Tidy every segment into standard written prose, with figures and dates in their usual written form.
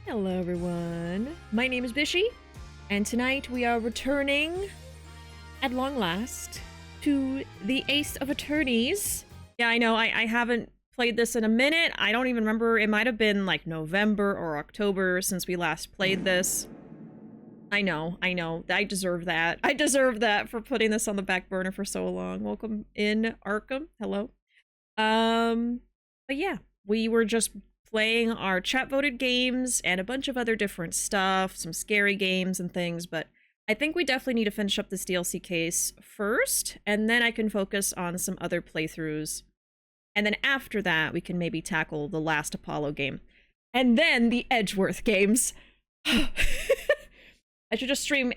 Hello everyone, my name is Bishi, and tonight we are returning, at long last, to the Ace of Attorneys. Yeah, I know, I haven't played this in a minute. I don't even remember, it might have been like November or October since we last played this. I know, I deserve that. I deserve that for putting this on the back burner for so long. Welcome in, Arkham, hello. But yeah, we were just playing our chat voted games and a bunch of other different stuff, some scary games and things, but I think we definitely need to finish up this DLC case first, and then I can focus on some other playthroughs. And then after that, we can maybe tackle the last Apollo game. And then the Edgeworth games. I should just stream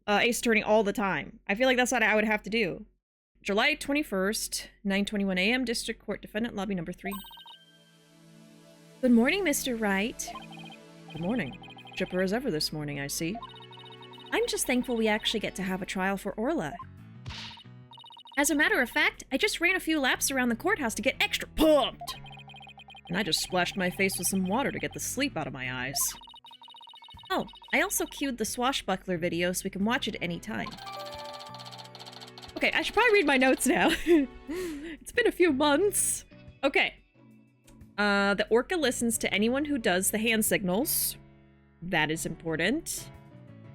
Ace Attorney all the time. I feel like that's what I would have to do. July 21st, 9:21 a.m., District Court Defendant Lobby number 3. Good morning, Mr. Wright. Good morning. Chipper as ever this morning, I see. I'm just thankful we actually get to have a trial for Orla. As a matter of fact, I just ran a few laps around the courthouse to get extra pumped. And I just splashed my face with some water to get the sleep out of my eyes. Oh, I also queued the Swashbuckler video so we can watch it any time. Okay, I should probably read my notes now. It's been a few months. Okay. The orca listens to anyone who does the hand signals. That is important.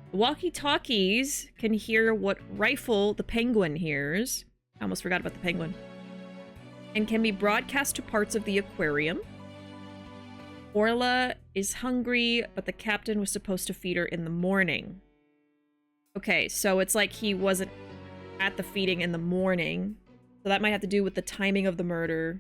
The walkie-talkies can hear what rifle the penguin hears. I almost forgot about the penguin. And can be broadcast to parts of the aquarium. Orla is hungry, but the captain was supposed to feed her in the morning. Okay, so it's like he wasn't at the feeding in the morning. So that might have to do with the timing of the murder.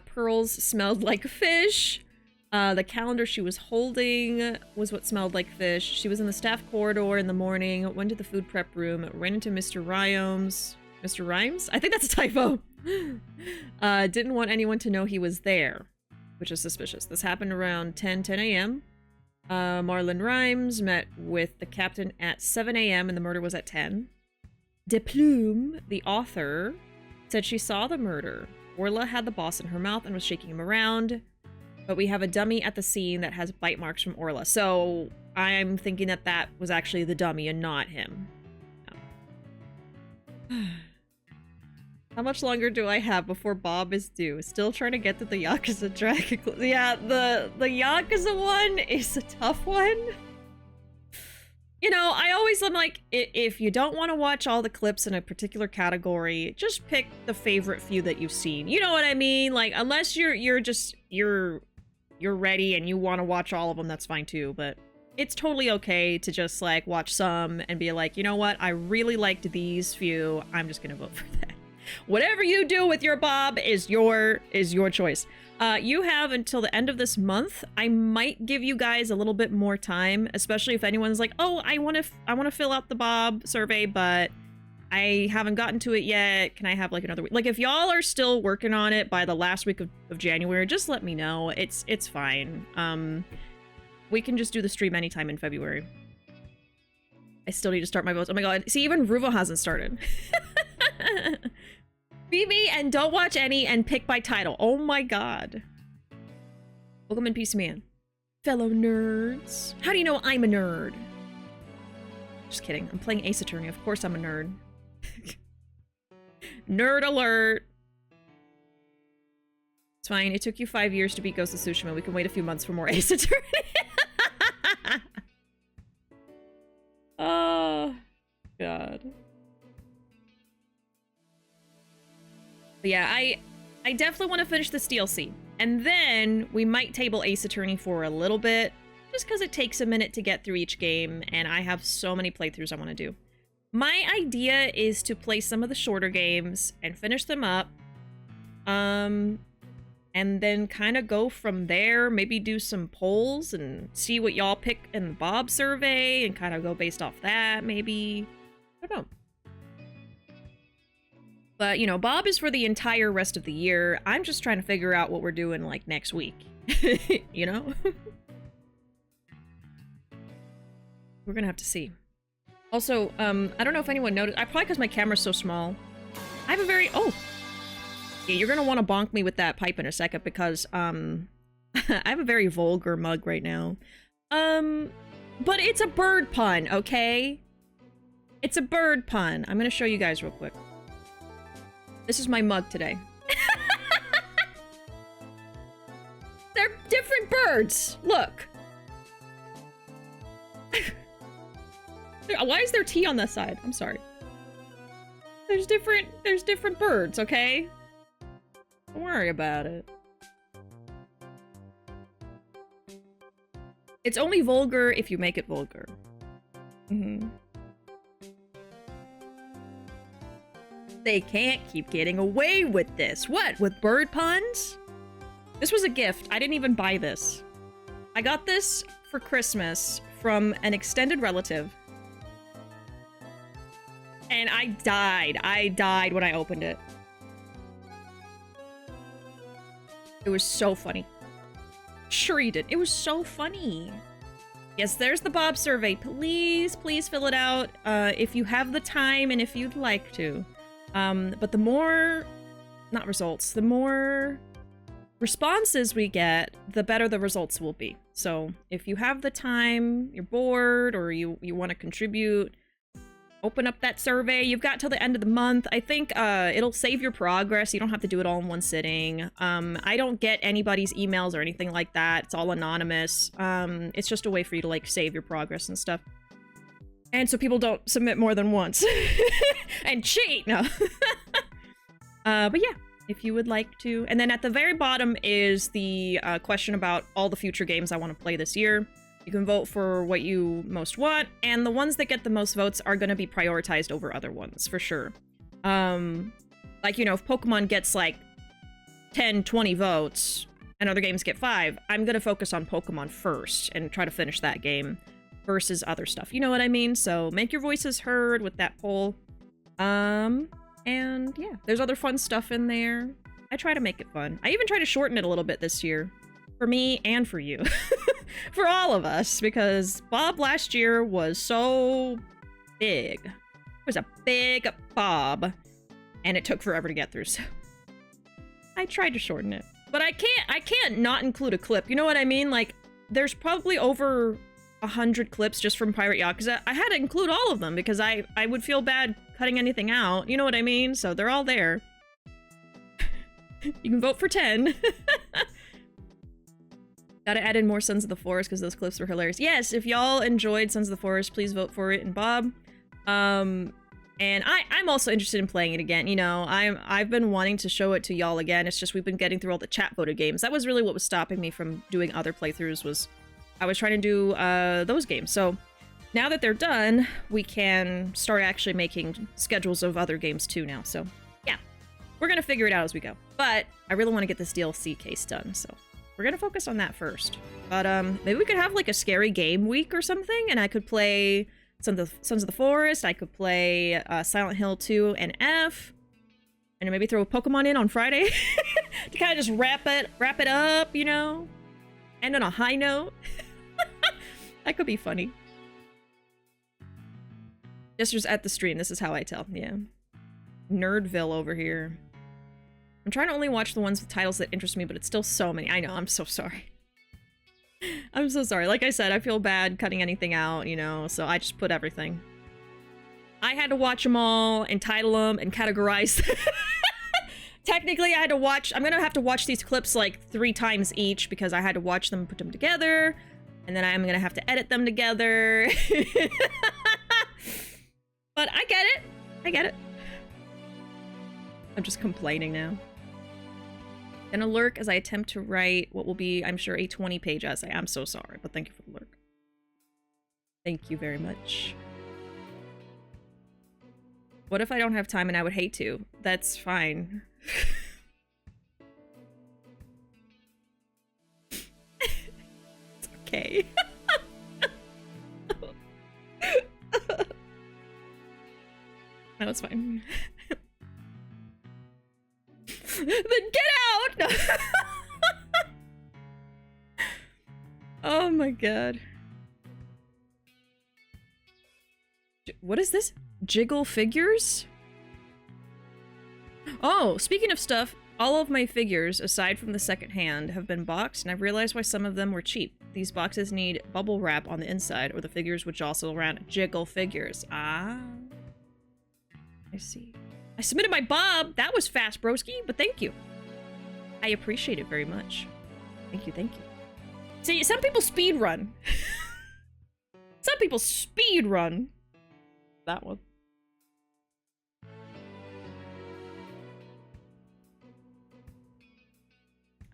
Pearls smelled like fish. The calendar she was holding was what smelled like fish. She was in the staff corridor in the morning, went to the food prep room, ran into Mr. Rhymes. Mr. Rhymes? I think that's a typo. Didn't want anyone to know he was there, which is suspicious. This happened around 10 a.m. Marlon Rhymes met with the captain at 7 a.m. and the murder was at 10. De Plume, the author, said she saw the murder. Orla had the boss in her mouth and was shaking him around, but we have a dummy at the scene that has bite marks from Orla. So I'm thinking that that was actually the dummy and not him. No. How much longer do I have before Bob is due? Still trying to get to the Yakuza Dragon. Yeah, the Yakuza one is a tough one. You know, I'm like, if you don't want to watch all the clips in a particular category, just pick the favorite few that you've seen. You know what I mean? Like, unless you're ready and you want to watch all of them, that's fine too. But it's totally okay to just like watch some and be like, you know what? I really liked these few. I'm just gonna vote for that. Whatever you do with your Bob is your choice. You have until the end of this month. I might give you guys a little bit more time, especially if anyone's like, oh, I want to fill out the Bob survey, but I haven't gotten to it yet. Can I have like another week? Like if y'all are still working on it by the last week of January, just let me know. It's fine. We can just do the stream anytime in February. I still need to start my votes. Oh my god. See, even Ruuuvo hasn't started. Be me and don't watch any and pick by title. Oh my god. Welcome in, Peace Man. Fellow nerds. How do you know I'm a nerd? Just kidding. I'm playing Ace Attorney. Of course I'm a nerd. Nerd alert. It's fine. It took you 5 years to beat Ghost of Tsushima. We can wait a few months for more Ace Attorney. Oh, god. But yeah, I definitely want to finish this DLC. And then we might table Ace Attorney for a little bit, just because it takes a minute to get through each game, and I have so many playthroughs I want to do. My idea is to play some of the shorter games and finish them up. And then kind of go from there, maybe do some polls and see what y'all pick in the Bob survey and kind of go based off that, maybe. I don't know. But, you know, Bob is for the entire rest of the year. I'm just trying to figure out what we're doing, like, next week. You know? We're gonna have to see. Also, I don't know if anyone noticed. Probably because my camera's so small. I have a very... Oh! Yeah, you're gonna want to bonk me with that pipe in a second because, I have a very vulgar mug right now. But it's a bird pun, okay? It's a bird pun. I'm gonna show you guys real quick. This is my mug today. They're different birds. Look. Why is there tea on this side? I'm sorry. There's different birds, okay? Don't worry about it. It's only vulgar if you make it vulgar. Mm-hmm. They can't keep getting away with this. What? With bird puns? This was a gift. I didn't even buy this. I got this for Christmas from an extended relative. And I died. I died when I opened it. It was so funny. Sure you did. It was so funny. Yes, there's the Bob survey. Please, please fill it out if you have the time and if you'd like to. But the more, not results, the more responses we get, the better the results will be. So if you have the time, you're bored, or you want to contribute, open up that survey. You've got till the end of the month. I think it'll save your progress. You don't have to do it all in one sitting. I don't get anybody's emails or anything like that. It's all anonymous. It's just a way for you to like save your progress and stuff. And so people don't submit more than once. And cheat! No. But yeah, if you would like to. And then at the very bottom is the question about all the future games I want to play this year. You can vote for what you most want, and the ones that get the most votes are going to be prioritized over other ones, for sure. Like, you know, if Pokemon gets, like, 10, 20 votes, and other games get 5, I'm going to focus on Pokemon first, and try to finish that game, versus other stuff. You know what I mean? So, make your voices heard with that poll. And, yeah, there's other fun stuff in there. I try to make it fun. I even try to shorten it a little bit this year. For me, and for you. For all of us, because Bob last year was so big. It was a big Bob, and it took forever to get through, so I tried to shorten it. But I can't not include a clip, you know what I mean? Like, there's probably over 100 clips just from Pirate Yakuza. I had to include all of them, because I would feel bad cutting anything out, you know what I mean? So they're all there. You can vote for 10. Gotta add in more Sons of the Forest because those clips were hilarious. Yes, if y'all enjoyed Sons of the Forest, please vote for it and Bob. And I'm also interested in playing it again. You know, I've been wanting to show it to y'all again. It's just we've been getting through all the chat voted games. That was really what was stopping me from doing other playthroughs, was I was trying to do those games. So now that they're done, we can start actually making schedules of other games too now. So yeah, we're gonna figure it out as we go. But I really want to get this DLC case done, so we're gonna focus on that first. But maybe we could have like a scary game week or something, and I could play Sons of the Forest, I could play Silent Hill 2 and F, and maybe throw a Pokemon in on Friday to kind of just wrap it up, you know? End on a high note. That could be funny. Just at the stream, this is how I tell, yeah. Nerdville over here. I'm trying to only watch the ones with titles that interest me, but it's still so many. I know, I'm so sorry. I'm so sorry. Like I said, I feel bad cutting anything out, you know, so I just put everything. I had to watch them all, and title them, and categorize. Technically, I had to watch... I'm gonna have to watch these clips like 3 times each, because I had to watch them and put them together, and then I'm gonna have to edit them together. But I get it. I get it. I'm just complaining now. Gonna lurk as I attempt to write what will be, I'm sure, a 20-page essay. I'm so sorry, but thank you for the lurk. Thank you very much. What if I don't have time and I would hate to? That's fine. It's okay. No, it's fine. Then get out! Oh my god. What is this? Jiggle figures? Oh, speaking of stuff, All of my figures, aside from the second hand, have been boxed, and I've realized why some of them were cheap. These boxes need bubble wrap on the inside, or the figures would jostle around. Jiggle figures. Ah. I see. I submitted my Bob! That was fast, broski, but thank you. I appreciate it very much. Thank you, thank you. See, some people speed run. Some people speed run. That one.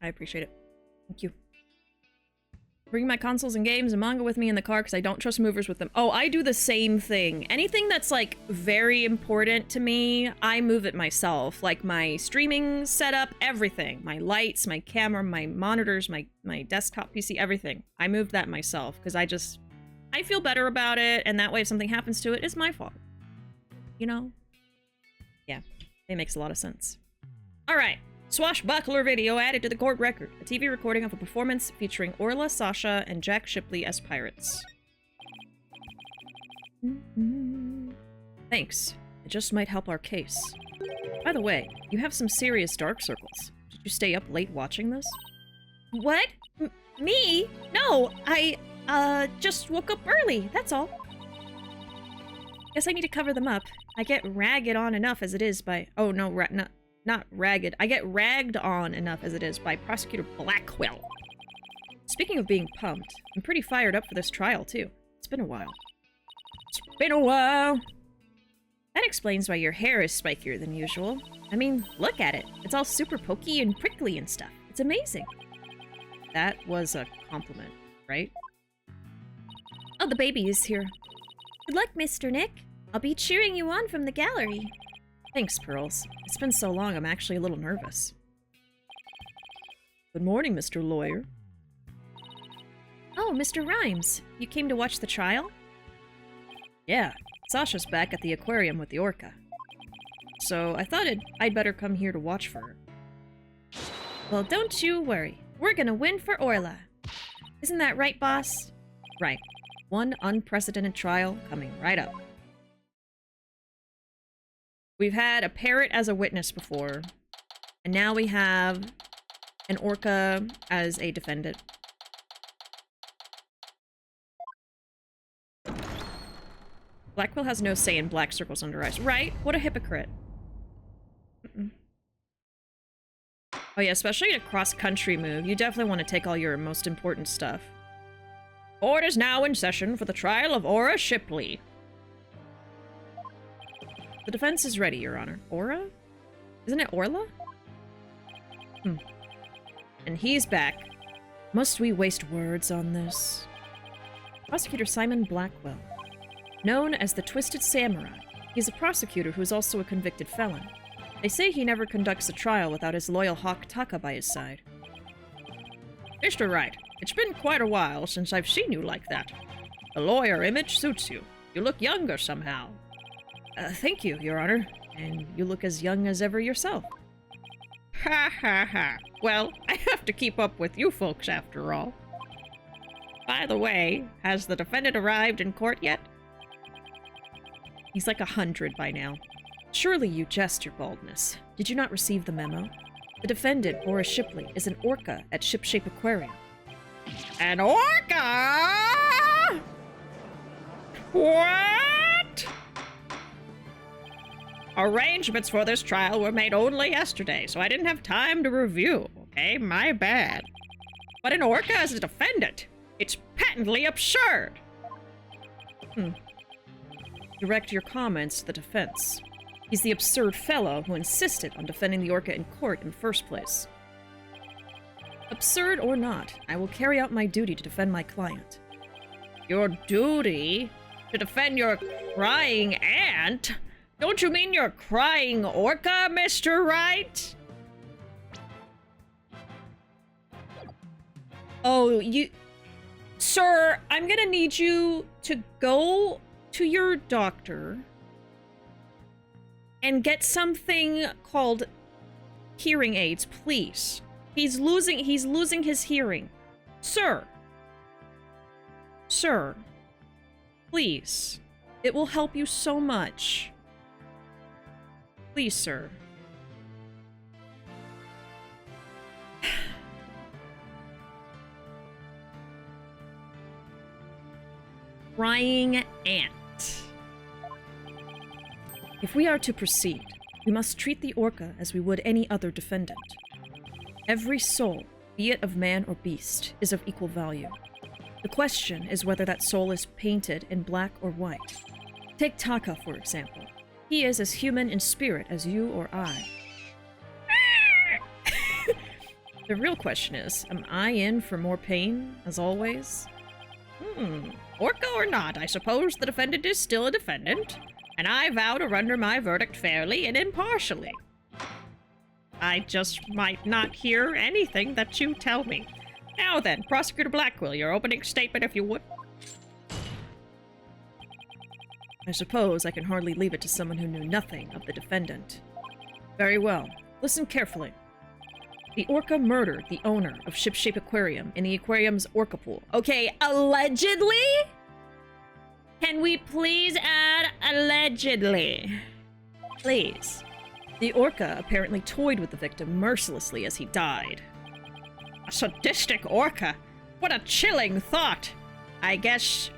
I appreciate it. Thank you. Bring my consoles and games and manga with me in the car because I don't trust movers with them. Oh, I do the same thing. Anything that's, like, very important to me, I move it myself. Like, my streaming setup, everything. My lights, my camera, my monitors, my desktop PC, everything. I moved that myself because I feel better about it, and that way if something happens to it, it's my fault. You know? Yeah, it makes a lot of sense. Alright. Swashbuckler video added to the court record. A TV recording of a performance featuring Orla, Sasha, and Jack Shipley as pirates. Thanks. It just might help our case. By the way, you have some serious dark circles. Did you stay up late watching this? What? Me? No, I, just woke up early, that's all. Guess I need to cover them up. I get ragged on enough as it is by— oh no, not ragged. I get ragged on enough as it is by Prosecutor Blackwell. Speaking of being pumped, I'm pretty fired up for this trial, too. It's been a while. It's been a while! That explains why your hair is spikier than usual. I mean, look at it. It's all super pokey and prickly and stuff. It's amazing. That was a compliment, right? Oh, the baby is here. Good luck, Mr. Nick. I'll be cheering you on from the gallery. Thanks, Pearls. It's been so long, I'm actually a little nervous. Good morning, Mr. Lawyer. Oh, Mr. Rhymes. You came to watch the trial? Yeah, Sasha's back at the aquarium with the orca. So I thought I'd better come here to watch for her. Well, don't you worry. We're gonna win for Orla. Isn't that right, boss? Right. One unprecedented trial coming right up. We've had a parrot as a witness before, and now we have an orca as a defendant. Blackwell has no say in black circles under eyes. Right? What a hypocrite. Oh yeah, especially in a cross-country move, you definitely want to take all your most important stuff. Court is now in session for the trial of Orla Shipley. The defense is ready, Your Honor. Aura? Isn't it Orla? And he's back. Must we waste words on this? Prosecutor Simon Blackwell. Known as the Twisted Samurai, he's a prosecutor who's also a convicted felon. They say he never conducts a trial without his loyal hawk Taka by his side. Mr. Wright, it's been quite a while since I've seen you like that. The lawyer image suits you. You look younger somehow. Thank you, Your Honor. And you look as young as ever yourself. Ha ha ha. Well, I have to keep up with you folks after all. By the way, has the defendant arrived in court yet? He's like 100 by now. Surely you jest your baldness. Did you not receive the memo? The defendant, Orla Shipley, is an orca at Shipshape Aquarium. An orca?! What?! Arrangements for this trial were made only yesterday, so I didn't have time to review, okay? My bad. But an orca as a defendant? It's patently absurd! Direct your comments to the defense. He's the absurd fellow who insisted on defending the orca in court in the first place. Absurd or not, I will carry out my duty to defend my client. Your duty? To defend your crying aunt? Don't you mean your crying orca, Mr. Wright? Oh, you... Sir, I'm gonna need you to go to your doctor and get something called hearing aids, please. He's losing his hearing. Sir. Sir. Please. It will help you so much. Please, sir. crying ant. If we are to proceed, we must treat the Orca as we would any other defendant. Every soul, be it of man or beast, is of equal value. The question is whether that soul is painted in black or white. Take Taka, for example. He is as human in spirit as you or I. The real question is, am I in for more pain, as always? Orca or not, I suppose the defendant is still a defendant, and I vow to render my verdict fairly and impartially. I just might not hear anything that you tell me. Now then, Prosecutor Blackwell, your opening statement if you would. I suppose I can hardly leave it to someone who knew nothing of the defendant. Very well. Listen carefully. The Orca murdered the owner of Shipshape Aquarium in the aquarium's Orca pool. Okay, allegedly? Can we please add allegedly? Please. The Orca apparently toyed with the victim mercilessly as he died. A sadistic Orca? What a chilling thought! I guess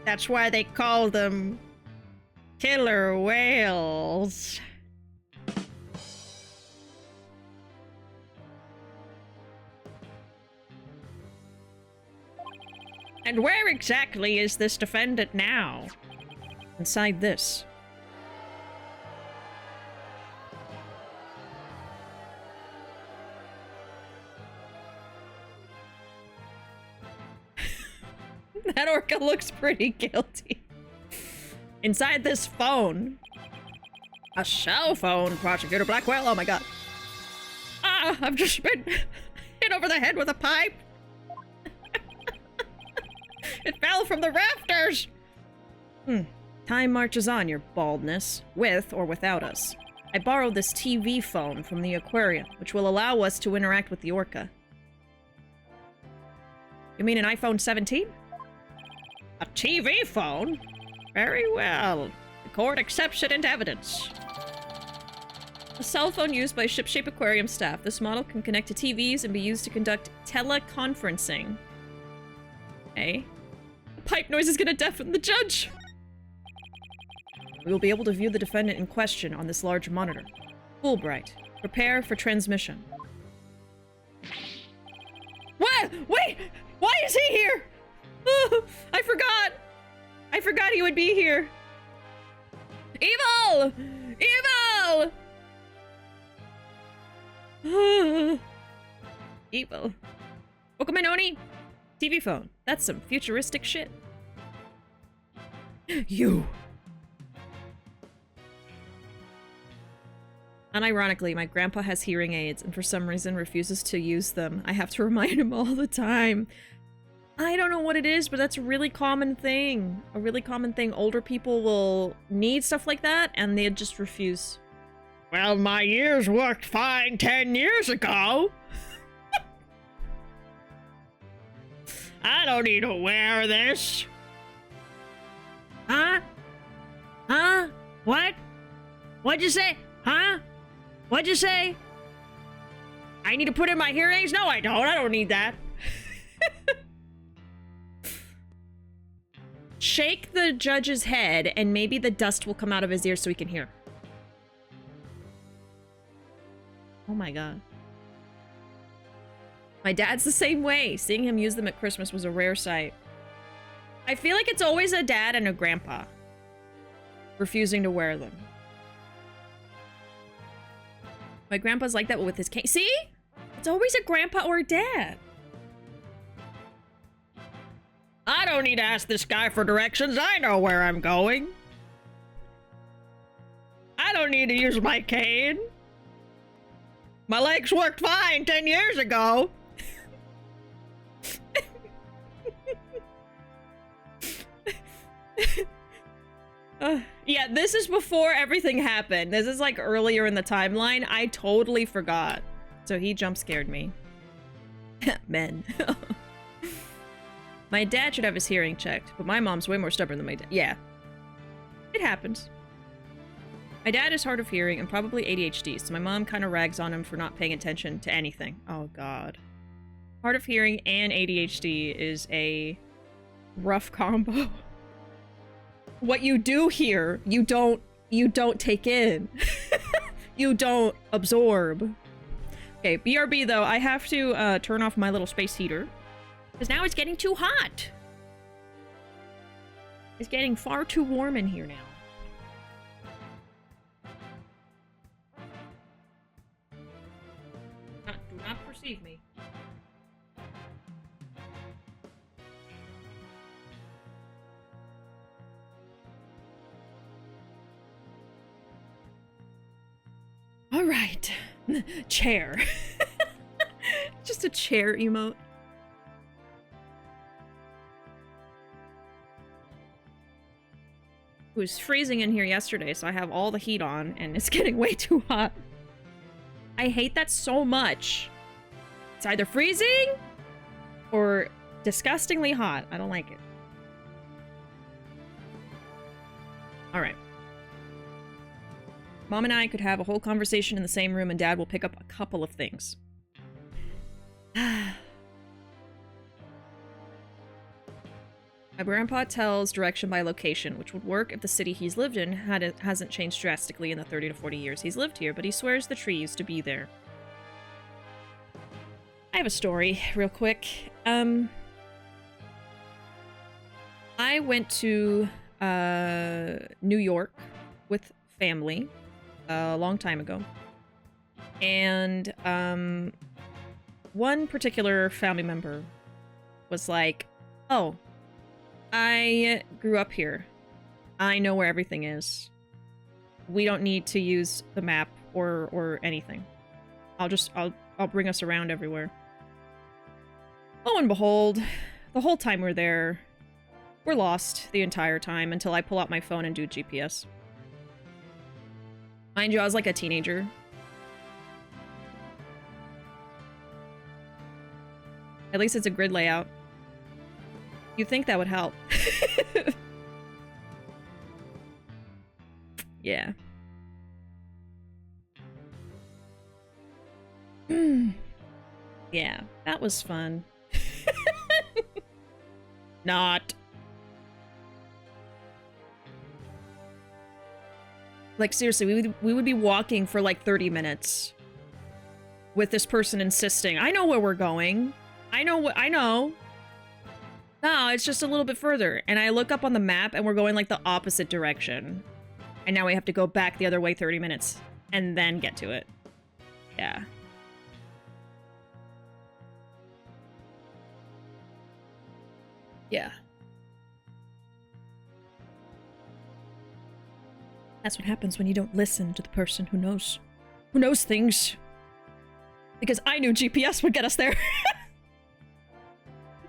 that's why they call them killer whales. And where exactly is this defendant now? Inside this. That Orca looks pretty guilty. Inside this phone. A cell phone, Prosecutor Blackwell. Oh my god. Ah, I've just been hit over the head with a pipe. It fell from the rafters! Time marches on, your baldness, with or without us. I borrowed this TV phone from the aquarium, which will allow us to interact with the Orca. You mean an iPhone 17? A TV phone? Very well. The court accepts it into evidence. A cell phone used by Shipshape Aquarium staff. This model can connect to TVs and be used to conduct teleconferencing. Okay. Pipe noise is gonna deafen the judge! We will be able to view the defendant in question on this large monitor. Fulbright, prepare for transmission. What? Wait! Why is he here? Oh, I forgot! I forgot he would be here. Evil! Evil! Evil. Okamanoni? TV phone. That's some futuristic shit. You. Unironically, my grandpa has hearing aids and for some reason refuses to use them. I have to remind him all the time. I don't know what it is, but that's a really common thing. A really common thing. Older people will need stuff like that and they just refuse. Well, my ears worked fine 10 years ago. I don't need to wear this. Huh? Huh? What? What'd you say? Huh? What'd you say? I need to put in my hearing aids? No, I don't. I don't need that. Shake the judge's head and maybe the dust will come out of his ear so he can hear. Oh my god. My dad's the same way. Seeing him use them at Christmas was a rare sight. I feel like it's always a dad and a grandpa refusing to wear them. My grandpa's like that with his cane. See? It's always a grandpa or a dad. I don't need to ask this guy for directions. I know where I'm going. I don't need to use my cane. My legs worked fine 10 years ago. Yeah, this is before everything happened. This is like earlier in the timeline. I totally forgot. So he jump scared me. Men. My dad should have his hearing checked, but my mom's way more stubborn than my dad. Yeah. It happens. My dad is hard of hearing and probably ADHD, so my mom kind of rags on him for not paying attention to anything. Oh god. Hard of hearing and ADHD is a rough combo. what you do here, you don't take in. You don't absorb. Okay, BRB though, I have to turn off my little space heater. Because now it's getting too hot. It's getting far too warm in here now. Do not perceive me. All right. Chair. Just a chair emote. It was freezing in here yesterday, so I have all the heat on, and it's getting way too hot. I hate that so much. It's either freezing or disgustingly hot. I don't like it. All right. Mom and I could have a whole conversation in the same room, and Dad will pick up a couple of things. My grandpa tells direction by location, which would work if the city he's lived in hasn't changed drastically in the 30 to 40 years he's lived here, but he swears the tree used to be there. I have a story, real quick. I went to New York with family a long time ago. And one particular family member was like, oh, I grew up here. I know where everything is. We don't need to use the map or anything. I'll bring us around everywhere. Lo and behold, the whole time we're there, we're lost the entire time until I pull out my phone and do GPS. Mind you, I was like a teenager. At least it's a grid layout. You'd think that would help. Yeah. Yeah, that was fun. Not. Like, seriously, we would be walking for like 30 minutes with this person insisting, I know where we're going. I know. No, it's just a little bit further. And I look up on the map and we're going like the opposite direction. And now we have to go back the other way 30 minutes and then get to it. Yeah. Yeah. That's what happens when you don't listen to the person who knows things. Because I knew GPS would get us there.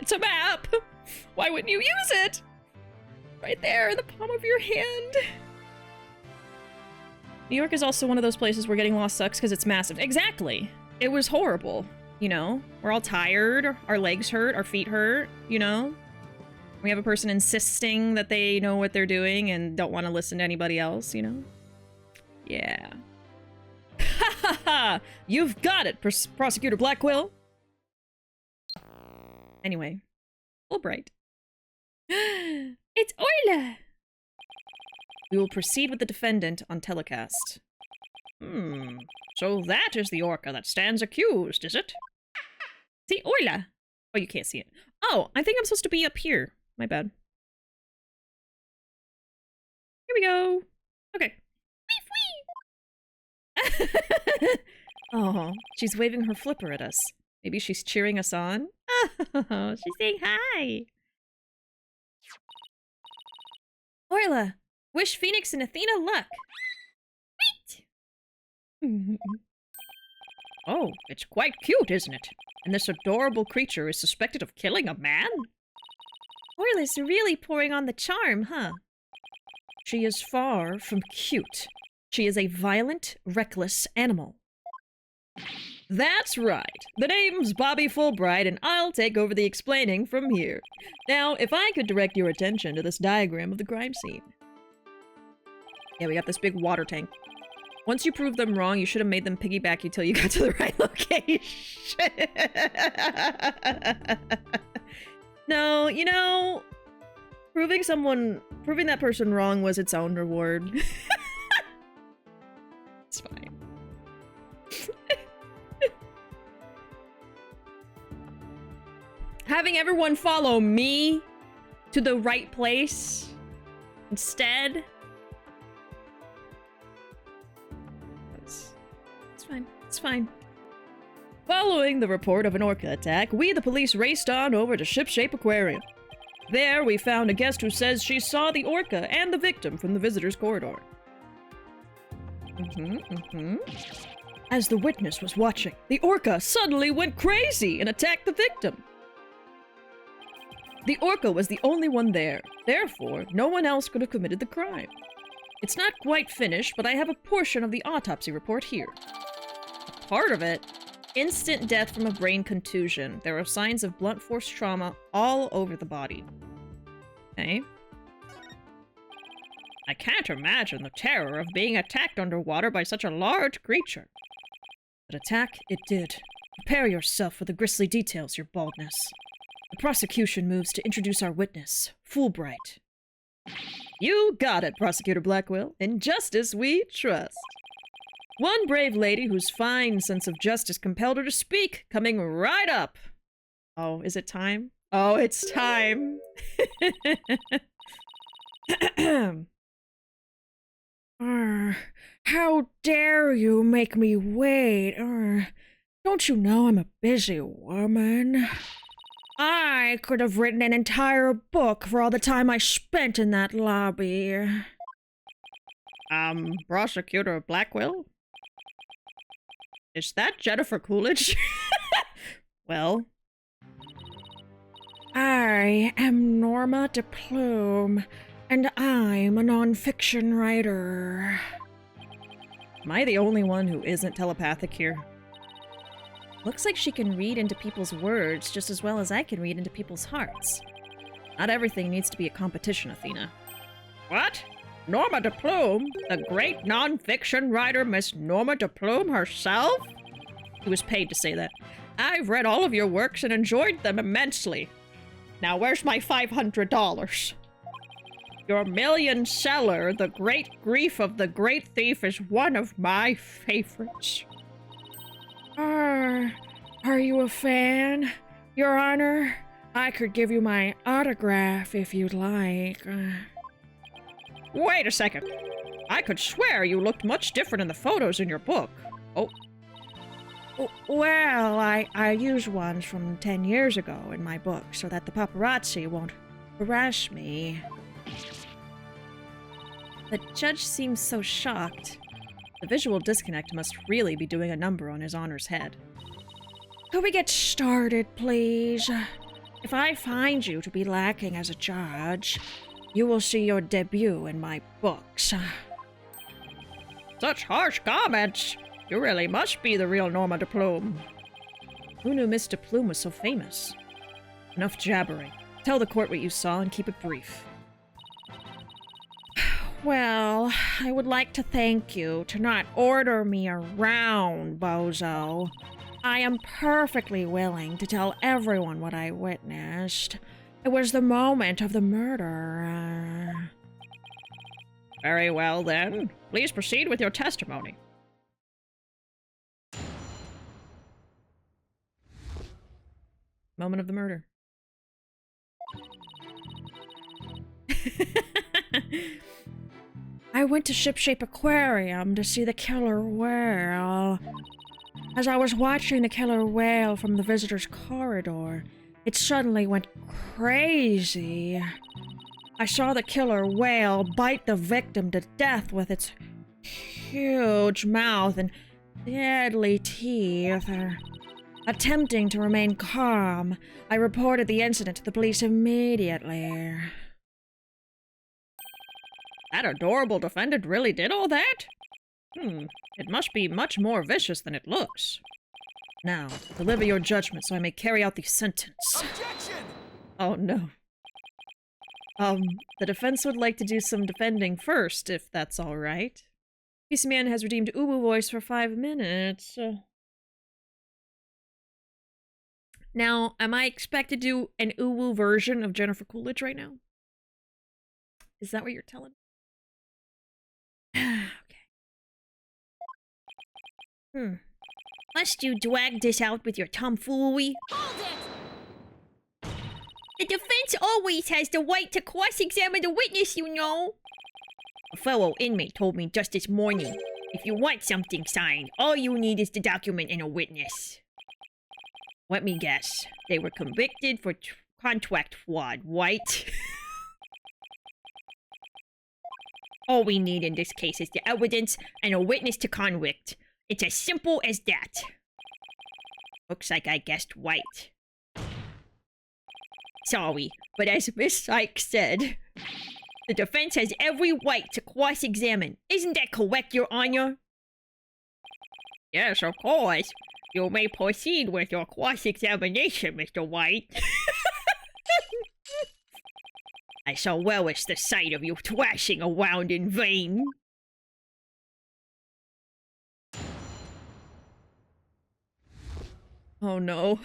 It's a map. Why wouldn't you use it? Right there in the palm of your hand. New York is also one of those places where getting lost sucks because it's massive. Exactly. It was horrible, you know? We're all tired, our legs hurt, our feet hurt, you know? We have a person insisting that they know what they're doing and don't want to listen to anybody else, you know? Yeah. Ha ha ha! You've got it, Prosecutor Blackquill! Anyway. Fulbright. It's Orla! We will proceed with the defendant on telecast. So that is the orca that stands accused, is it? See, Orla! Oh, you can't see it. Oh, I think I'm supposed to be up here. My bad. Here we go. Okay. Wee wee! Oh, she's waving her flipper at us. Maybe she's cheering us on? Oh, she's saying hi. Orla, wish Phoenix and Athena luck. Wait! Oh, it's quite cute, isn't it? And this adorable creature is suspected of killing a man? Orla's really pouring on the charm, huh? She is far from cute. She is a violent, reckless animal. That's right. The name's Bobby Fulbright, and I'll take over the explaining from here. Now, if I could direct your attention to this diagram of the crime scene. Yeah, we got this big water tank. Once you prove them wrong, you should have made them piggyback you till you got to the right location. No, you know, Proving that person wrong was its own reward. It's fine. Having everyone follow me to the right place instead. It's fine. It's fine. Following the report of an orca attack, we the police raced on over to Shipshape Aquarium. There, we found a guest who says she saw the orca and the victim from the visitor's corridor. As the witness was watching, the orca suddenly went crazy and attacked the victim. The orca was the only one there. Therefore, no one else could have committed the crime. It's not quite finished, but I have a portion of the autopsy report here. Part of it? Instant death from a brain contusion. There are signs of blunt force trauma all over the body. Okay. I can't imagine the terror of being attacked underwater by such a large creature. But attack it did. Prepare yourself for the grisly details, your baldness. The prosecution moves to introduce our witness, Fulbright. You got it, Prosecutor Blackwell. In justice we trust. One brave lady whose fine sense of justice compelled her to speak, coming right up. Oh, is it time? Oh, it's time. How dare you make me wait? Don't you know I'm a busy woman? I could have written an entire book for all the time I spent in that lobby. Prosecutor Blackwell? Is that Jennifer Coolidge? Well. I am Norma de Plume, and I'm a non-fiction writer. Am I the only one who isn't telepathic here? Looks like she can read into people's words just as well as I can read into people's hearts. Not everything needs to be a competition, Athena. What? Norma de Plume? The great non-fiction writer Miss Norma de Plume herself? He was paid to say that. I've read all of your works and enjoyed them immensely. Now where's my $500? Your million seller, The Great Grief of the Great Thief, is one of my favorites. Are you a fan, Your Honor? I could give you my autograph if you'd like. Wait a second. I could swear you looked much different in the photos in your book. Oh. Well, I use ones from 10 years ago in my book so that the paparazzi won't harass me. The judge seems so shocked. The visual disconnect must really be doing a number on His Honor's head. Could we get started, please? If I find you to be lacking as a judge, you will see your debut in my books. Such harsh comments! You really must be the real Norma de Plume. Who knew Miss de Plume was so famous? Enough jabbering. Tell the court what you saw and keep it brief. Well, I would like to thank you to not order me around, bozo. I am perfectly willing to tell everyone what I witnessed. It was the moment of the murder. Very well, then. Please proceed with your testimony. Moment of the murder. I went to Shipshape Aquarium to see the killer whale. As I was watching the killer whale from the visitor's corridor, it suddenly went crazy. I saw the killer whale bite the victim to death with its huge mouth and deadly teeth. Attempting to remain calm, I reported the incident to the police immediately. That adorable defendant really did all that? It must be much more vicious than it looks. Now, deliver your judgment so I may carry out the sentence. Objection! Oh no. The defense would like to do some defending first, if that's alright. PC Man has redeemed Uwu voice for 5 minutes. Now, am I expected to do an Uwu version of Jennifer Coolidge right now? Is that what you're telling me? Okay. Must you drag this out with your tomfoolery? Hold it! The defense always has the right to cross-examine the witness, you know. A fellow inmate told me just this morning, if you want something signed, all you need is the document and a witness. Let me guess. They were convicted for contract fraud, right? All we need in this case is the evidence and a witness to convict. It's as simple as that. Looks like I guessed right. Sorry, but as Miss Sykes said, the defense has every right to cross-examine. Isn't that correct, Your Honor? Yes, of course. You may proceed with your cross-examination, Mr. White. I so relish the sight of you thrashing around in vain. Oh no.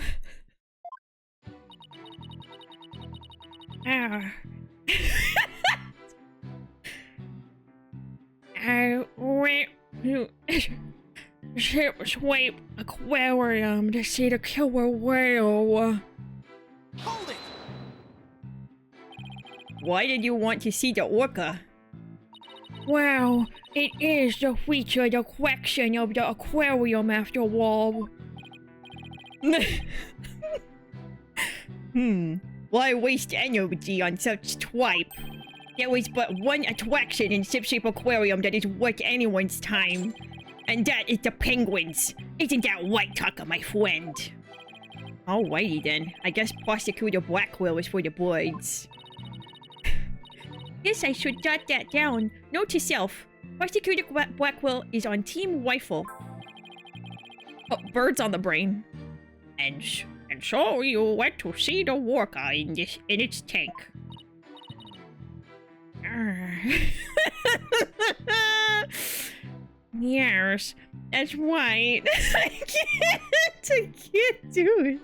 I went to Shipswipe Aquarium to see the killer whale. Hold it! Why did you want to see the orca? Well, it is the featured attraction of the aquarium after all. Why waste energy on such tripe? There was but one attraction in Shipshape Aquarium that is worth anyone's time. And that is the penguins. Isn't that right, Tucker, my friend? Alrighty then. I guess Prosecutor Blackwell is for the birds. Guess I should jot that down. Note to self. Prosecutor Blackwell is on Team Rifle. Oh, birds on the brain. And so you went to see the orca in its tank. Yes, that's right. I can't do it.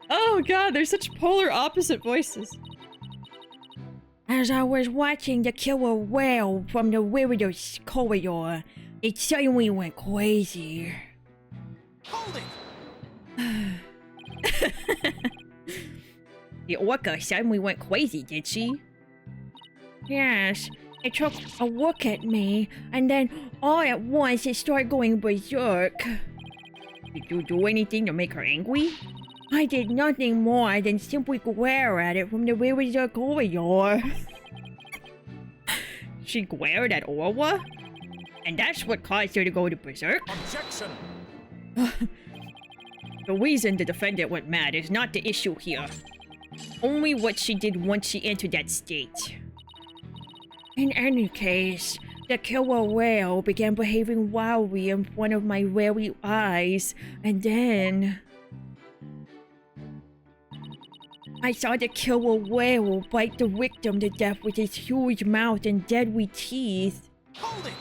Oh god, they're such polar opposite voices. As I was watching the killer whale from the Weirdos corridor, it suddenly went crazy. Hold it! The orca suddenly went crazy, did she? Yes, it took a look at me, and then all at once it started going berserk. Did you do anything to make her angry? I did nothing more than simply glare at it from the Weirdos corridor. She glared at Orla? And that's what caused her to go to berserk? Objection! The reason the defendant went mad is not the issue here. Only what she did once she entered that state. In any case, the killer whale began behaving wildly in front of my very eyes, and then I saw the killer whale bite the victim to death with his huge mouth and deadly teeth. Hold it!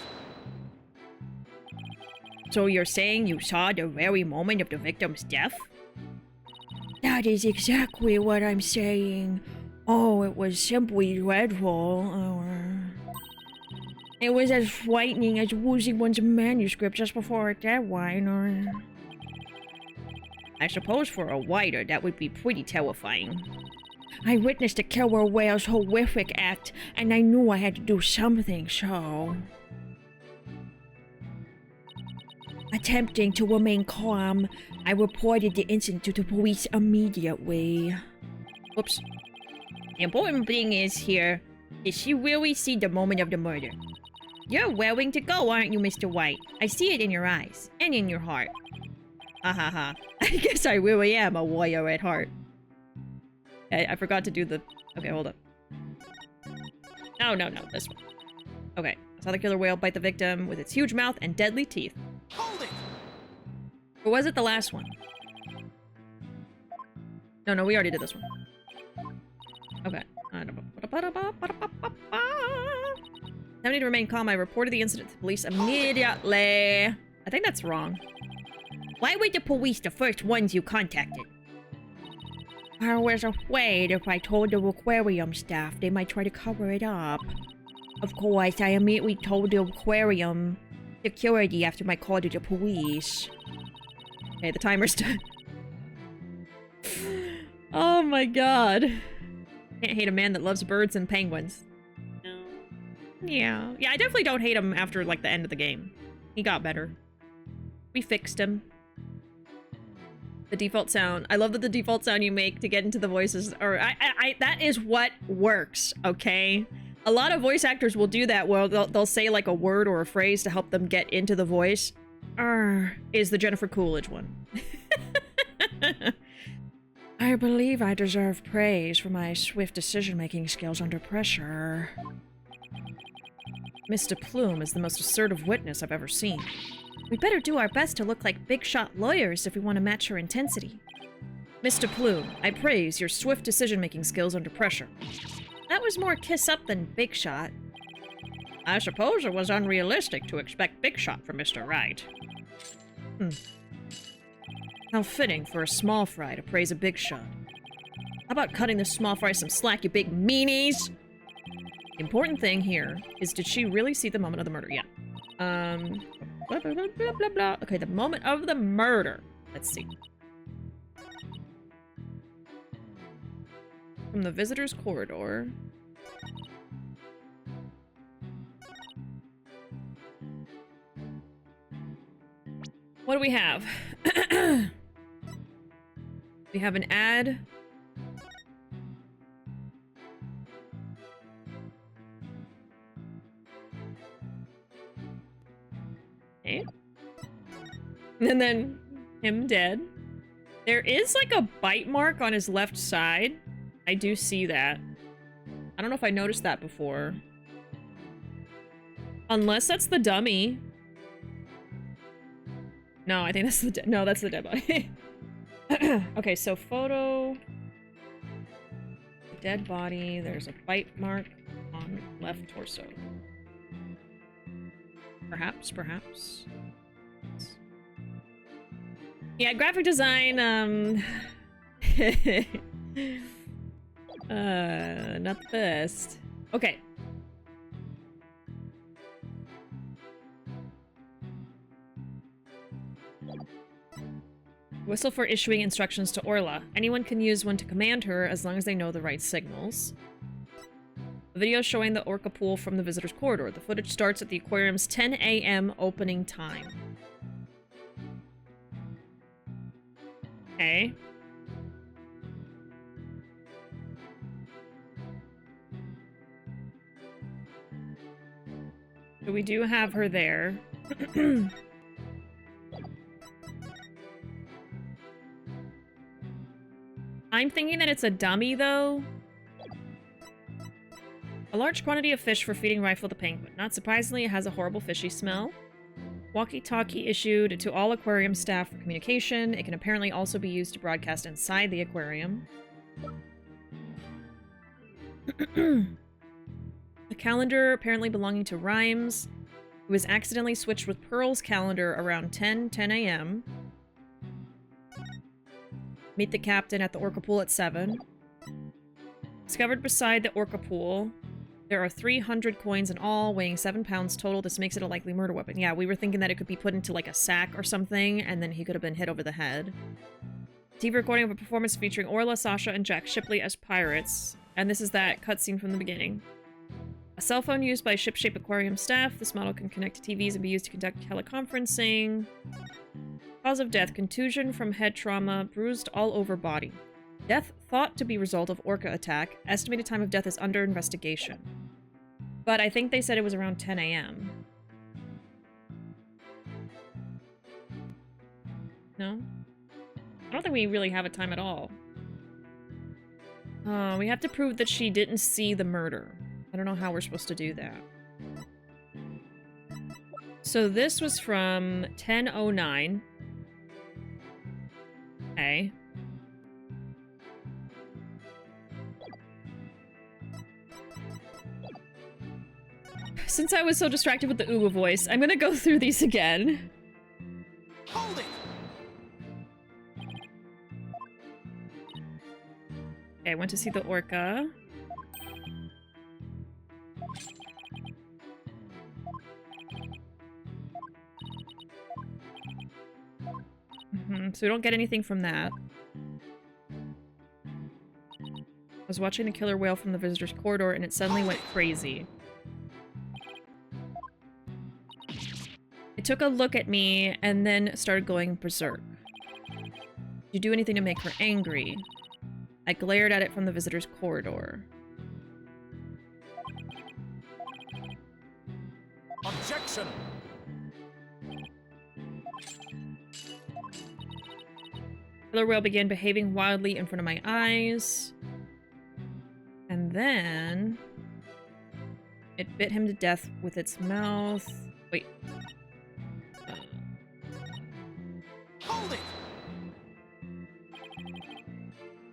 So you're saying you saw the very moment of the victim's death? That is exactly what I'm saying. Oh, it was simply dreadful. It was as frightening as losing one's manuscript just before a deadline, I suppose for a writer that would be pretty terrifying. I witnessed the killer whale's horrific act, and I knew I had to do something, so... Attempting to remain calm, I reported the incident to the police immediately. Oops. The important thing is here, did she really see the moment of the murder? You're raring to go, aren't you, Mr. White? I see it in your eyes, and in your heart. Ha ha ha. I guess I really am a warrior at heart. I forgot to do the... Okay, hold up. No, this one. Okay, I saw the killer whale bite the victim with its huge mouth and deadly teeth. Hold it! Or was it the last one? No, we already did this one. Okay. I need to remain calm. I reported the incident to police immediately. I think that's wrong. Why were the police the first ones you contacted? I was afraid if I told the aquarium staff, they might try to cover it up. Of course, I immediately told the aquarium security after my call to the police. Okay, the timer's done. Oh my god. Can't hate a man that loves birds and penguins. No. Yeah. Yeah, I definitely don't hate him after, like, the end of the game. He got better. We fixed him. The default sound. I love that the default sound you make to get into the voices, or that is what works, okay? A lot of voice actors will do that where they'll say like a word or a phrase to help them get into the voice. Is the Jennifer Coolidge one. I believe I deserve praise for my swift decision-making skills under pressure. Mr. Plume is the most assertive witness I've ever seen. We better do our best to look like big-shot lawyers if we want to match her intensity. Mr. Plume, I praise your swift decision-making skills under pressure. That was more kiss-up than big-shot. I suppose it was unrealistic to expect big shot from Mr. Wright. How fitting for a small fry to praise a big shot. How about cutting this small fry some slack, you big meanies? The important thing here is, did she really see the moment of the murder? Yeah. Blah, blah, blah, blah, blah, blah. Okay, the moment of the murder. Let's see. From the visitor's corridor. What do we have? We have an ad. Okay. And then him dead. There is like a bite mark on his left side. I do see that. I don't know if I noticed that before. Unless that's the dummy. No, I think that's the no, that's the dead body. Okay, so photo. Dead body. There's a bite mark on left torso. Perhaps. Yeah, graphic design, not the best. Okay. Whistle for issuing instructions to Orla. Anyone can use one to command her as long as they know the right signals. A video showing the orca pool from the visitor's corridor. The footage starts at the aquarium's 10 a.m. opening time. Okay. So we do have her there. I'm thinking that it's a dummy, though. A large quantity of fish for feeding Rifle the penguin. Not surprisingly, it has a horrible fishy smell. Walkie-talkie issued to all aquarium staff for communication. It can apparently also be used to broadcast inside the aquarium. A calendar apparently belonging to Rhymes, who was accidentally switched with Pearl's calendar around 10 a.m. Meet the captain at the orca pool at 7. Discovered beside the orca pool, there are 300 coins in all, weighing 7 pounds total. This makes it a likely murder weapon. Yeah, we were thinking that it could be put into like a sack or something, and then he could have been hit over the head. TV recording of a performance featuring Orla, Sasha, and Jack Shipley as pirates. And this is that cutscene from the beginning. A cell phone used by Shipshape Aquarium staff. This model can connect to TVs and be used to conduct teleconferencing. Cause of death, contusion from head trauma, bruised all over body. Death thought to be result of orca attack. Estimated time of death is under investigation. But I think they said it was around 10 a.m. No? I don't think we really have a time at all. We have to prove that she didn't see the murder. I don't know how we're supposed to do that. So this was from 10:09. Okay. Since I was so distracted with the Ruuuvo voice, I'm gonna go through these again. Hold it! Okay, I went to see the orca. So we don't get anything from that. I was watching the killer whale from the visitor's corridor and it suddenly went crazy. It took a look at me and then started going berserk. Did you do anything to make her angry? I glared at it from the visitor's corridor. Objection! Killer whale began behaving wildly in front of my eyes. And then... it bit him to death with its mouth. Wait. Hold it!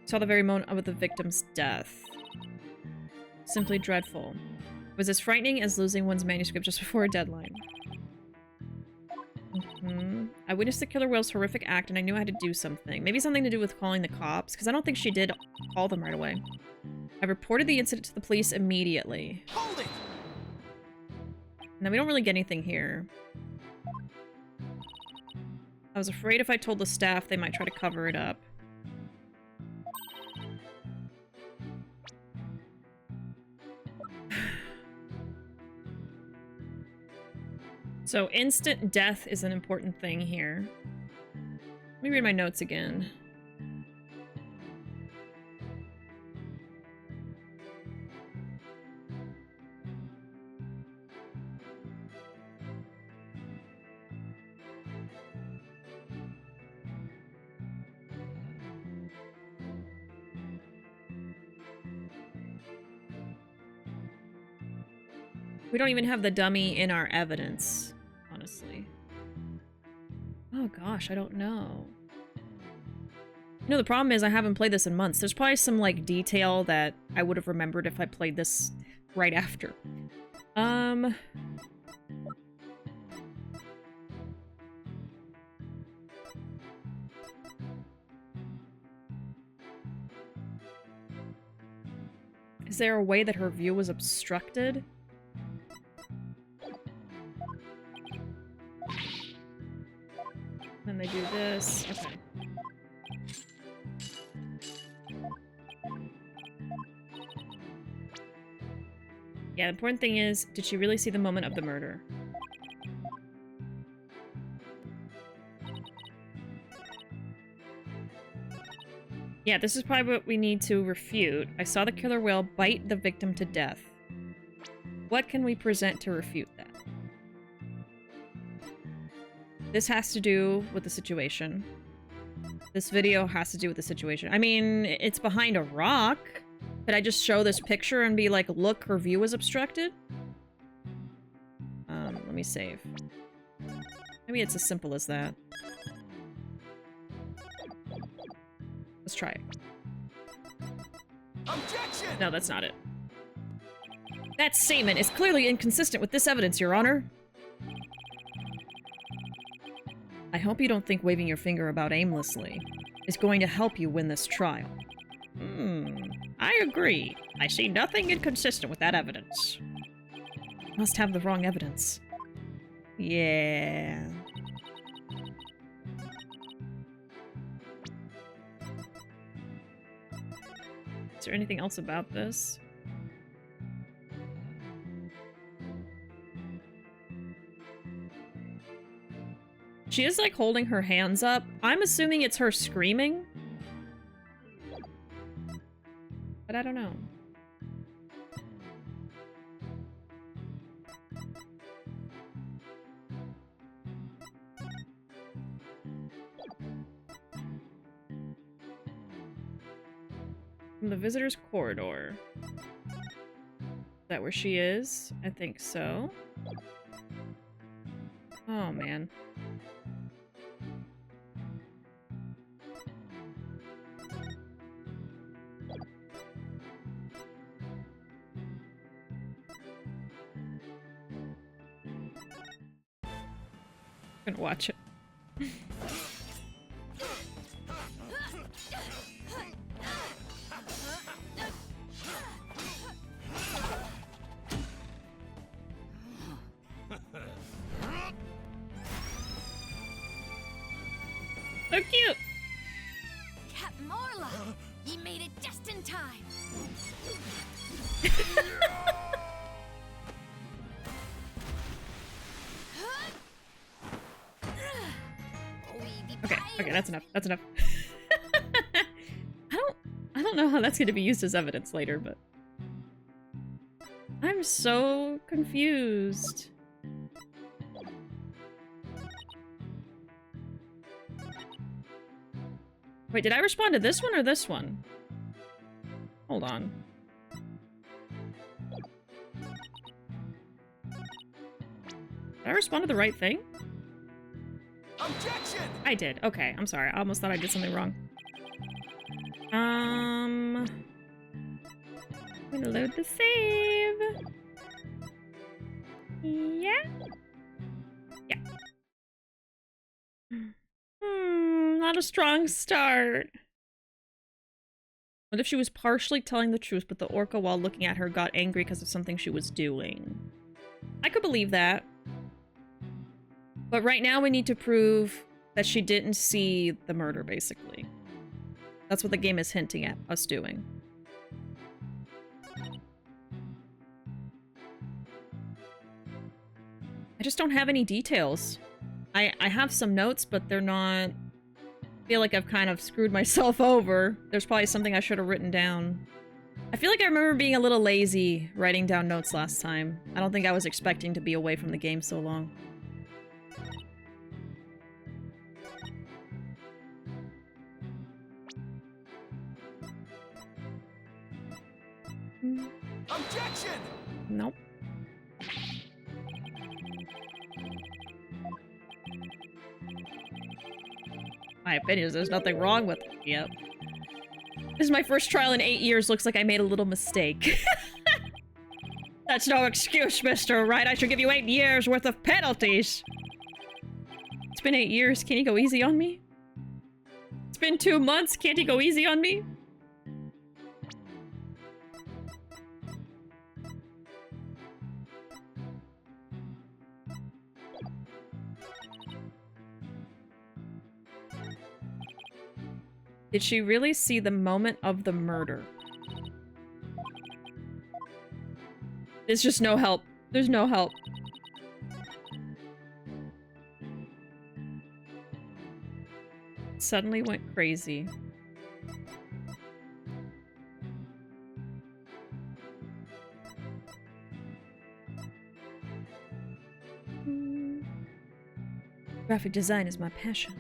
Saw the very moment of the victim's death. Simply dreadful. It was as frightening as losing one's manuscript just before a deadline. I witnessed the killer whale's horrific act and I knew I had to do something. Maybe something to do with calling the cops, because I don't think she did call them right away. I reported the incident to the police immediately. Hold it! Now, we don't really get anything here. I was afraid if I told the staff, they might try to cover it up. So, instant death is an important thing here. Let me read my notes again. We don't even have the dummy in our evidence, honestly. Oh gosh, I don't know. You know, the problem is I haven't played this in months. There's probably some, like, detail that I would have remembered if I played this right after. Is there a way that her view was obstructed? Then they do this. Okay. Yeah, the important thing is, did she really see the moment of the murder? Yeah, this is probably what we need to refute. I saw the killer whale bite the victim to death. What can we present to refute that? This has to do with the situation. This video has to do with the situation. I mean, it's behind a rock. Could I just show this picture and be like, look, her view was obstructed? Let me save. Maybe it's as simple as that. Let's try it. Objection! No, that's not it. That statement is clearly inconsistent with this evidence, Your Honor. I hope you don't think waving your finger about aimlessly is going to help you win this trial. I agree. I see nothing inconsistent with that evidence. Must have the wrong evidence. Yeah. Is there anything else about this? She is, like, holding her hands up. I'm assuming it's her screaming. But I don't know. From the visitor's corridor. Is that where she is? I think so. Oh, man. I'm gonna watch it. so cute. Captain Orla, ye made it just in time. Okay, that's enough. That's enough. I don't know how that's gonna be used as evidence later, but I'm so confused. Wait, did I respond to this one or this one? Hold on. Did I respond to the right thing? Objection! I did. Okay, I'm sorry. I almost thought I did something wrong. I'm gonna load the save. Yeah. Yeah. Not a strong start. What if she was partially telling the truth, but the orca, while looking at her, got angry because of something she was doing? I could believe that. But right now we need to prove that she didn't see the murder, basically. That's what the game is hinting at us doing. I just don't have any details. I have some notes, but they're not... I feel like I've kind of screwed myself over. There's probably something I should have written down. I feel like I remember being a little lazy writing down notes last time. I don't think I was expecting to be away from the game so long. Objection! Nope. My opinion is there's nothing wrong with it. Yep. This is my first trial in 8 years. Looks like I made a little mistake. That's no excuse, mister, right? I should give you 8 years worth of penalties. It's been 8 years. Can't he go easy on me? It's been 2 months. Can't he go easy on me? Did she really see the moment of the murder? There's just no help. There's no help. Suddenly went crazy. Graphic design is my passion.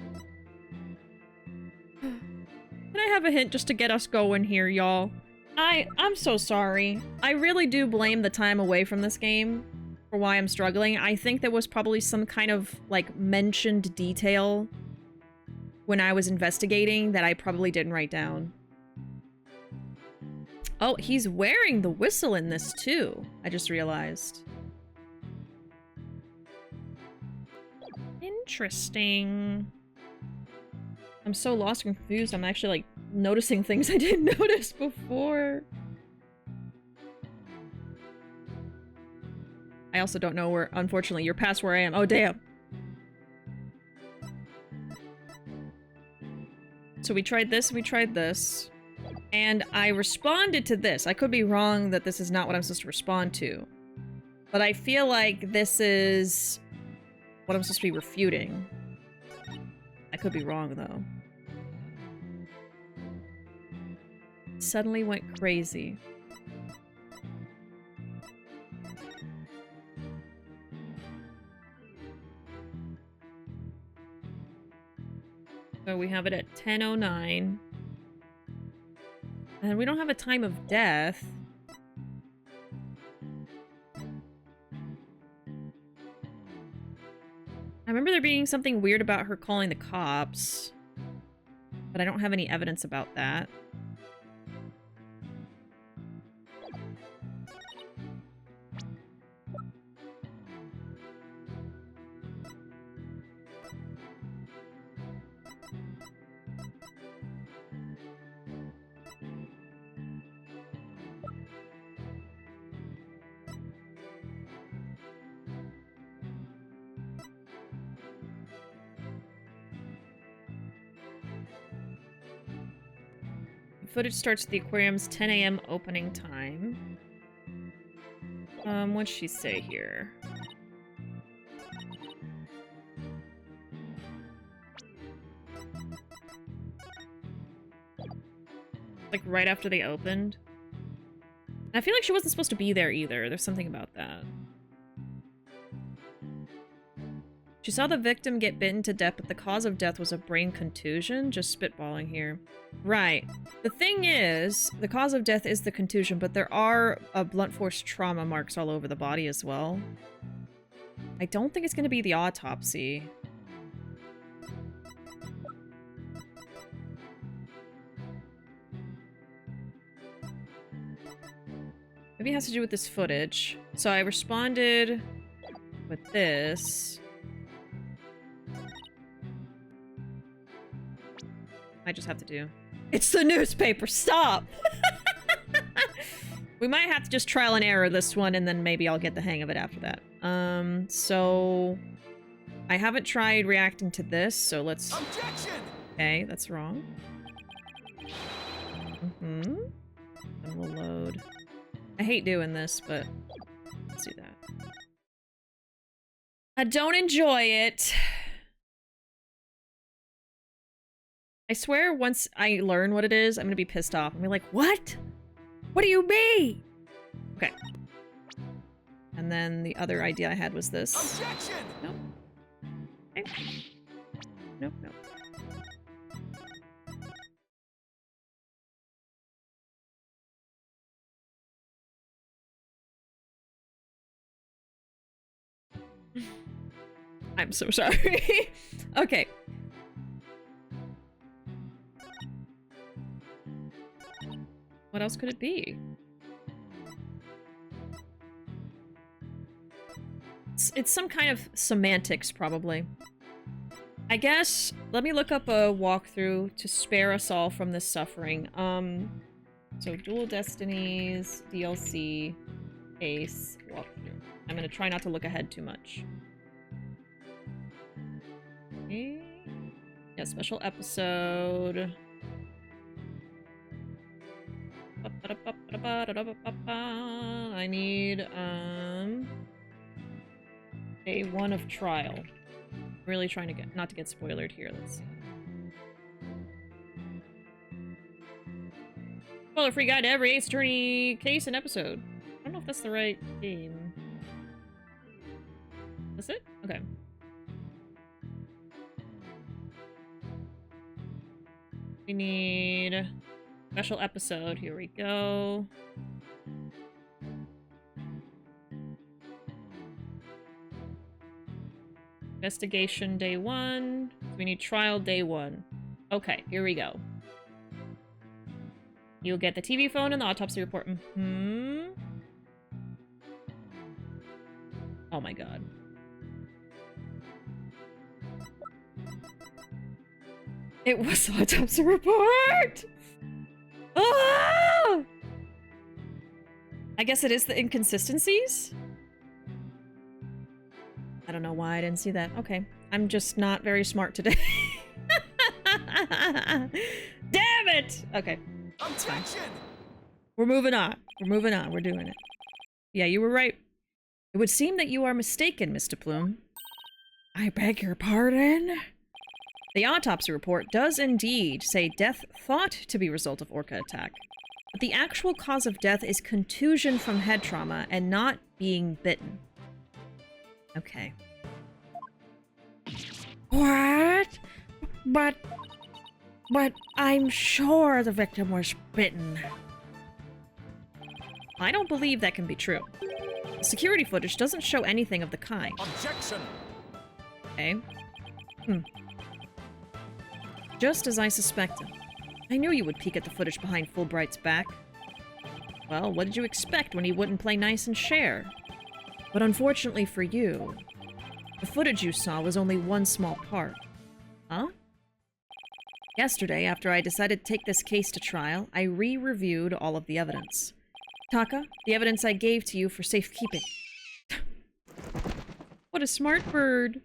Can I have a hint just to get us going here, y'all? I'm so sorry. I really do blame the time away from this game for why I'm struggling. I think there was probably some kind of, like, mentioned detail when I was investigating that I probably didn't write down. Oh, he's wearing the whistle in this, too. I just realized. Interesting. I'm so lost and confused, I'm actually, like, noticing things I didn't notice before. I also don't know where, unfortunately, you're past where I am. Oh, damn. So we tried this, we tried this. And I responded to this. I could be wrong that this is not what I'm supposed to respond to. But I feel like this is what I'm supposed to be refuting. I could be wrong, though. Suddenly went crazy. So we have it at 10:09. And we don't have a time of death. I remember there being something weird about her calling the cops. But I don't have any evidence about that. Footage starts at the aquarium's 10 a.m. opening time. What'd she say here? Like right after they opened. And I feel like she wasn't supposed to be there either. There's something about that. She saw the victim get bitten to death, but the cause of death was a brain contusion. Just spitballing here. Right. The thing is, the cause of death is the contusion, but there are blunt force trauma marks all over the body as well. I don't think it's going to be the autopsy. Maybe it has to do with this footage. So I responded with this. I just have to do. It's the newspaper, stop! We might have to just trial and error this one, and then maybe I'll get the hang of it after that. So... I haven't tried reacting to this, so let's... Objection! Okay, that's wrong. And we'll load. I hate doing this, but let's do that. I don't enjoy it. I swear once I learn what it is, I'm gonna be pissed off. I'm gonna be like, what? What do you mean? Okay. And then the other idea I had was this. Objection! Nope. Okay. Nope, nope. I'm so sorry. Okay. What else could it be? It's some kind of semantics, probably. I guess, let me look up a walkthrough to spare us all from this suffering. So Dual Destinies, DLC, Ace, walkthrough. I'm gonna try not to look ahead too much. Okay. Yeah, special episode. I need, day 1 of trial. Really trying to get, not to get spoilered here, let's see. Spoiler-free guide to every Ace Attorney case and episode. I don't know if that's the right game. That's it? Okay. We need special episode. Here we go. Investigation day 1. We need trial day 1. Okay, here we go. You'll get the TV phone and the autopsy report. Oh my god. It was the autopsy report! Ah! I guess it is the inconsistencies? I don't know why I didn't see that. Okay. I'm just not very smart today. Damn it! Okay. It's fine. We're moving on. We're moving on. We're doing it. Yeah, you were right. It would seem that you are mistaken, Mr. Plume. I beg your pardon? The autopsy report does indeed say death thought to be a result of orca attack. But the actual cause of death is contusion from head trauma and not being bitten. Okay. What? But I'm sure the victim was bitten. I don't believe that can be true. The security footage doesn't show anything of the kind. Objection! Okay. Just as I suspected. I knew you would peek at the footage behind Fulbright's back. Well, what did you expect when he wouldn't play nice and share? But unfortunately for you, the footage you saw was only one small part. Huh? Yesterday, after I decided to take this case to trial, I re-reviewed all of the evidence. Taka, the evidence I gave to you for safekeeping. What a smart bird.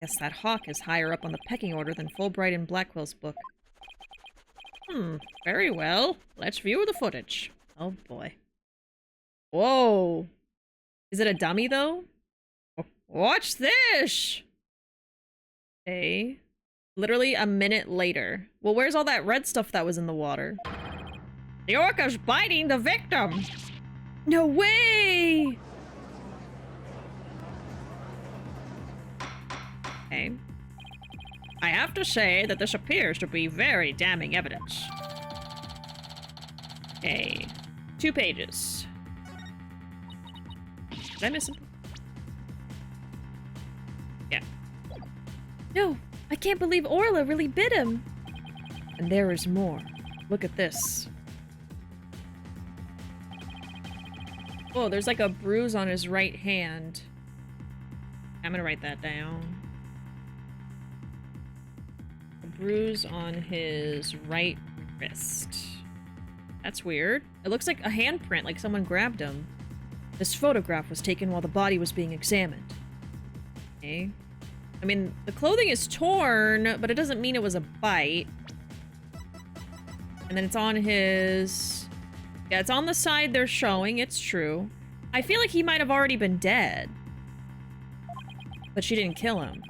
Guess that hawk is higher up on the pecking order than Fulbright in Blackwell's book. Very well. Let's view the footage. Oh boy. Whoa. Is it a dummy though? Watch this! Okay. Literally a minute later. Well, where's all that red stuff that was in the water? The orca's biting the victim! No way! Okay. I have to say that this appears to be very damning evidence. Okay. 2 pages. Did I miss something? Yeah. No, I can't believe Orla really bit him. And there is more. Look at this. Oh, there's like a bruise on his right hand. I'm gonna write that down. A bruise on his right wrist. That's weird. It looks like a handprint, like someone grabbed him. This photograph was taken while the body was being examined. Okay. I mean, the clothing is torn, but it doesn't mean it was a bite. And then it's on his... Yeah, it's on the side they're showing, it's true. I feel like he might have already been dead. But she didn't kill him.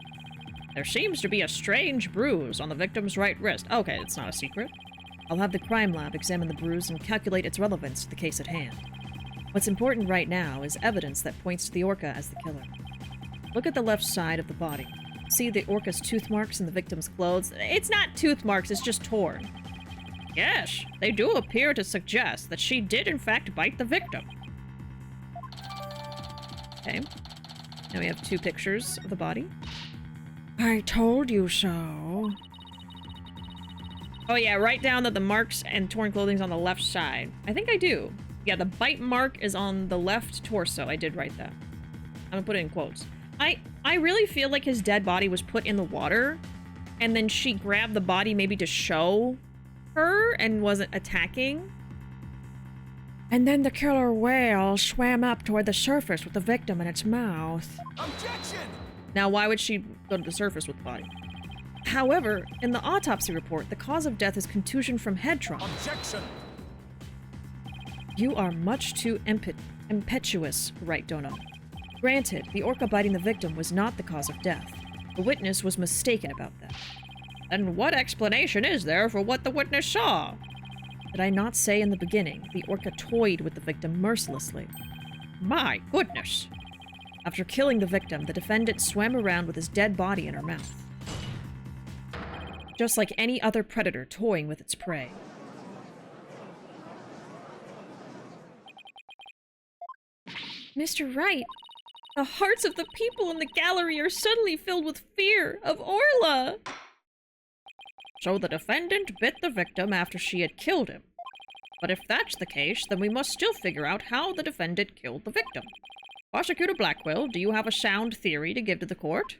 There seems to be a strange bruise on the victim's right wrist. Okay, it's not a secret. I'll have the crime lab examine the bruise and calculate its relevance to the case at hand. What's important right now is evidence that points to the orca as the killer. Look at the left side of the body. See the orca's tooth marks in the victim's clothes? It's not tooth marks, it's just torn. Yes, they do appear to suggest that she did in fact bite the victim. Okay. Now we have 2 pictures of the body. I told you so. Oh yeah, write down that the marks and torn clothing's on the left side. I think I do. Yeah, the bite mark is on the left torso. I did write that. I'm gonna put it in quotes. I really feel like his dead body was put in the water, and then she grabbed the body maybe to show her and wasn't attacking. And then the killer whale swam up toward the surface with the victim in its mouth. Objection! Now, why would she go to the surface with the body? However, in the autopsy report, the cause of death is contusion from head trauma. Objection! You are much too impetuous, right, Dono? Granted, the orca biting the victim was not the cause of death. The witness was mistaken about that. Then what explanation is there for what the witness saw? Did I not say in the beginning, the orca toyed with the victim mercilessly? My goodness! After killing the victim, the defendant swam around with his dead body in her mouth. Just like any other predator toying with its prey. Mr. Wright, the hearts of the people in the gallery are suddenly filled with fear of Orla. So the defendant bit the victim after she had killed him. But if that's the case, then we must still figure out how the defendant killed the victim. Prosecutor Blackwell, do you have a sound theory to give to the court?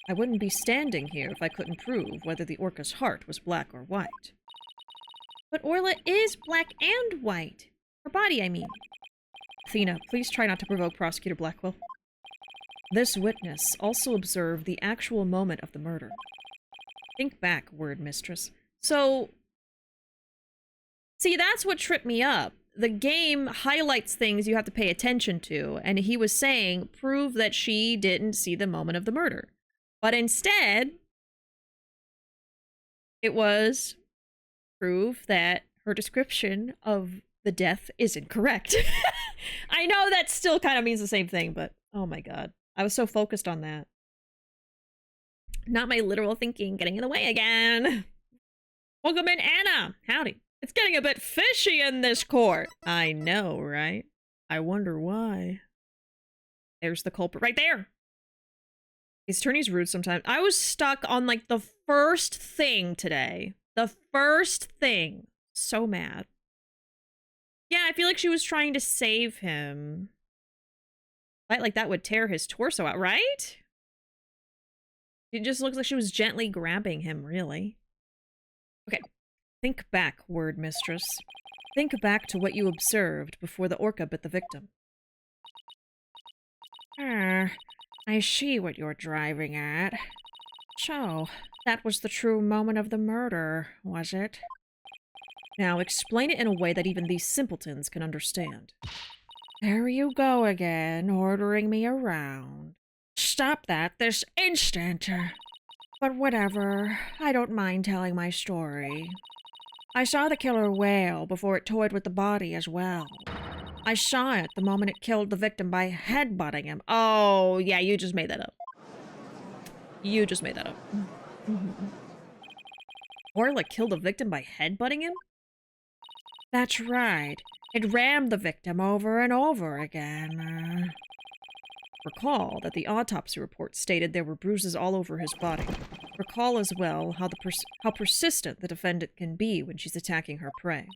I wouldn't be standing here if I couldn't prove whether the orca's heart was black or white. But Orla is black and white. Her body, I mean. Athena, please try not to provoke Prosecutor Blackwell. This witness also observed the actual moment of the murder. Think back, word mistress. So, see, that's what tripped me up. The game highlights things you have to pay attention to, and he was saying, prove that she didn't see the moment of the murder. But instead, it was prove that her description of the death is incorrect. I know that still kind of means the same thing, but oh my god. I was so focused on that. Not my literal thinking getting in the way again. Welcome in, Anna. Howdy. It's getting a bit fishy in this court. I know, right? I wonder why. There's the culprit right there. These attorneys rude sometimes. I was stuck on like the first thing today. The first thing. So mad. Yeah, I feel like she was trying to save him. Fight like that would tear his torso out, right? It just looks like she was gently grabbing him, really. Okay. Think back, word mistress. Think back to what you observed before the orca bit the victim. I see what you're driving at. So, That was the true moment of the murder, was it? Now explain it in a way that even these simpletons can understand. There you go again, ordering me around. Stop that this instant! But whatever, I don't mind telling my story. I saw the killer whale before it toyed with the body as well. I saw it the moment it killed the victim by headbutting him. Oh, yeah, you just made that up. You just made that up. Orla killed a victim by headbutting him? That's right. It rammed the victim over and over again. Recall that the autopsy report stated there were bruises all over his body. Recall as well how persistent the defendant can be when she's attacking her prey.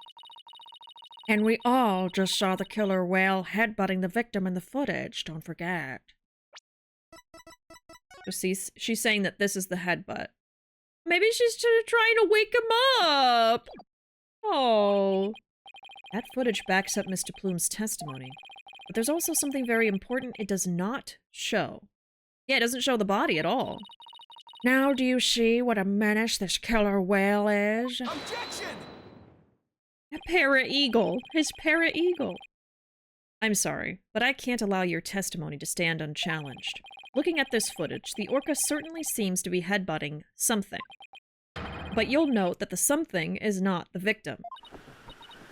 And we all just saw the killer whale headbutting the victim in the footage, don't forget. So she's saying that this is the headbutt. Maybe she's trying to wake him up! Oh. That footage backs up Mr. Plume's testimony. But there's also something very important it does not show. Yeah, it doesn't show the body at all. Now do you see what a menace this killer whale is? Objection! A para-eagle. His para-eagle. I'm sorry, but I can't allow your testimony to stand unchallenged. Looking at this footage, the orca certainly seems to be headbutting something. But you'll note that the something is not the victim.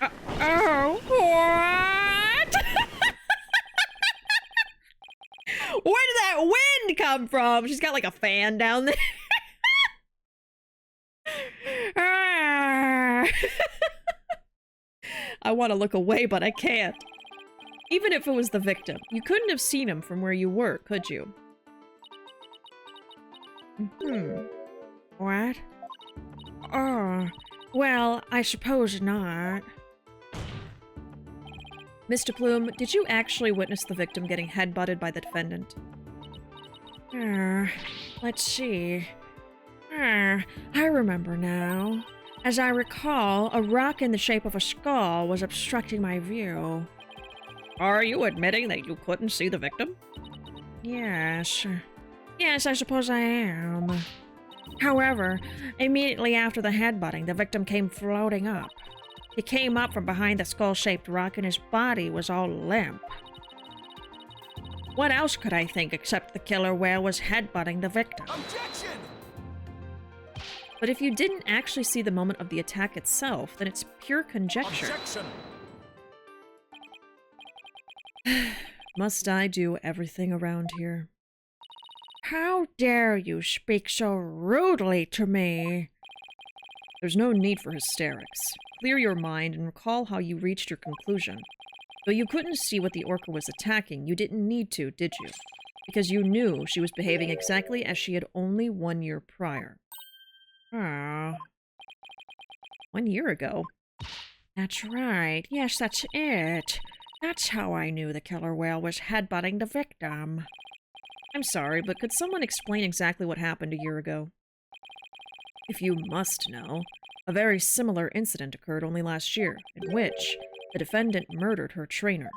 Oh, what? Where did that wind come from? She's got like a fan down there. I want to look away, but I can't. Even if it was the victim, you couldn't have seen him from where you were, could you? What? Oh, well, I suppose not. Mr. Plume, did you actually witness the victim getting headbutted by the defendant? Let's see. I remember now. As I recall, a rock in the shape of a skull was obstructing my view. Are you admitting that you couldn't see the victim? Yes. Yes, I suppose I am. However, immediately after the headbutting, the victim came floating up. He came up from behind the skull-shaped rock and his body was all limp. What else could I think except the killer whale was headbutting the victim? Objection! But if you didn't actually see the moment of the attack itself, then it's pure conjecture. Objection! Must I do everything around here? How dare you speak so rudely to me? There's no need for hysterics. Clear your mind and recall how you reached your conclusion. Though you couldn't see what the orca was attacking, you didn't need to, did you? Because you knew she was behaving exactly as she had only 1 year prior. Oh. 1 year ago? That's right. Yes, that's it. That's how I knew the killer whale was headbutting the victim. I'm sorry, but could someone explain exactly what happened a year ago? If you must know, a very similar incident occurred only last year, in which the defendant murdered her trainer.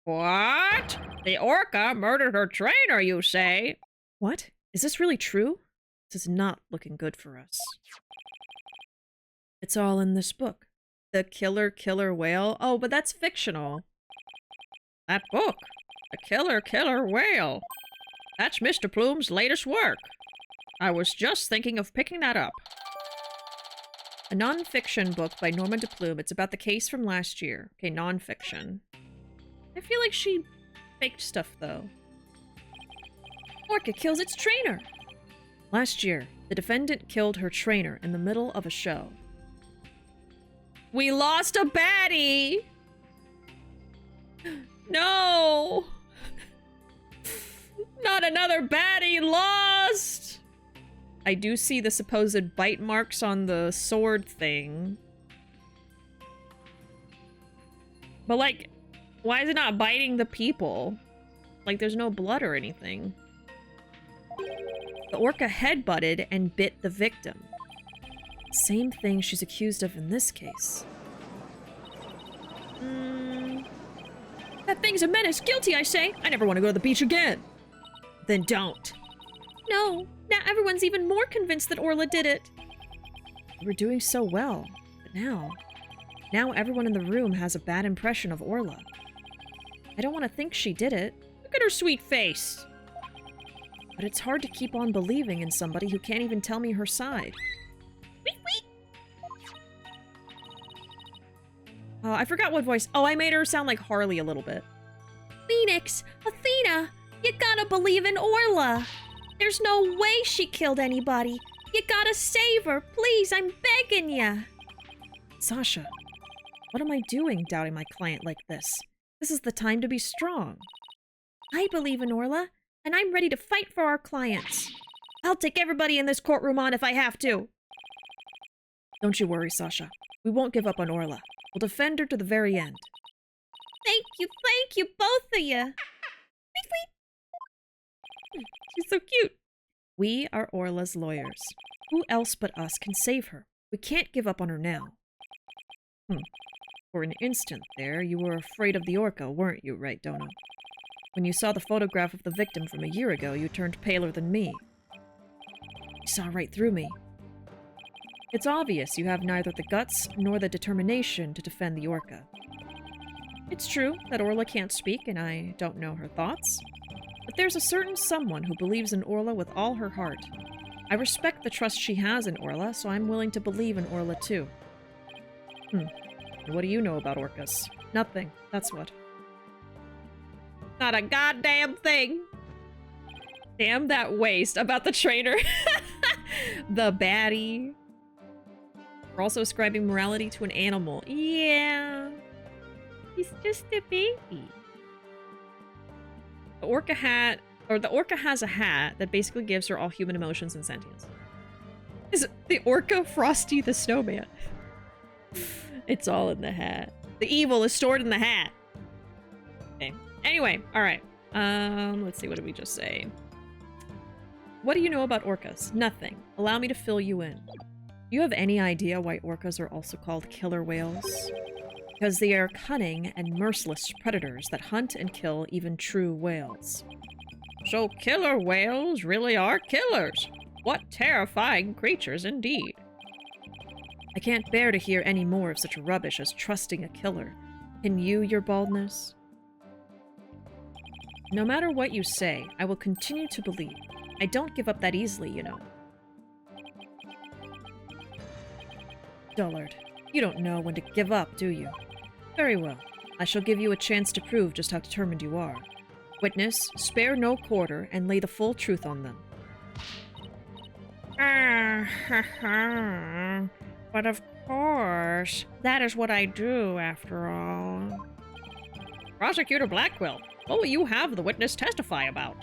What? The orca murdered her trainer, you say? What? Is this really true? This is not looking good for us. It's all in this book. The Killer Whale? Oh, but that's fictional. That book? The Killer Whale? That's Mr. Plume's latest work. I was just thinking of picking that up. A non-fiction book by Norman de Plume. It's about the case from last year. Okay, non-fiction. I feel like she faked stuff, though. Orca kills its trainer! Last year, the defendant killed her trainer in the middle of a show. We lost a baddie! No! Not another baddie lost! I do see the supposed bite marks on the sword thing. But like, why is it not biting the people? Like, there's no blood or anything. The orca headbutted and bit the victim. Same thing she's accused of in this case. That thing's a menace. Guilty, I say. I never want to go to the beach again. Then don't. No, Now everyone's even more convinced that Orla did it. We were doing so well, but now everyone in the room has a bad impression of Orla. I don't want to think she did it. Look at her sweet face. But it's hard to keep on believing in somebody who can't even tell me her side. I forgot what voice. Oh, I made her sound like Harley a little bit. Phoenix, Athena, you gotta believe in Orla. There's no way she killed anybody. You gotta save her. Please, I'm begging ya. Sasha, what am I doing doubting my client like this? This is the time to be strong. I believe in Orla, and I'm ready to fight for our clients. I'll take everybody in this courtroom on if I have to. Don't you worry, Sasha. We won't give up on Orla. We'll defend her to the very end. Thank you, both of you. She's so cute. We are Orla's lawyers. Who else but us can save her? We can't give up on her now. For an instant there, you were afraid of the Orca, weren't you, right, Dono? When you saw the photograph of the victim from a year ago, you turned paler than me. You saw right through me. It's obvious you have neither the guts nor the determination to defend the Orca. It's true that Orla can't speak and I don't know her thoughts, but there's a certain someone who believes in Orla with all her heart. I respect the trust she has in Orla, so I'm willing to believe in Orla too. And what do you know about orcas? Nothing, that's what. Not a goddamn thing! Damn that waste about the trainer. The baddie. We're also ascribing morality to an animal. Yeah. He's just a baby. The orca has a hat that basically gives her all human emotions and sentience. Is the orca Frosty the Snowman? It's all in the hat. The evil is stored in the hat. Okay. Anyway, alright. Let's see, what did we just say? What do you know about orcas? Nothing. Allow me to fill you in. Do you have any idea why orcas are also called killer whales? Because they are cunning and merciless predators that hunt and kill even true whales. So killer whales really are killers! What terrifying creatures indeed! I can't bear to hear any more of such rubbish as trusting a killer. Can you, your baldness? No matter what you say, I will continue to believe. I don't give up that easily, you know. Dullard, you don't know when to give up, do you? Very well. I shall give you a chance to prove just how determined you are. Witness, spare no quarter and lay the full truth on them. But of course, that is what I do, after all. Prosecutor Blackwell, what will you have the witness testify about?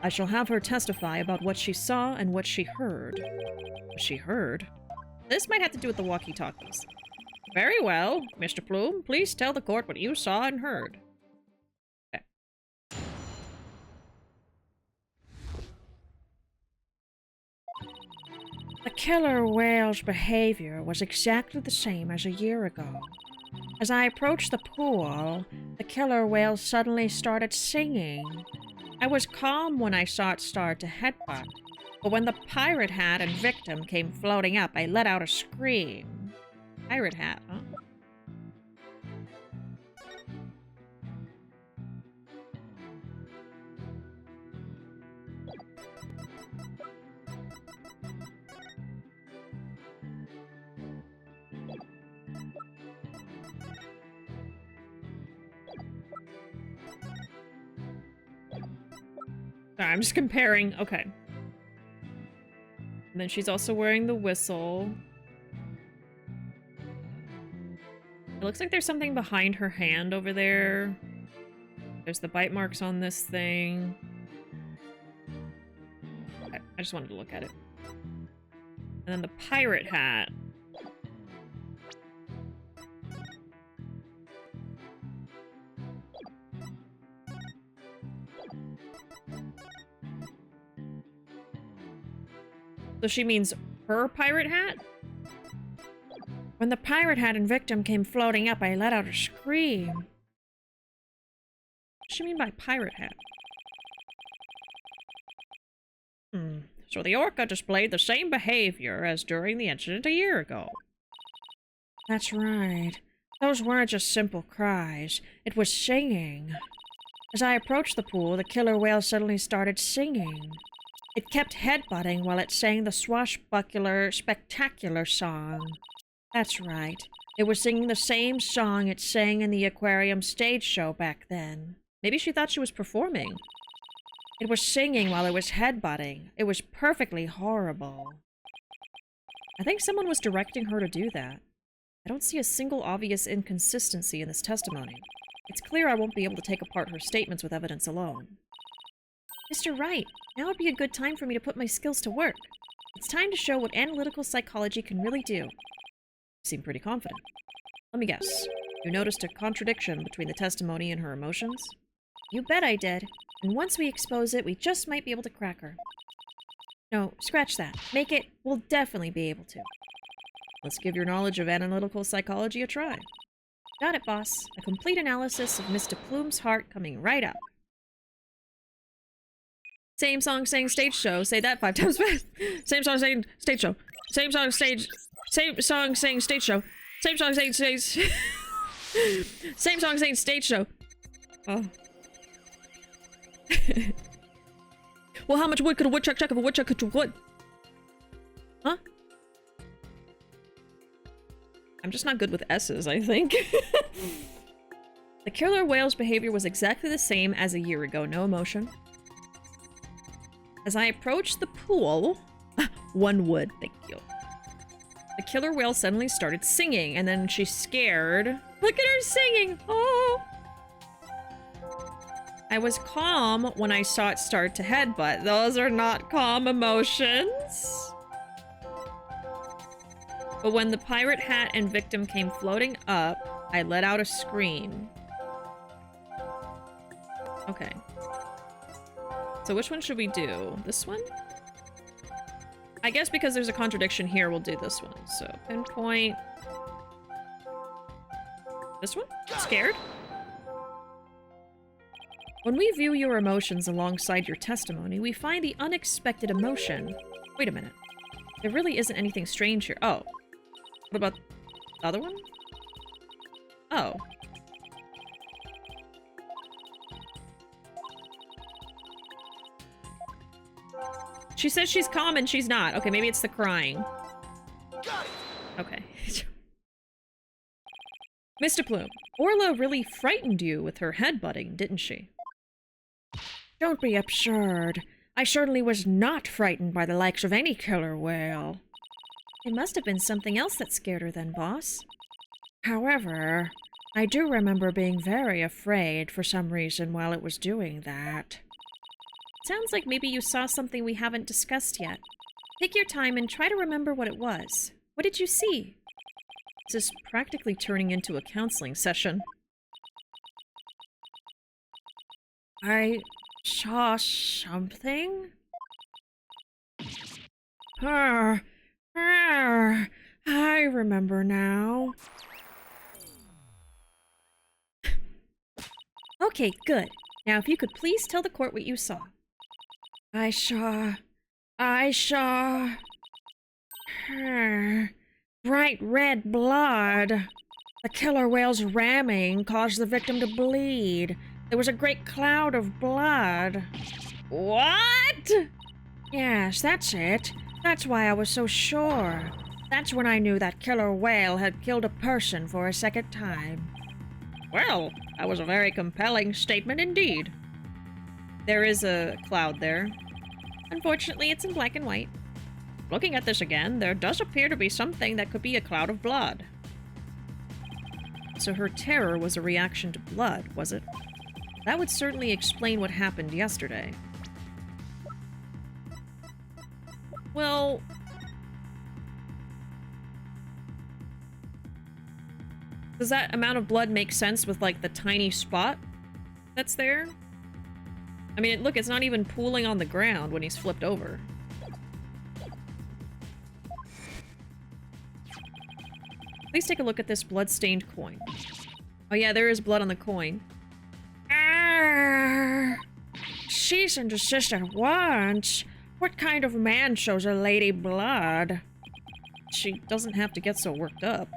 I shall have her testify about what she saw and what she heard. What she heard? This might have to do with the walkie-talkies. Very well. Mr. Plume, please tell the court what you saw and heard. Okay. The killer whale's behavior was exactly the same as a year ago. As I approached the pool, the killer whale suddenly started singing. I was calm when I saw it start to headbutt, but when the pirate hat and victim came floating up, I let out a scream. Pirate hat, huh? Sorry, I'm just comparing. Okay. And then she's also wearing the whistle. It looks like there's something behind her hand over there. There's the bite marks on this thing. Okay, I just wanted to look at it. And then the pirate hat. So she means her pirate hat? When the pirate hat and victim came floating up, I let out a scream. What does she mean by pirate hat? So the orca displayed the same behavior as during the incident a year ago. That's right. Those weren't just simple cries. It was singing. As I approached the pool, the killer whale suddenly started singing. It kept headbutting while it sang the swashbuckler spectacular song. That's right. It was singing the same song it sang in the aquarium stage show back then. Maybe she thought she was performing. It was singing while it was headbutting. It was perfectly horrible. I think someone was directing her to do that. I don't see a single obvious inconsistency in this testimony. It's clear I won't be able to take apart her statements with evidence alone. Mr. Wright, now would be a good time for me to put my skills to work. It's time to show what analytical psychology can really do. You seem pretty confident. Let me guess. You noticed a contradiction between the testimony and her emotions? You bet I did. And once we expose it, we just might be able to crack her. No, scratch that. Make it, we'll definitely be able to. Let's give your knowledge of analytical psychology a try. Got it, boss. A complete analysis of Mr. Plume's heart coming right up. Same song, same stage show. Say that 5 times fast. Same song, same stage show. Same song, stage... Same song, same stage show. Same song, same stage... Same song, same stage show. Oh. Well, how much wood could a woodchuck chuck if a woodchuck could chuck wood? Huh? I'm just not good with S's, I think. The killer whale's behavior was exactly the same as a year ago. No emotion. As I approached the pool... 1 wood, thank you. The killer whale suddenly started singing, and then she's scared. Look at her singing! Oh! I was calm when I saw it start to headbutt. Those are not calm emotions. But when the pirate hat and victim came floating up, I let out a scream. Okay. So which one should we do? This one? I guess because there's a contradiction here, we'll do this one. So, pinpoint. This one? Scared? When we view your emotions alongside your testimony, we find the unexpected emotion. Wait a minute. There really isn't anything strange here. Oh. What about the other one? Oh. She says she's calm and she's not. Okay, maybe it's the crying. Okay. Mr. Plume, Orla really frightened you with her headbutting, didn't she? Don't be absurd. I certainly was not frightened by the likes of any killer whale. It must have been something else that scared her then, boss. However, I do remember being very afraid for some reason while it was doing that. Sounds like maybe you saw something we haven't discussed yet. Take your time and try to remember what it was. What did you see? This is practically turning into a counseling session. I saw something? I remember now. Okay, good. Now if you could please tell the court what you saw. I saw her. Bright red blood. The killer whale's ramming caused the victim to bleed. There was a great cloud of blood. What? Yes, that's it. That's why I was so sure. That's when I knew that killer whale had killed a person for a second time. Well, that was a very compelling statement indeed. There is a cloud there. Unfortunately, it's in black and white. Looking at this again, there does appear to be something that could be a cloud of blood. So her terror was a reaction to blood, was it? That would certainly explain what happened yesterday. Well... does that amount of blood make sense with, like, the tiny spot that's there? I mean, look, it's not even pooling on the ground when he's flipped over. Please take a look at this blood-stained coin. Oh yeah, there is blood on the coin. Cease and desist at once. What kind of man shows a lady blood? She doesn't have to get so worked up.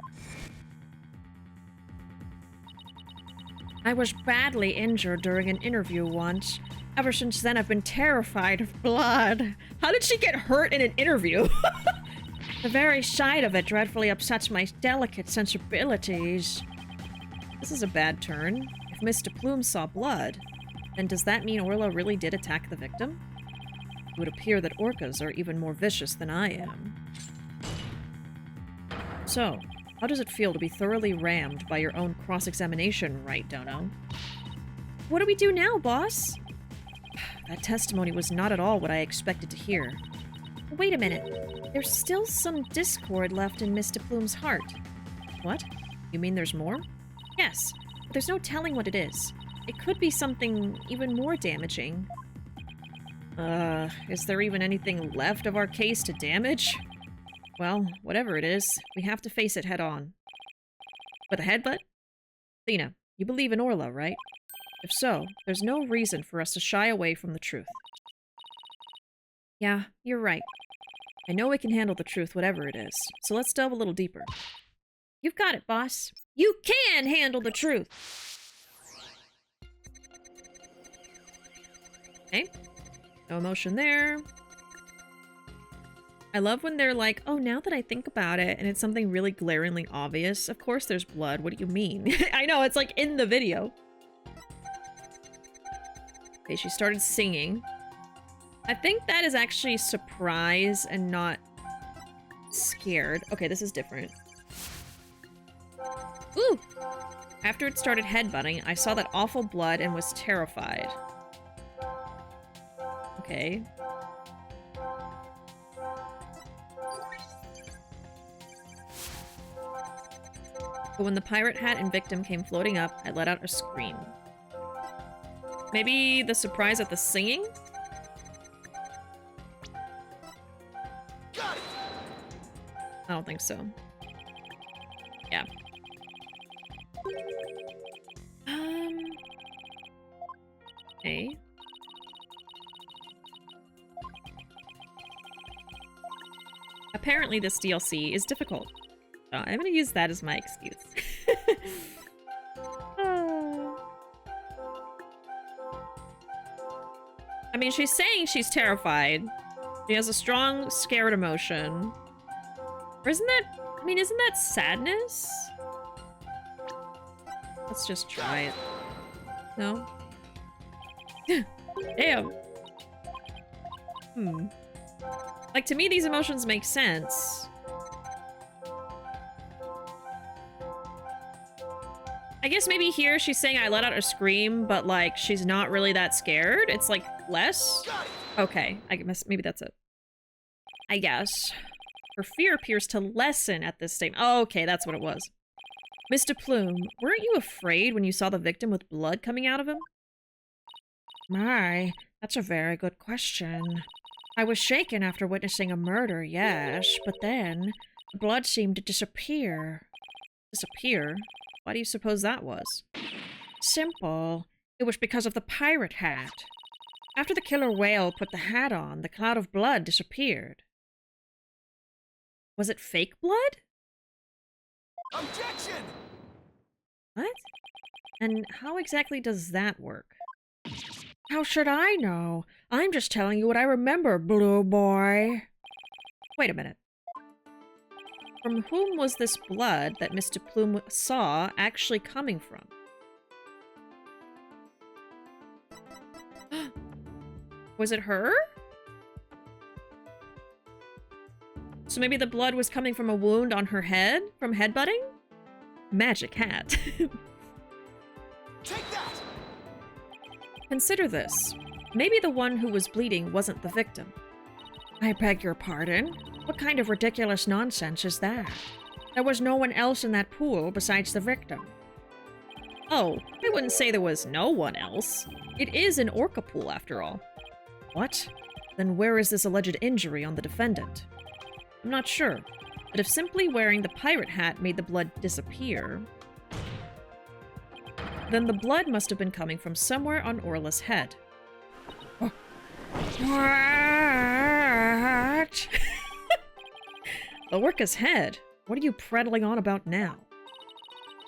I was badly injured during an interview once. Ever since then, I've been terrified of blood. How did she get hurt in an interview? The very sight of it dreadfully upsets my delicate sensibilities. This is a bad turn. If Mr. Plume saw blood, then does that mean Orla really did attack the victim? It would appear that orcas are even more vicious than I am. So, how does it feel to be thoroughly rammed by your own cross-examination, right, Dono? What do we do now, boss? That testimony was not at all what I expected to hear. Wait a minute. There's still some discord left in Mr. Plume's heart. What? You mean there's more? Yes, but there's no telling what it is. It could be something even more damaging. Is there even anything left of our case to damage? Well, whatever it is, we have to face it head on. With a headbutt? Athena, you believe in Orla, right? If so, there's no reason for us to shy away from the truth. Yeah, you're right. I know we can handle the truth, whatever it is, so let's delve a little deeper. You've got it, boss. You can handle the truth! Okay. No emotion there. I love when they're like, oh, now that I think about it, and it's something really glaringly obvious. Of course there's blood. What do you mean? I know, it's like in the video. Okay, she started singing. I think that is actually surprise and not scared. Okay, this is different. Ooh! After it started headbutting, I saw that awful blood and was terrified. Okay. But when the pirate hat and victim came floating up, I let out a scream. Maybe the surprise at the singing? Got it. I don't think so. Yeah. Okay. Apparently this DLC is difficult. So I'm gonna use that as my excuse. I mean, she's saying she's terrified. She has a strong, scared emotion. Or isn't that... I mean, isn't that sadness? Let's just try it. No? Damn. Like, to me, these emotions make sense. I guess maybe here she's saying I let out a scream, but, like, she's not really that scared. It's, like, less? Okay, I guess maybe that's it. I guess. Her fear appears to lessen at this stage. Oh, okay, that's what it was. Mr. Plume, weren't you afraid when you saw the victim with blood coming out of him? My, that's a very good question. I was shaken after witnessing a murder, yes, but then the blood seemed to disappear. Disappear? Why do you suppose that was? Simple. It was because of the pirate hat. After the killer whale put the hat on, the cloud of blood disappeared. Was it fake blood? Objection! What? And how exactly does that work? How should I know? I'm just telling you what I remember, Blue Boy. Wait a minute. From whom was this blood that Mr. Plume saw actually coming from? Was it her? So maybe the blood was coming from a wound on her head from headbutting? Magic hat. Take that! Consider this. Maybe the one who was bleeding wasn't the victim. I beg your pardon? What kind of ridiculous nonsense is that? There was no one else in that pool besides the victim. Oh, I wouldn't say there was no one else. It is an orca pool, after all. What? Then where is this alleged injury on the defendant? I'm not sure, but if simply wearing the pirate hat made the blood disappear, then the blood must have been coming from somewhere on Orla's head. hat? The Orca's head. What are you prattling on about now?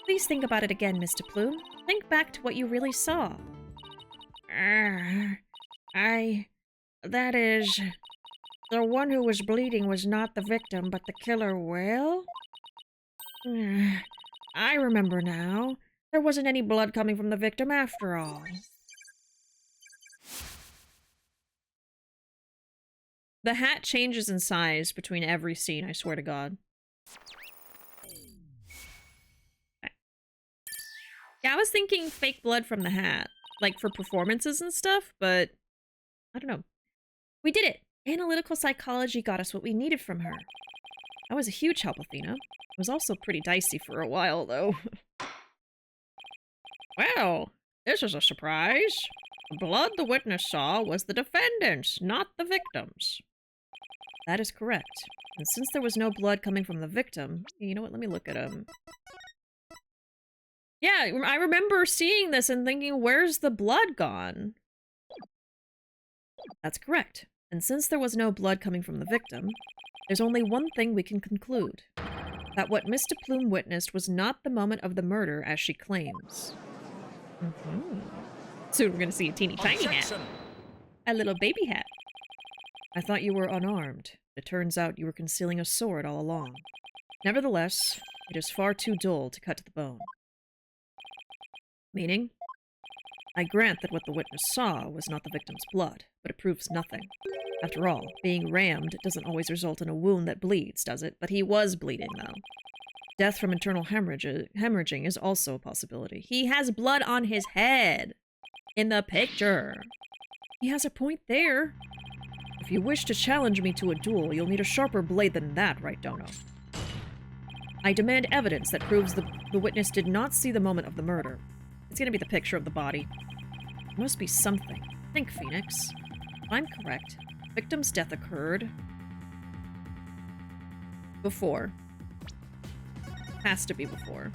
Please think about it again, Mr. Plume. Think back to what you really saw. That is, the one who was bleeding was not the victim, but the killer whale? I remember now. There wasn't any blood coming from the victim after all. The hat changes in size between every scene, I swear to God. Okay. Yeah, I was thinking fake blood from the hat, like for performances and stuff, but I don't know. We did it! Analytical psychology got us what we needed from her. That was a huge help, Athena. It was also pretty dicey for a while, though. Well, this is a surprise. The blood the witness saw was the defendant's, not the victim's. That is correct. And since there was no blood coming from the victim, you know what, let me look at him. Yeah, I remember seeing this and thinking, where's the blood gone? That's correct. And since there was no blood coming from the victim, there's only one thing we can conclude. That what Mr. Plume witnessed was not the moment of the murder as she claims. Soon we're gonna see a teeny tiny hat. Objection. A little baby hat. I thought you were unarmed. It turns out you were concealing a sword all along. Nevertheless, it is far too dull to cut to the bone. Meaning? I grant that what the witness saw was not the victim's blood, but it proves nothing. After all, being rammed doesn't always result in a wound that bleeds, does it? But he was bleeding, though. Death from internal hemorrhaging is also a possibility. He has blood on his head in the picture. He has a point there. If you wish to challenge me to a duel, you'll need a sharper blade than that, right, Dono? I demand evidence that proves the witness did not see the moment of the murder. It's gonna be the picture of the body. It must be something. Think, Phoenix. If I'm correct, the victim's death occurred before. Has to be before.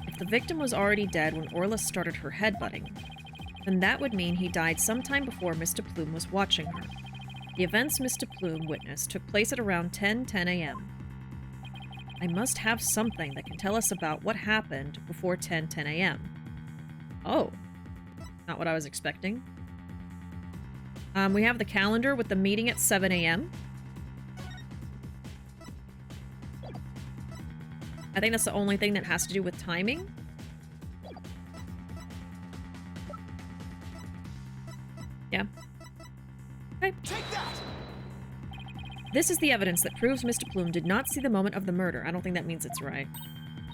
If the victim was already dead when Orla started her headbutting, then that would mean he died sometime before Mr. Plume was watching her. The events Mr. Plume witnessed took place at around 10:10 a.m. I must have something that can tell us about what happened before 10:10 a.m. Oh. Not what I was expecting. We have the calendar with the meeting at 7 a.m. I think that's the only thing that has to do with timing. Yeah. Okay. Take that! This is the evidence that proves Mr. Plume did not see the moment of the murder. I don't think that means it's right.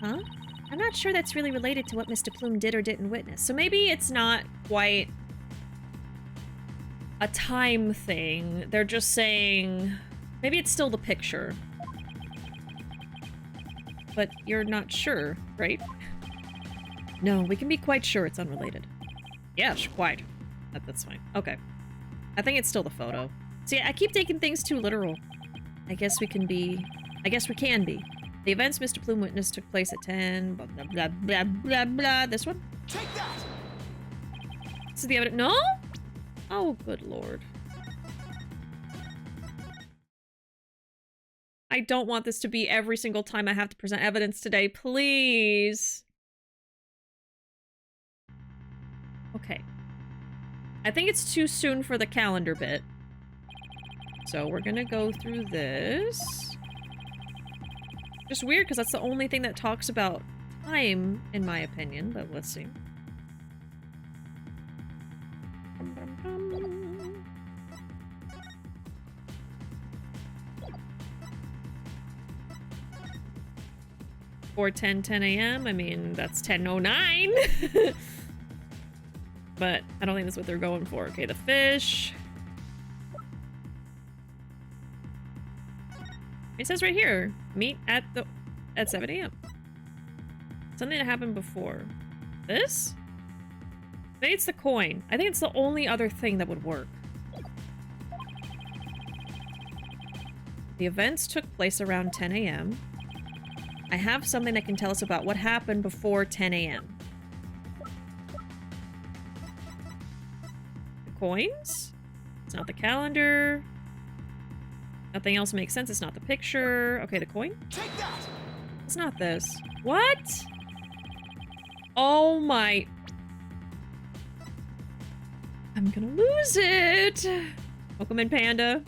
Huh? I'm not sure that's really related to what Mr. Plume did or didn't witness. So maybe it's not quite a time thing. They're just saying... Maybe it's still the picture. But you're not sure, right? No, we can be quite sure it's unrelated. Yes, quite. That's fine. Okay. I think it's still the photo. See, I keep taking things too literal. I guess we can be... The events Mr. Plume witnessed took place at 10... Blah, blah, blah, blah, blah, blah. This one? Take that! This is the evidence... No? Oh, good lord. I don't want this to be every single time I have to present evidence today. Please. Okay. I think it's too soon for the calendar bit. So we're gonna go through this. Just weird, because that's the only thing that talks about time, in my opinion, but let's see. 10:10 a.m. I mean, that's 10:09. But I don't think that's what they're going for. Okay, the fish. It says right here, meet at 7 a.m. Something that happened before. This? Maybe it's the coin. I think it's the only other thing that would work. The events took place around 10 a.m. I have something that can tell us about what happened before 10 a.m. coins. It's not the calendar. Nothing else makes sense. It's not the picture. Okay, the coin? Take that! It's not this. What? Oh my... I'm gonna lose it. Welcome in, Panda.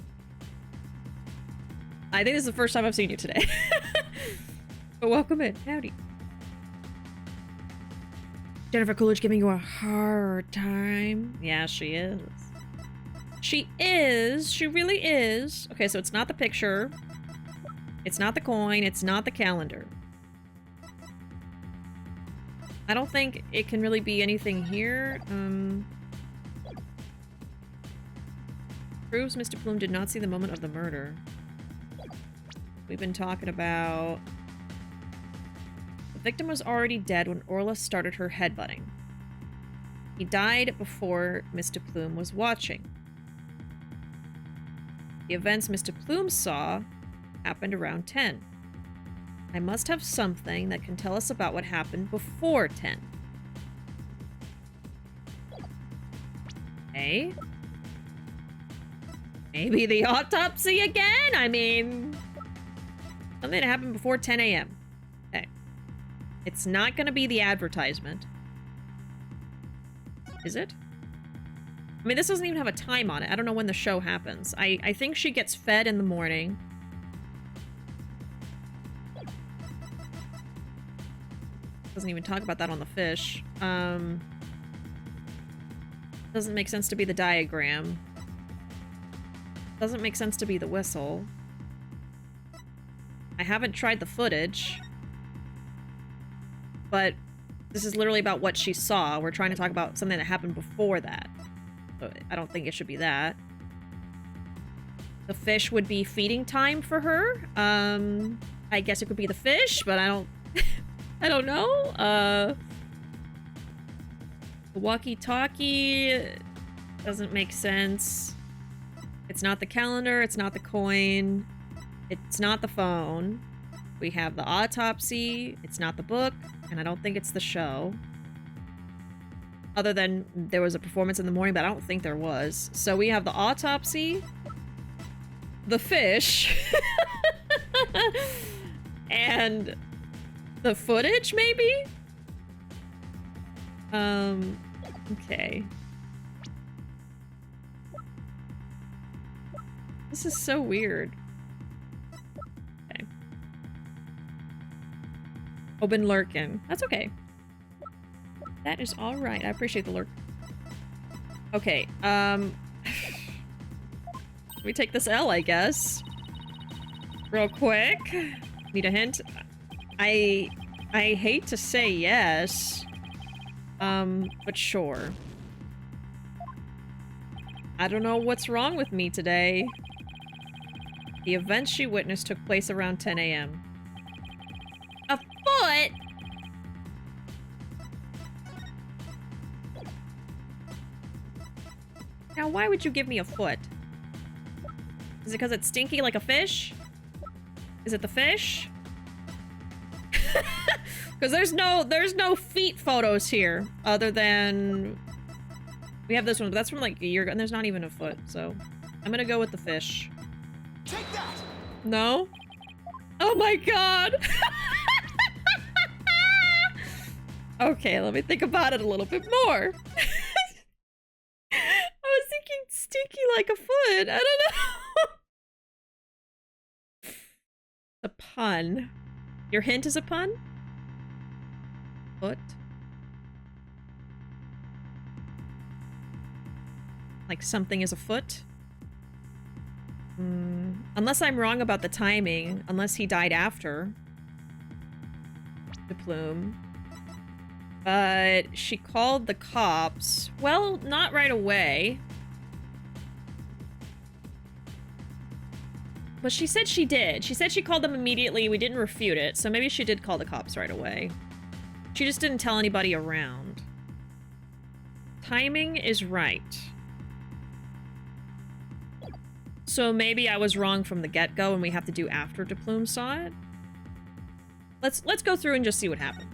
I think this is the first time I've seen you today. But welcome in. Howdy. Jennifer Coolidge giving you a hard time. Yeah, she is. She is. She really is. Okay, so it's not the picture. It's not the coin. It's not the calendar. I don't think it can really be anything here. Proves Mr. Plume did not see the moment of the murder. We've been talking about... The victim was already dead when Orla started her headbutting. He died before Mr. Plume was watching. The events Mr. Plume saw happened around 10. I must have something that can tell us about what happened before 10. Okay. Maybe the autopsy again? I mean... Something that happened before 10 a.m. Okay. It's not gonna be the advertisement. Is it? I mean, this doesn't even have a time on it. I don't know when the show happens. I think she gets fed in the morning. Doesn't even talk about that on the fish. Doesn't make sense to be the diagram. Doesn't make sense to be the whistle. I haven't tried the footage. But this is literally about what she saw. We're trying to talk about something that happened before that. So I don't think it should be that. The fish would be feeding time for her. I guess it could be the fish, but I don't... I don't know. The walkie-talkie doesn't make sense. It's not the calendar. It's not the coin. It's not the phone. We have the autopsy. It's not the book. And I don't think it's the show. Other than there was a performance in the morning, but I don't think there was. So we have the autopsy, the fish, and the footage, maybe? Okay. This is so weird. Okay. Oh, been lurking. That's okay. That is alright. I appreciate the lurk. Okay, we take this L, I guess. Real quick. Need a hint? I hate to say yes. But sure. I don't know what's wrong with me today. The event she witnessed took place around 10 a.m. A foot? Now, why would you give me a foot? Is it because it's stinky like a fish? Is it the fish? Because there's no feet photos here, other than we have this one, but that's from like a year ago, and there's not even a foot. So I'm gonna go with the fish. Take that! No? Oh my god! Okay, let me think about it a little bit more. I was thinking stinky like a foot. I don't know. A pun. Your hint is a pun? Foot? Like something is a foot? Unless I'm wrong about the timing. Unless he died after the plume. But she called the cops. Well, not right away. But she said she did. She said she called them immediately. We didn't refute it. So maybe she did call the cops right away. She just didn't tell anybody around. Timing is right. So maybe I was wrong from the get-go and we have to do after DePlume saw it? Let's go through and just see what happens.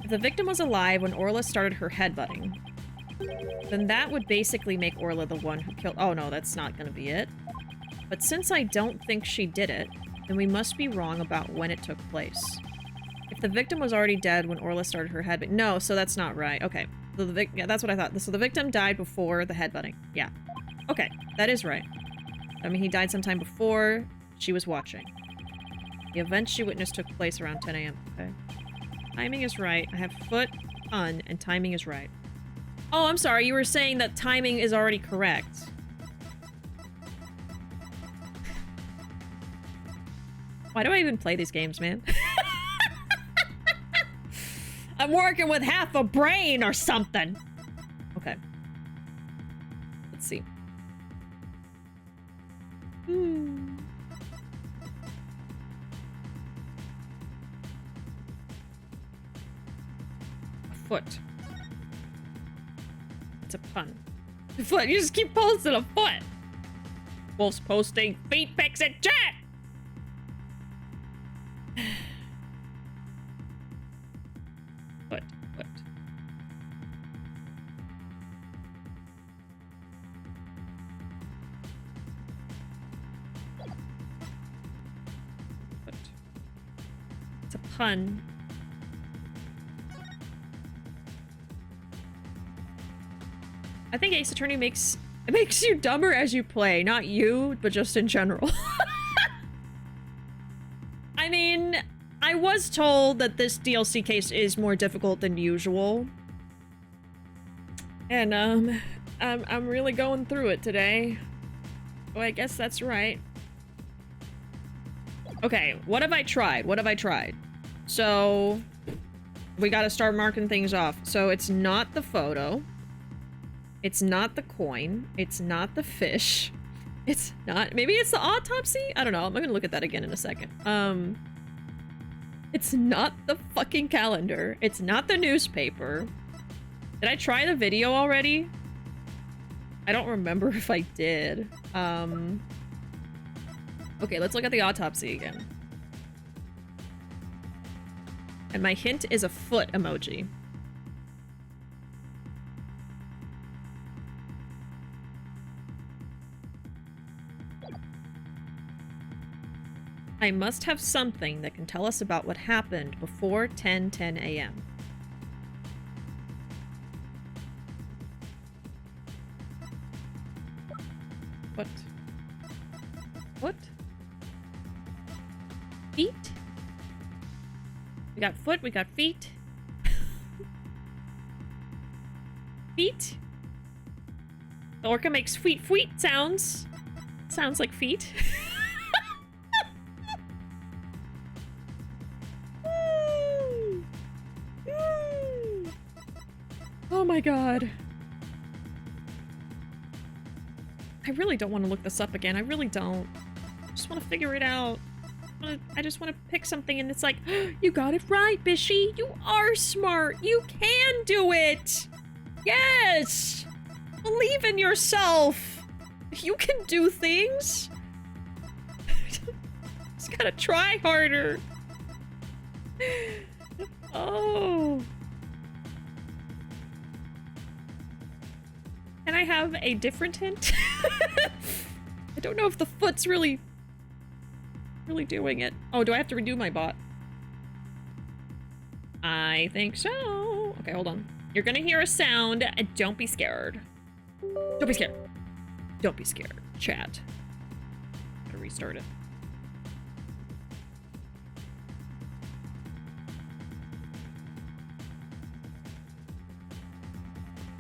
If the victim was alive when Orla started her headbutting, then that would basically make Orla the one who killed- oh no, that's not gonna be it. But since I don't think she did it, then we must be wrong about when it took place. If the victim was already dead when Orla started her headbutting- no, so that's not right. Okay. So yeah, that's what I thought. So the victim died before the headbutting. Yeah. Okay, that is right. I mean, he died sometime before she was watching. The event she witnessed took place around 10 a.m. Okay. Timing is right. I have foot, pun, and timing is right. Oh, I'm sorry. You were saying that timing is already correct. Why do I even play these games, man? I'm working with half a brain or something. Okay. Let's see. A foot. It's a pun. A foot. You just keep posting a foot. Wolf's posting feet pics in chat. Foot. Foot. Foot. It's a pun. I think Ace Attorney makes you dumber as you play, not you, but just in general. I mean, I was told that this DLC case is more difficult than usual. And I'm really going through it today. Oh, I guess that's right. Okay, what have I tried? What have I tried? So we got to start marking things off. So it's not the photo. It's not the coin. It's not the fish. It's not... maybe it's the autopsy? I don't know. I'm gonna look at that again in a second. It's not the fucking calendar. It's not the newspaper. Did I try the video already? I don't remember if I did. Okay, let's look at the autopsy again. And my hint is a foot emoji. I must have something that can tell us about what happened before 10:10 a.m. What? What? Feet? We got foot, we got feet. Feet? The orca makes feet sounds. Sounds like feet. Oh my god. I really don't want to look this up again. I really don't. I just want to figure it out. I just want to pick something and it's like, you got it right, Bishi. You are smart. You can do it. Yes. Believe in yourself. You can do things. Just gotta try harder. Oh. Can I have a different hint? I don't know if the foot's really doing it. Oh, do I have to redo my bot? I think so. Okay, hold on. You're gonna hear a sound and don't be scared. Don't be scared. Don't be scared. Chat. Gotta restart it.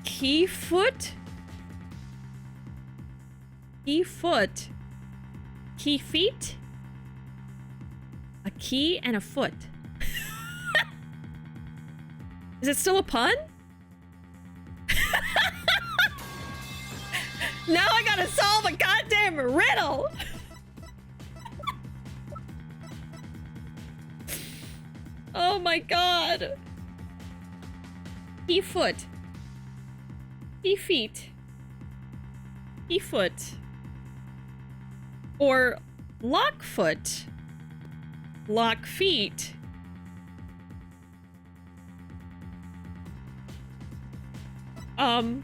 Key foot? Key foot. Key feet? A key and a foot. Is it still a pun? Now I gotta solve a goddamn riddle! Oh my god. Key foot. Key feet. Key foot. Or lock foot. Lock feet. Well,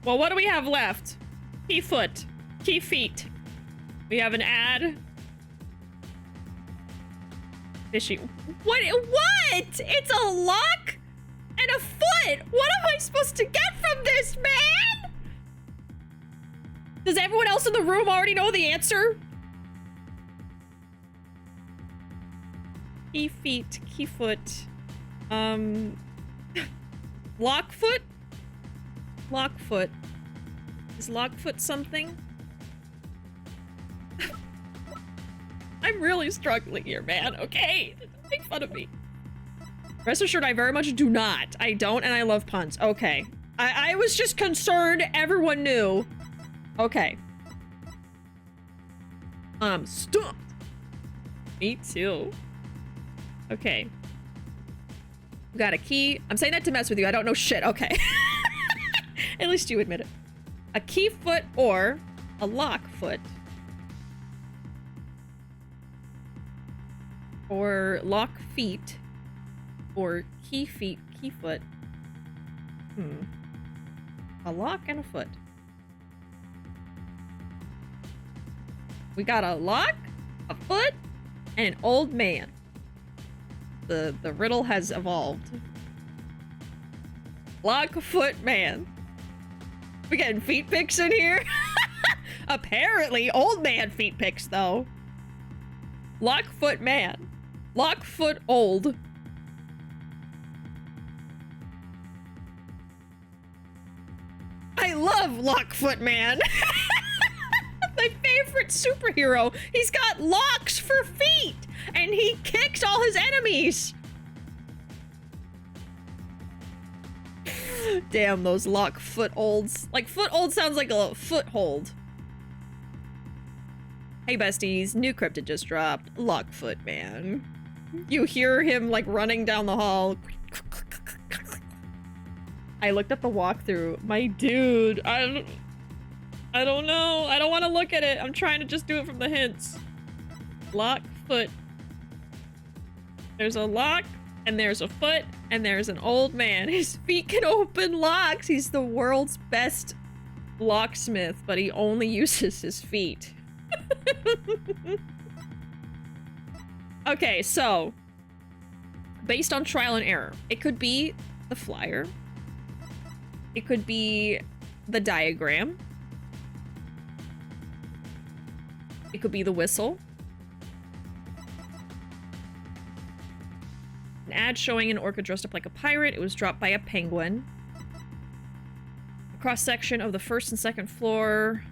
what do we have left? Key foot. Key feet. We have an ad. Fishy. What? It's a lock and a foot. What am I supposed to get from this, man? Does everyone else in the room already know the answer? Key feet, key foot. Lockfoot? Lockfoot. Is Lockfoot something? I'm really struggling here, man, okay? Don't make fun of me. Rest assured, I very much do not. I don't, and I love puns. Okay. I was just concerned everyone knew. Okay. Stumped. Me too. Okay. We got a key. I'm saying that to mess with you. I don't know shit. Okay. At least you admit it. A key foot or a lock foot. Or lock feet. Or key feet, key foot. A lock and a foot. We got a lock, a foot, and an old man. The riddle has evolved. Lock, foot, man. We getting feet pics in here? Apparently, old man feet pics, though. Lock, foot, man. Lock, foot, old. I love Lockfoot Man. My favorite superhero. He's got locks for feet, and he kicks all his enemies. Damn, those lock foot olds. Like, foot old sounds like a foothold. Hey, besties. New cryptid just dropped. Lockfoot Man. You hear him, like, running down the hall. I looked up the walkthrough. My dude, I don't know. I don't want to look at it. I'm trying to just do it from the hints. Lock, foot. There's a lock, and there's a foot, and there's an old man. His feet can open locks. He's the world's best locksmith, but he only uses his feet. Okay, so based on trial and error, it could be the flyer. It could be the diagram. It could be the whistle. An ad showing an orca dressed up like a pirate. It was dropped by a penguin. A cross-section of the first and second floor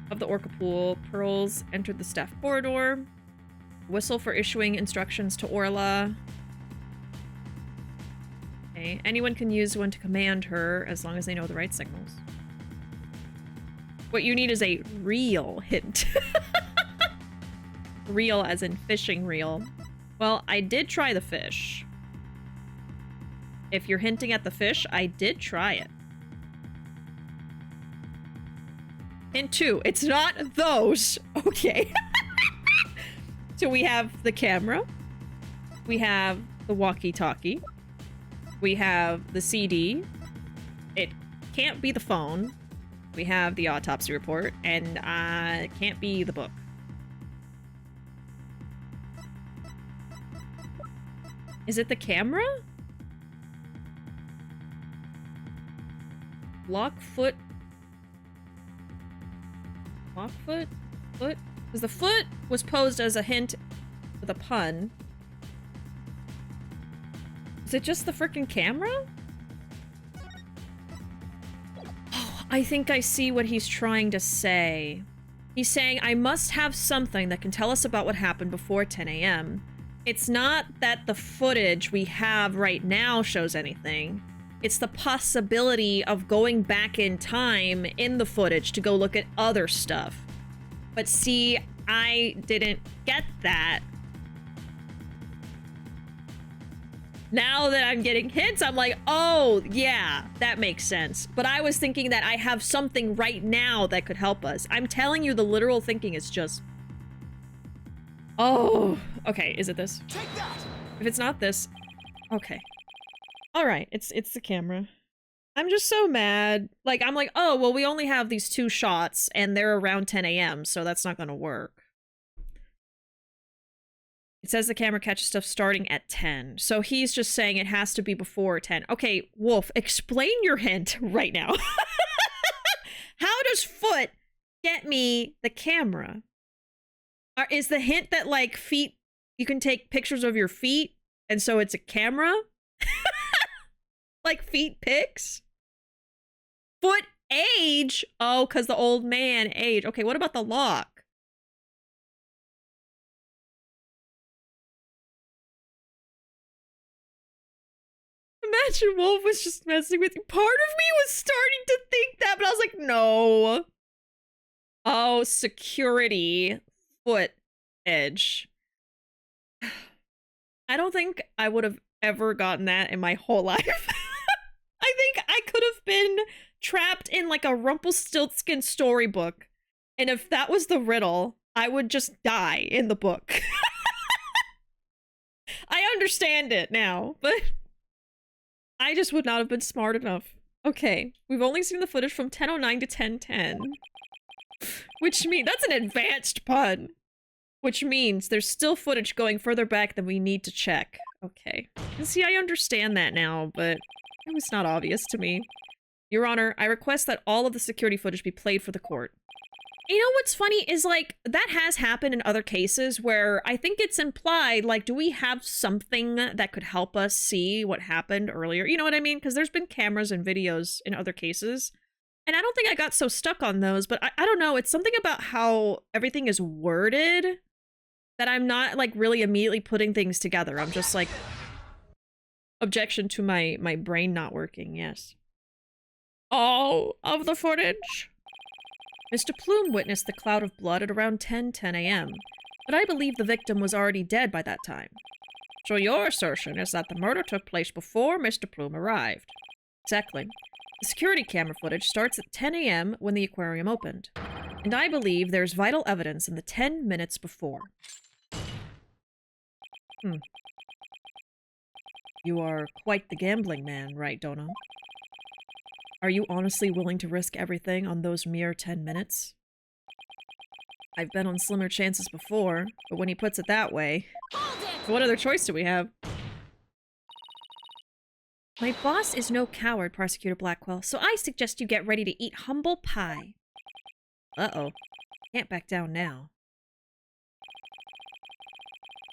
of the orca pool. Pearls entered the staff corridor. Whistle for issuing instructions to Orla. Okay. Anyone can use one to command her as long as they know the right signals. What you need is a reel hint. Reel as in fishing reel. Well, I did try the fish. If you're hinting at the fish, I did try it. Hint 2, it's not those. Okay. So we have the camera. We have the walkie-talkie. We have the CD. It can't be the phone. We have the autopsy report, and it can't be the book. Is it the camera? Lockfoot? Lockfoot? Foot? Because the foot was posed as a hint with a pun. Is it just the frickin' camera? Oh, I think I see what he's trying to say. He's saying, I must have something that can tell us about what happened before 10 a.m. It's not that the footage we have right now shows anything. It's the possibility of going back in time in the footage to go look at other stuff. But see, I didn't get that. Now that I'm getting hints, I'm like, oh, yeah, that makes sense. But I was thinking that I have something right now that could help us. I'm telling you, the literal thinking is just... Oh, okay, is it this? Take that! If it's not this... Okay. All right, it's the camera. I'm just so mad. Like, I'm like, oh, well, we only have these 2 shots, and they're around 10 a.m., so that's not gonna work. It says the camera catches stuff starting at 10, so he's just saying it has to be before 10. Okay, Wolf, explain your hint right now. How does foot get me the camera? Is the hint that, like, feet, you can take pictures of your feet, and so it's a camera? Like feet pics? Foot age? Oh, because the old man age. Okay, what about the lock? Imagine Wolf was just messing with you. Part of me was starting to think that, but I was like, no. Oh, security. Foot edge. I don't think I would have ever gotten that in my whole life. I think I could have been trapped in like a Rumpelstiltskin storybook. And if that was the riddle, I would just die in the book. I understand it now, but I just would not have been smart enough. Okay, we've only seen the footage from 10:09 to 10:10. Which means, that's an advanced pun. Which means there's still footage going further back than we need to check. Okay. And see, I understand that now, but it was not obvious to me. Your Honor, I request that all of the security footage be played for the court. You know what's funny is, like, that has happened in other cases where I think it's implied, like, do we have something that could help us see what happened earlier? You know what I mean? Because there's been cameras and videos in other cases. And I don't think I got so stuck on those, but I don't know. It's something about how everything is worded that I'm not, like, really immediately putting things together. I'm just like, objection to my brain not working, yes. All of the footage? Mr. Plume witnessed the cloud of blood at around 10:10 a.m., but I believe the victim was already dead by that time. So your assertion is that the murder took place before Mr. Plume arrived? Exactly. The security camera footage starts at 10 a.m. when the aquarium opened, and I believe there's vital evidence in the 10 minutes before. You are quite the gambling man, right, Donna? Are you honestly willing to risk everything on those mere 10 minutes? I've been on slimmer chances before, but when he puts it that way, what other choice do we have? My boss is no coward, Prosecutor Blackwell, so I suggest you get ready to eat humble pie. Uh-oh. Can't back down now.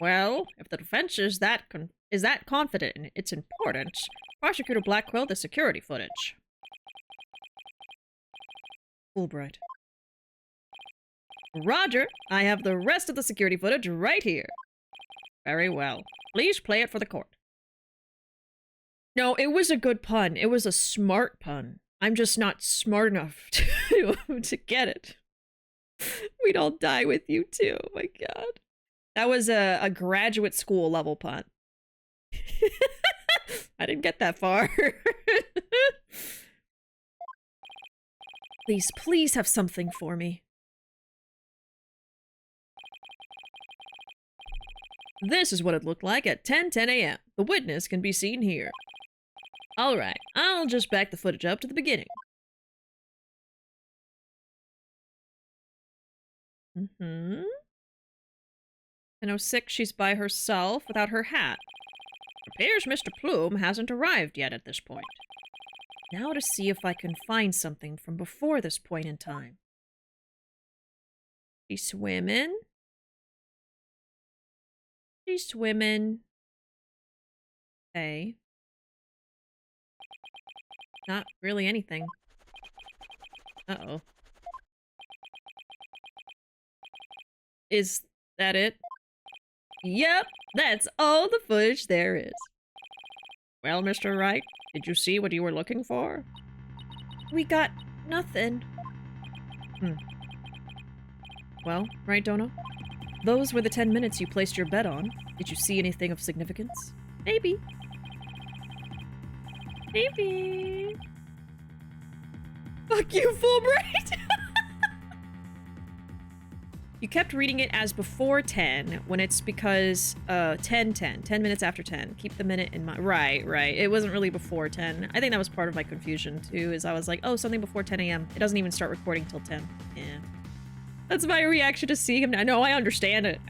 Well, if the defense is that confident in its importance, Prosecutor Blackwell, the security footage. Fulbright. Roger, I have the rest of the security footage right here. Very well. Please play it for the court. No, it was a good pun. It was a smart pun. I'm just not smart enough to get it. We'd all die with you too, oh my god. That was a graduate school level pun. I didn't get that far. Please, please have something for me. This is what it looked like at 10:10 a.m. The witness can be seen here. Alright, I'll just back the footage up to the beginning. 10:06, she's by herself without her hat. Appears Mr. Plume hasn't arrived yet at this point. Now to see if I can find something from before this point in time. She's swimming. She's swimming. Okay. Not really anything. Uh-oh. Is that it? Yep, that's all the footage there is. Well, Mr. Wright, did you see what you were looking for? We got nothing. Well, right, Donna? Those were the 10 minutes you placed your bet on. Did you see anything of significance? Maybe. Maybe. Fuck you, Fulbright! You kept reading it as before 10 when it's because 10 minutes after 10. Keep the minute in mind. Right. It wasn't really before 10. I think that was part of my confusion too, is I was like, oh, something before 10 a.m. It doesn't even start recording till 10. Yeah. That's my reaction to seeing him now. No, I understand it.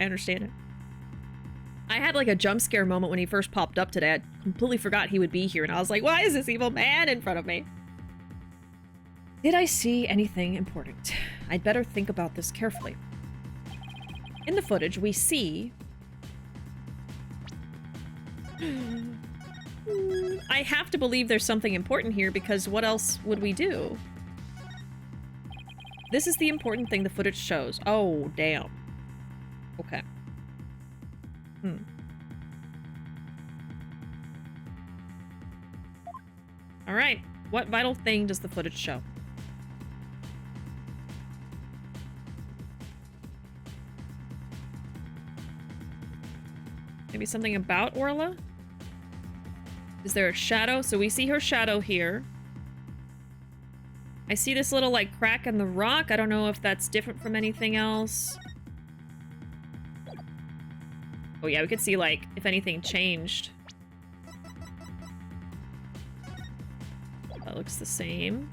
I had like a jump scare moment when he first popped up today. I completely forgot he would be here and I was like, why is this evil man in front of me? Did I see anything important? I'd better think about this carefully. In the footage, we see... I have to believe there's something important here because what else would we do? This is the important thing the footage shows. Oh, damn. Okay. Alright. What vital thing does the footage show? Maybe something about Orla? Is there a shadow? So we see her shadow here. I see this little, like, crack in the rock. I don't know if that's different from anything else. Oh yeah, we could see, like, if anything changed. That looks the same.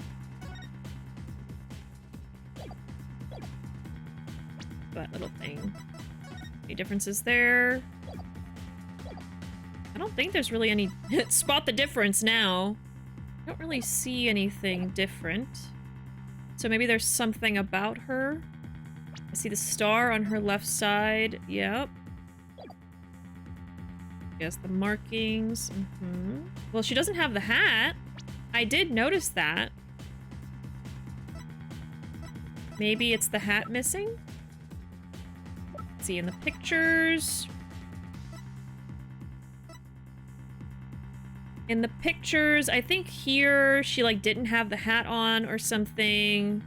That little thing. Any differences there? I don't think there's really any... Spot the difference now. I don't really see anything different. So maybe there's something about her. I see the star on her left side. Yep. Yes, the markings. Well, she doesn't have the hat. I did notice that. Maybe it's the hat missing? Let's see in the pictures. In the pictures, I think here she like didn't have the hat on or something.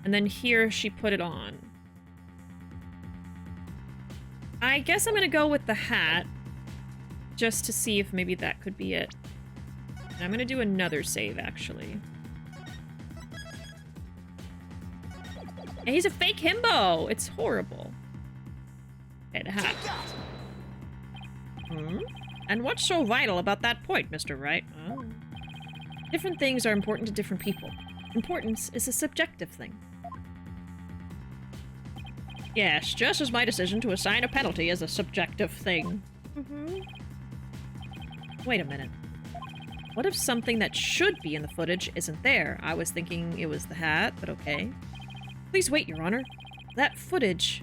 And then here she put it on. I guess I'm gonna go with the hat just to see if maybe that could be it. And I'm gonna do another save actually. And he's a fake himbo! It's horrible. Okay, the hat. And what's so vital about that point, Mr. Wright? Oh. Different things are important to different people. Importance is a subjective thing. Yes, just as my decision to assign a penalty is a subjective thing. Wait a minute. What if something that should be in the footage isn't there? I was thinking it was the hat, but okay. Please wait, Your Honor. That footage...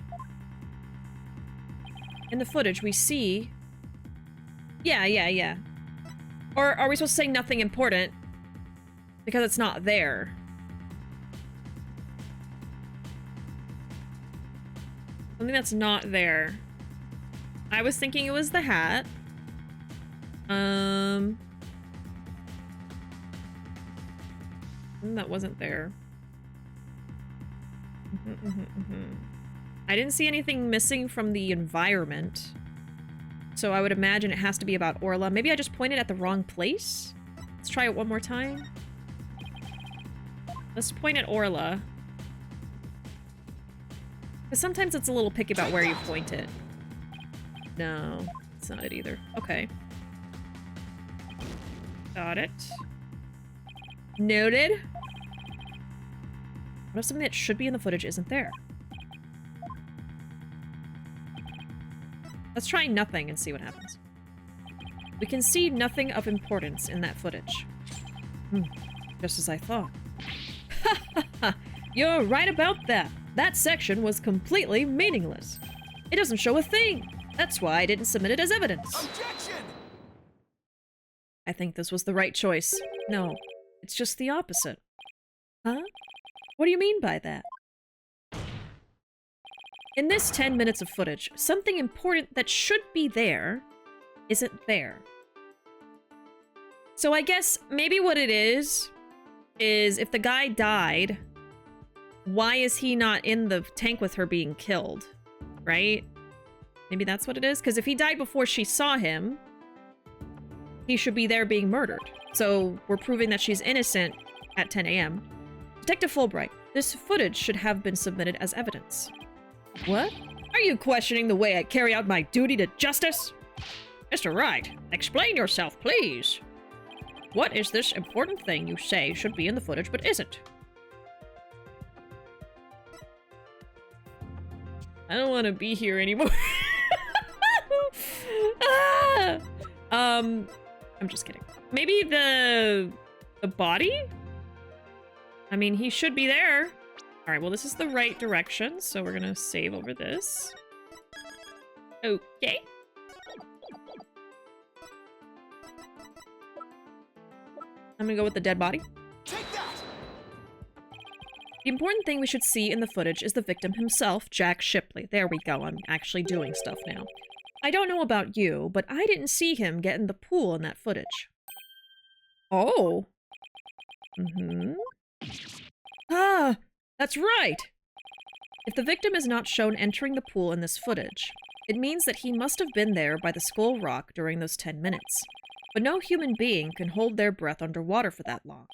In the footage, we see... Yeah. Or are we supposed to say nothing important? Because it's not there. Something that's not there. I was thinking it was the hat. Something that wasn't there. I didn't see anything missing from the environment. So I would imagine it has to be about Orla. Maybe I just pointed at the wrong place? Let's try it one more time. Let's point at Orla. Because sometimes it's a little picky about where you point it. No, it's not it either. Okay. Got it. Noted. What if something that should be in the footage isn't there? Let's try nothing and see what happens. We can see nothing of importance in that footage. Just as I thought. You're right about that. That section was completely meaningless. It doesn't show a thing. That's why I didn't submit it as evidence. Objection! I think this was the right choice. No, it's just the opposite. Huh? What do you mean by that? In this 10 minutes of footage, something important that should be there isn't there. So I guess maybe what it is if the guy died, why is he not in the tank with her being killed? Right? Maybe that's what it is? Because if he died before she saw him, he should be there being murdered. So we're proving that she's innocent at 10 a.m. Detective Fulbright, This footage should have been submitted as evidence. What? Are you questioning the way I carry out my duty to justice? Mr. Wright, explain yourself, please. What is this important thing you say should be in the footage but isn't? I don't want to be here anymore. Ah! I'm just kidding. Maybe the body? I mean, he should be there. All right, well, this is the right direction, so we're gonna save over this. Okay. I'm gonna go with the dead body. Take that! The important thing we should see in the footage is the victim himself, Jack Shipley. There we go, I'm actually doing stuff now. I don't know about you, but I didn't see him get in the pool in that footage. Oh. Ah, that's right! If the victim is not shown entering the pool in this footage, it means that he must have been there by the Skull Rock during those 10 minutes. But no human being can hold their breath underwater for that long.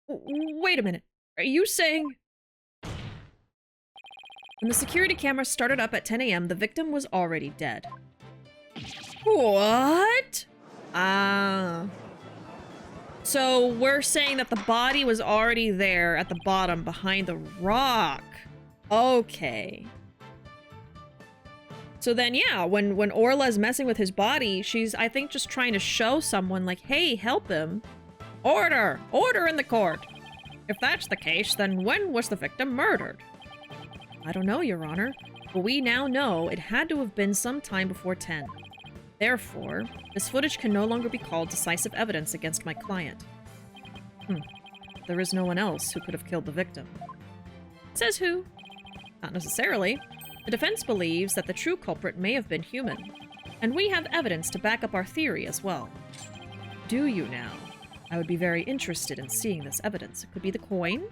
Wait a minute. Are you saying... When the security camera started up at 10 a.m., the victim was already dead. What? Ah. So we're saying that the body was already there at the bottom behind the rock. Okay. So then, yeah, when Orla's messing with his body, she's, I think, just trying to show someone, like, hey, help him. Order! Order in the court! If that's the case, then when was the victim murdered? I don't know, Your Honor, but we now know it had to have been some time before 10. Therefore, this footage can no longer be called decisive evidence against my client. There is no one else who could have killed the victim. Says who? Not necessarily. The defense believes that the true culprit may have been human, and we have evidence to back up our theory as well. Do you now? I would be very interested in seeing this evidence. It could be the coin?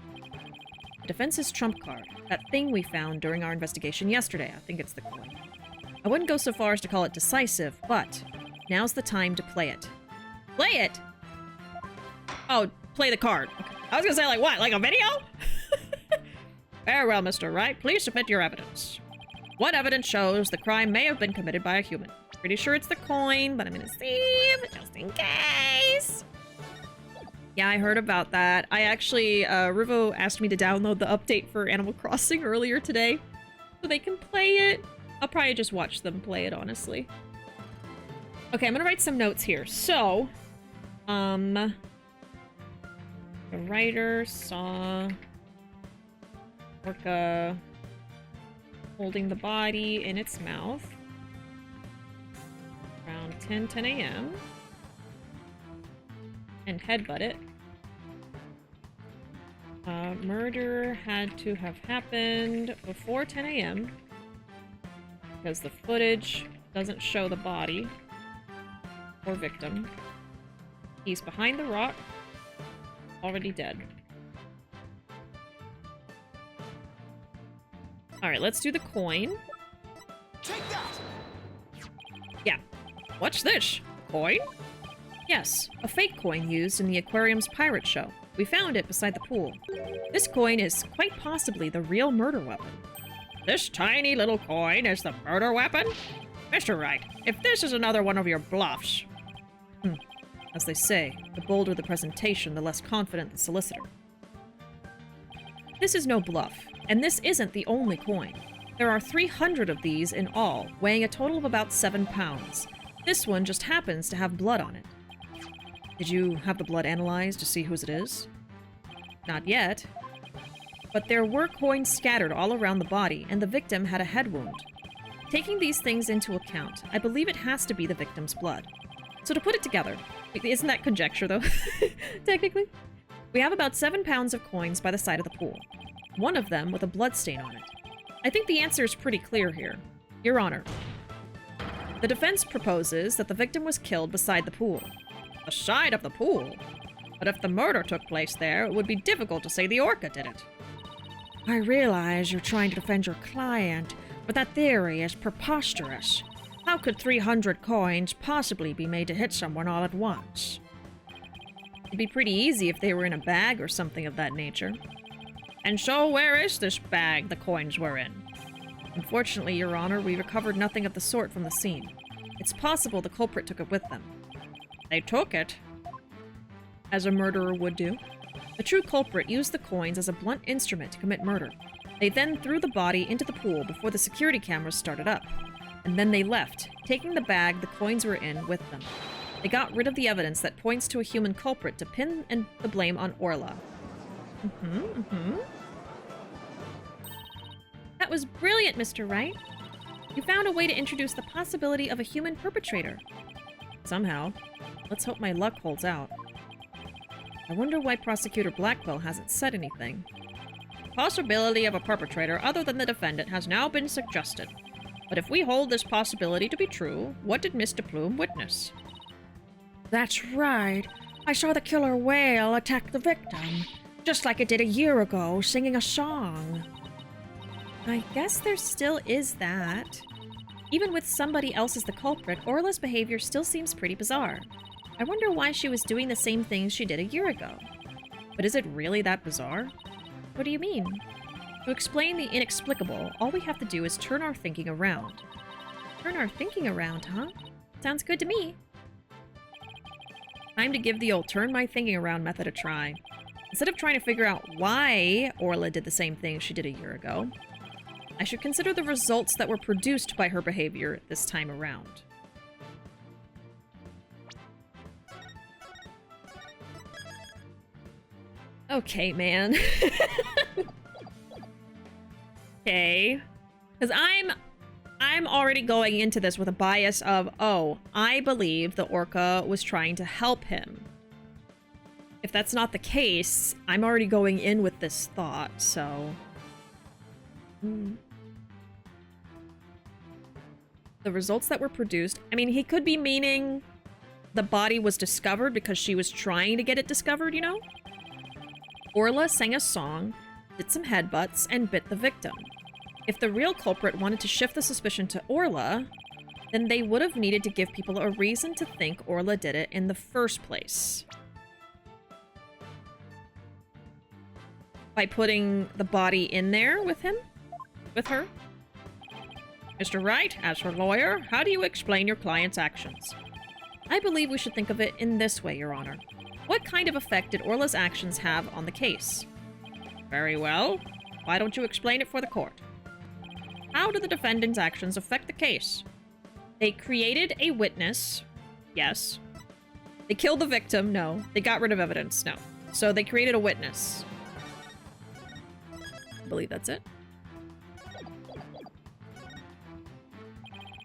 The defense's trump card. That thing we found during our investigation yesterday. I think it's the coin. I wouldn't go so far as to call it decisive, but now's the time to play it. Play it? Oh, play the card. Okay. I was gonna say, like, what? Like a video? Very well, Mr. Wright. Please submit your evidence. What evidence shows the crime may have been committed by a human? Pretty sure it's the coin, but I'm gonna save just in case. Yeah, I heard about that. I actually, Ruuuvo asked me to download the update for Animal Crossing earlier today so they can play it. I'll probably just watch them play it, honestly. Okay, I'm gonna write some notes here. So, the writer saw Orca holding the body in its mouth around 10 a.m. and headbutt it. Murder had to have happened before 10 a.m. because the footage doesn't show the body or victim. He's behind the rock, already dead. Alright, let's do the coin. Take that! Yeah. What's this? Coin? Yes, a fake coin used in the aquarium's pirate show. We found it beside the pool. This coin is quite possibly the real murder weapon. This tiny little coin is the murder weapon? Mr. Wright, if this is another one of your bluffs... As they say, the bolder the presentation, the less confident the solicitor. This is no bluff, and this isn't the only coin. There are 300 of these in all, weighing a total of about 7 pounds. This one just happens to have blood on it. Did you have the blood analyzed to see whose it is? Not yet. But there were coins scattered all around the body, and the victim had a head wound. Taking these things into account, I believe it has to be the victim's blood. So to put it together, isn't that conjecture though? Technically. We have about 7 pounds of coins by the side of the pool. One of them with a blood stain on it. I think the answer is pretty clear here. Your Honor, the defense proposes that the victim was killed beside the pool. The side of the pool? But if the murder took place there, it would be difficult to say the Orca did it. I realize you're trying to defend your client, but that theory is preposterous. How could 300 coins possibly be made to hit someone all at once? It'd be pretty easy if they were in a bag or something of that nature. And so where is this bag the coins were in? Unfortunately, Your Honor, we recovered nothing of the sort from the scene. It's possible the culprit took it with them. They took it. As a murderer would do. The true culprit used the coins as a blunt instrument to commit murder. They then threw the body into the pool before the security cameras started up. And then they left, taking the bag the coins were in with them. They got rid of the evidence that points to a human culprit to pin the blame on Orla. That was brilliant, Mr. Wright. You found a way to introduce the possibility of a human perpetrator. Somehow. Let's hope my luck holds out. I wonder why Prosecutor Blackwell hasn't said anything. Possibility of a perpetrator other than the defendant has now been suggested. But if we hold this possibility to be true, what did Mr. Plume witness? That's right. I saw the killer whale attack the victim, just like it did a year ago, singing a song. I guess there still is that. Even with somebody else as the culprit, Orla's behavior still seems pretty bizarre. I wonder why she was doing the same things she did a year ago. But is it really that bizarre? What do you mean? To explain the inexplicable, all we have to do is turn our thinking around. Turn our thinking around, huh? Sounds good to me. Time to give the old turn my thinking around method a try. Instead of trying to figure out why Orla did the same thing she did a year ago, I should consider the results that were produced by her behavior this time around. Okay, man. Okay. Because I'm already going into this with a bias of, oh, I believe the orca was trying to help him. If that's not the case, I'm already going in with this thought, so... The results that were produced... I mean, he could be meaning the body was discovered because she was trying to get it discovered, you know? Orla sang a song, did some headbutts, and bit the victim. If the real culprit wanted to shift the suspicion to Orla, then they would have needed to give people a reason to think Orla did it in the first place. By putting the body in there with him? With her? Mr. Wright, as her lawyer, how do you explain your client's actions? I believe we should think of it in this way, Your Honor. What kind of effect did Orla's actions have on the case? Very well. Why don't you explain it for the court? How do the defendant's actions affect the case? They created a witness. Yes. They killed the victim. No. They got rid of evidence. No. So they created a witness. I believe that's it.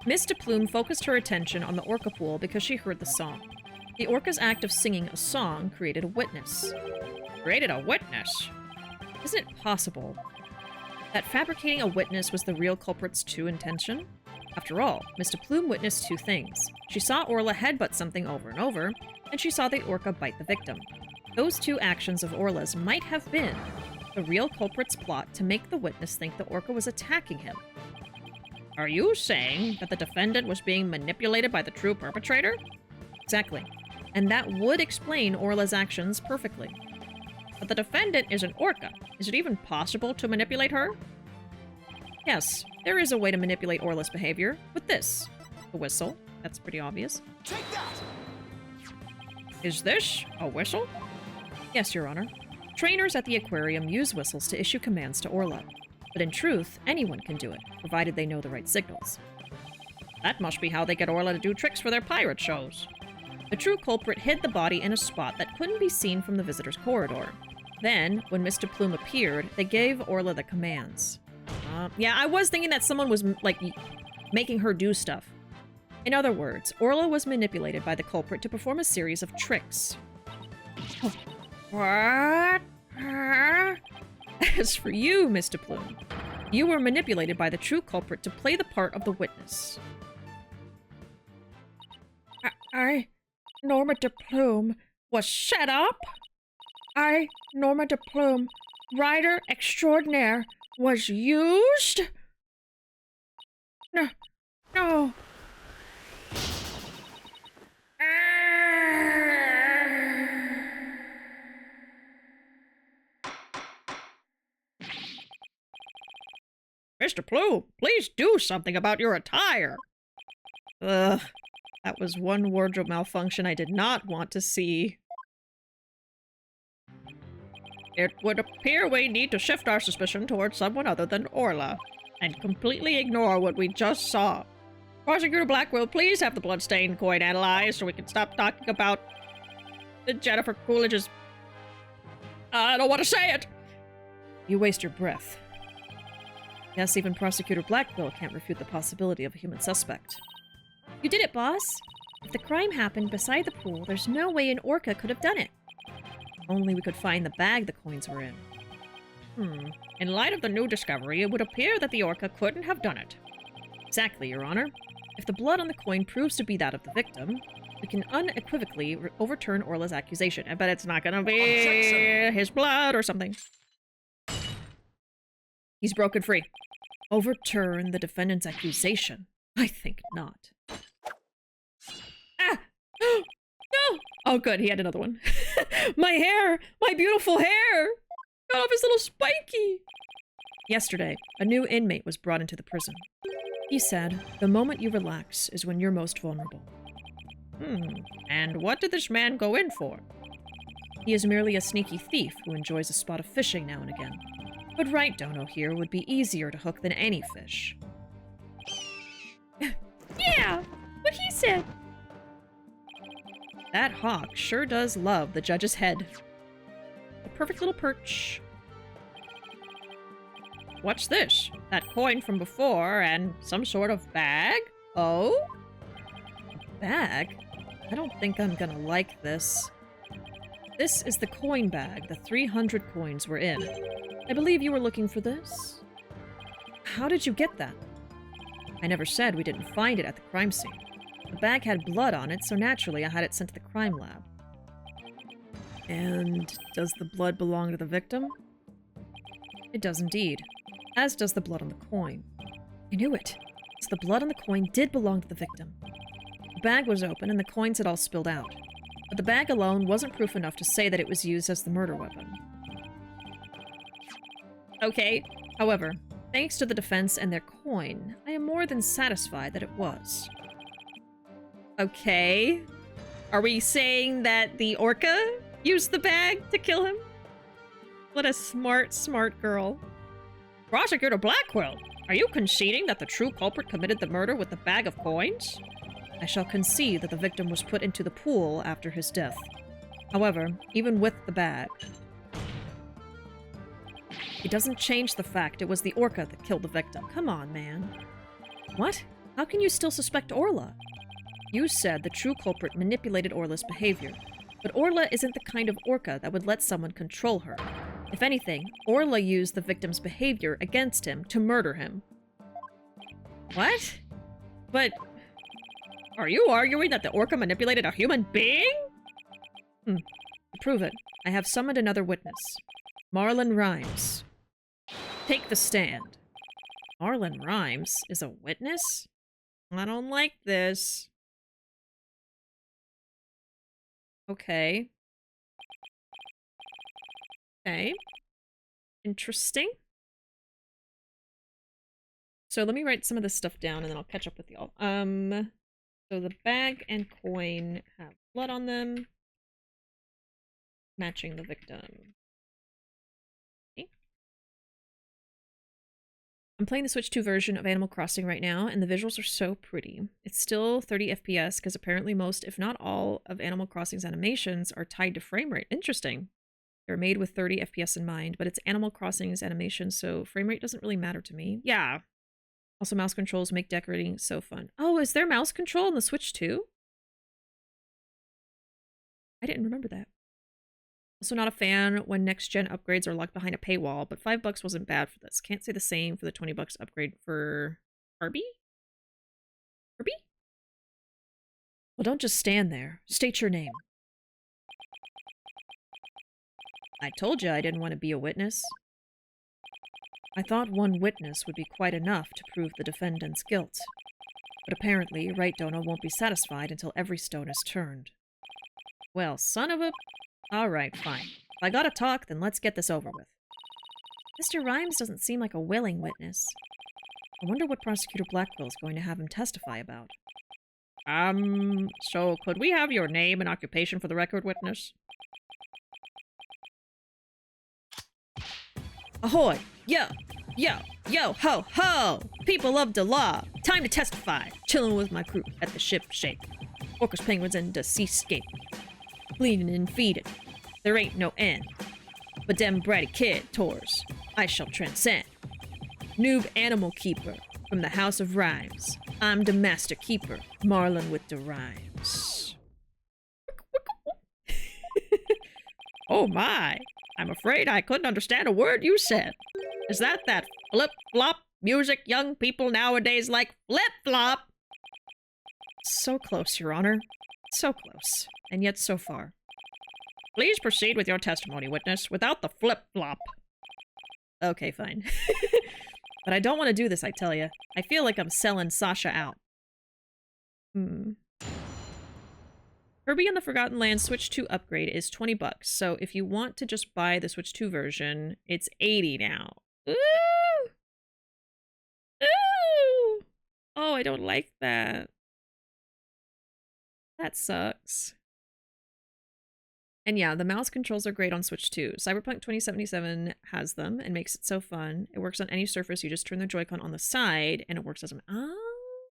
Miss de Plume focused her attention on the orca pool because she heard the song. The orca's act of singing a song created a witness. Created a witness? Isn't it possible that fabricating a witness was the real culprit's true intention? After all, Miss de Plume witnessed two things. She saw Orla headbutt something over and over, and she saw the orca bite the victim. Those two actions of Orla's might have been the real culprit's plot to make the witness think the orca was attacking him. Are you saying that the defendant was being manipulated by the true perpetrator? Exactly. And that would explain Orla's actions perfectly. But the defendant is an orca. Is it even possible to manipulate her? Yes, there is a way to manipulate Orla's behavior. With this. A whistle. That's pretty obvious. Take that! Is this a whistle? Yes, Your Honor. Trainers at the aquarium use whistles to issue commands to Orla. But in truth, anyone can do it, provided they know the right signals. That must be how they get Orla to do tricks for their pirate shows. The true culprit hid the body in a spot that couldn't be seen from the visitor's corridor. Then, when Miss de Plume appeared, they gave Orla the commands. Yeah, I was thinking that someone was, like, making her do stuff. In other words, Orla was manipulated by the culprit to perform a series of tricks. What? As for you, Miss de Plume, you were manipulated by the true culprit to play the part of the witness. Norma de Plume, Was shut up? Norma de Plume, writer extraordinaire, was used? No. Mr. Plume, please do something about your attire. Ugh, that was one wardrobe malfunction I did not want to see. It would appear we need to shift our suspicion towards someone other than Orla, and completely ignore what we just saw. Prosecutor Blackwell, please have the bloodstained coin analyzed so we can stop talking about the Jennifer Coolidge's... I don't want to say it! You waste your breath. Yes, even Prosecutor Blackwell can't refute the possibility of a human suspect. You did it, boss. If the crime happened beside the pool, there's no way an orca could have done it. Only we could find the bag the coins were in. In light of the new discovery, it would appear that the orca couldn't have done it. Exactly, Your Honor. If the blood on the coin proves to be that of the victim, we can unequivocally overturn Orla's accusation. I bet it's not gonna be his blood or something. He's broken free. Overturn the defendant's accusation? I think not. Ah! No! Oh, good. He had another one. My hair! My beautiful hair! Got off his little spiky! Yesterday, a new inmate was brought into the prison. He said, the moment you relax is when you're most vulnerable. And what did this man go in for? He is merely a sneaky thief who enjoys a spot of fishing now and again. But right dono here would be easier to hook than any fish. Yeah! What he said! That hawk sure does love the judge's head. A perfect little perch. What's this? That coin from before and some sort of bag? Oh? A bag? I don't think I'm gonna like this. This is the coin bag the 300 coins were in. I believe you were looking for this? How did you get that? I never said we didn't find it at the crime scene. The bag had blood on it, so naturally I had it sent to the crime lab. And does the blood belong to the victim? It does indeed, as does the blood on the coin. I knew it. So the blood on the coin did belong to the victim. The bag was open and the coins had all spilled out. But the bag alone wasn't proof enough to say that it was used as the murder weapon. Okay, however, thanks to the defense and their coin, I am more than satisfied that it was. Okay. Are we saying that the orca used the bag to kill him? What a smart, smart girl. Prosecutor Blackwell, are you conceding that the true culprit committed the murder with the bag of coins? I shall concede that the victim was put into the pool after his death. However, even with the bag, it doesn't change the fact it was the orca that killed the victim. Come on, man. What? How can you still suspect Orla? You said the true culprit manipulated Orla's behavior, but Orla isn't the kind of orca that would let someone control her. If anything, Orla used the victim's behavior against him to murder him. What? But are you arguing that the orca manipulated a human being? To prove it, I have summoned another witness. Marlon Rhymes. Take the stand. Marlon Rhymes is a witness? I don't like this. Okay. Okay. Interesting. So let me write some of this stuff down and then I'll catch up with y'all. So the bag and coin have blood on them. Matching the victim. Okay. I'm playing the Switch 2 version of Animal Crossing right now, and the visuals are so pretty. It's still 30 FPS, because apparently most, if not all, of Animal Crossing's animations are tied to frame rate. Interesting. They're made with 30 FPS in mind, but it's Animal Crossing's animation, so frame rate doesn't really matter to me. Yeah. Also, mouse controls make decorating so fun. Oh, is there mouse control on the Switch too? I didn't remember that. Also not a fan when next-gen upgrades are locked behind a paywall, but $5 wasn't bad for this. Can't say the same for the $20 upgrade for Kirby? Kirby? Well, don't just stand there. State your name. I told you I didn't want to be a witness. I thought one witness would be quite enough to prove the defendant's guilt. But apparently, Right Dono won't be satisfied until every stone is turned. Well, son of a... Alright, fine. If I gotta talk, then let's get this over with. Mr. Rhymes doesn't seem like a willing witness. I wonder what Prosecutor Blackwell is going to have him testify about. So could we have your name and occupation for the record, witness? Ahoy! Yo! Yo! Yo! Ho! Ho! People of the law! Time to testify! Chilling with my crew at the ship shape. Orcas, penguins, and the seascape. Bleeding and feeding. There ain't no end. But them bratty kid tours, I shall transcend. Noob animal keeper from the house of rhymes. I'm the master keeper, Marlin with the rhymes. Oh my! I'm afraid I couldn't understand a word you said. Is that flip-flop music young people nowadays like flip-flop? So close, Your Honor. So close, and yet so far. Please proceed with your testimony, witness, without the flip-flop. Okay, fine. But I don't want to do this, I tell you. I feel like I'm selling Sasha out. Kirby and the Forgotten Land Switch 2 upgrade is 20 bucks. So if you want to just buy the Switch 2 version, it's 80 now. Ooh! Ooh! Oh, I don't like that. That sucks. And yeah, the mouse controls are great on Switch 2. Cyberpunk 2077 has them and makes it so fun. It works on any surface. You just turn the Joy-Con on the side and it works as a... Oh!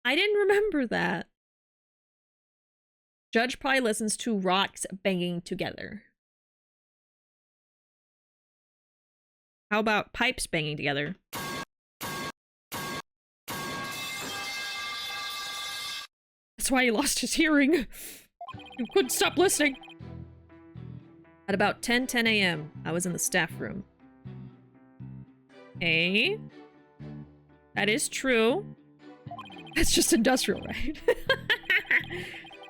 I didn't remember that. Judge probably listens to rocks banging together. How about pipes banging together? That's why he lost his hearing. He couldn't stop listening. At about 10 a.m., I was in the staff room. Okay. That is true. That's just industrial, right?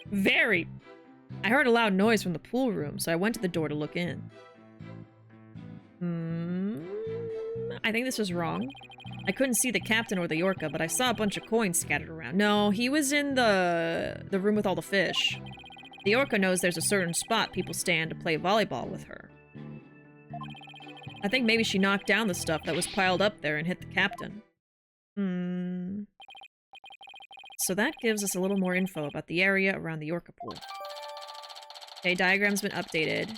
Very. I heard a loud noise from the pool room, so I went to the door to look in. I think this was wrong. I couldn't see the captain or the orca, but I saw a bunch of coins scattered around. No, he was in the room with all the fish. The orca knows there's a certain spot people stand to play volleyball with her. I think maybe she knocked down the stuff that was piled up there and hit the captain. So that gives us a little more info about the area around the orca pool. Okay, diagram's been updated.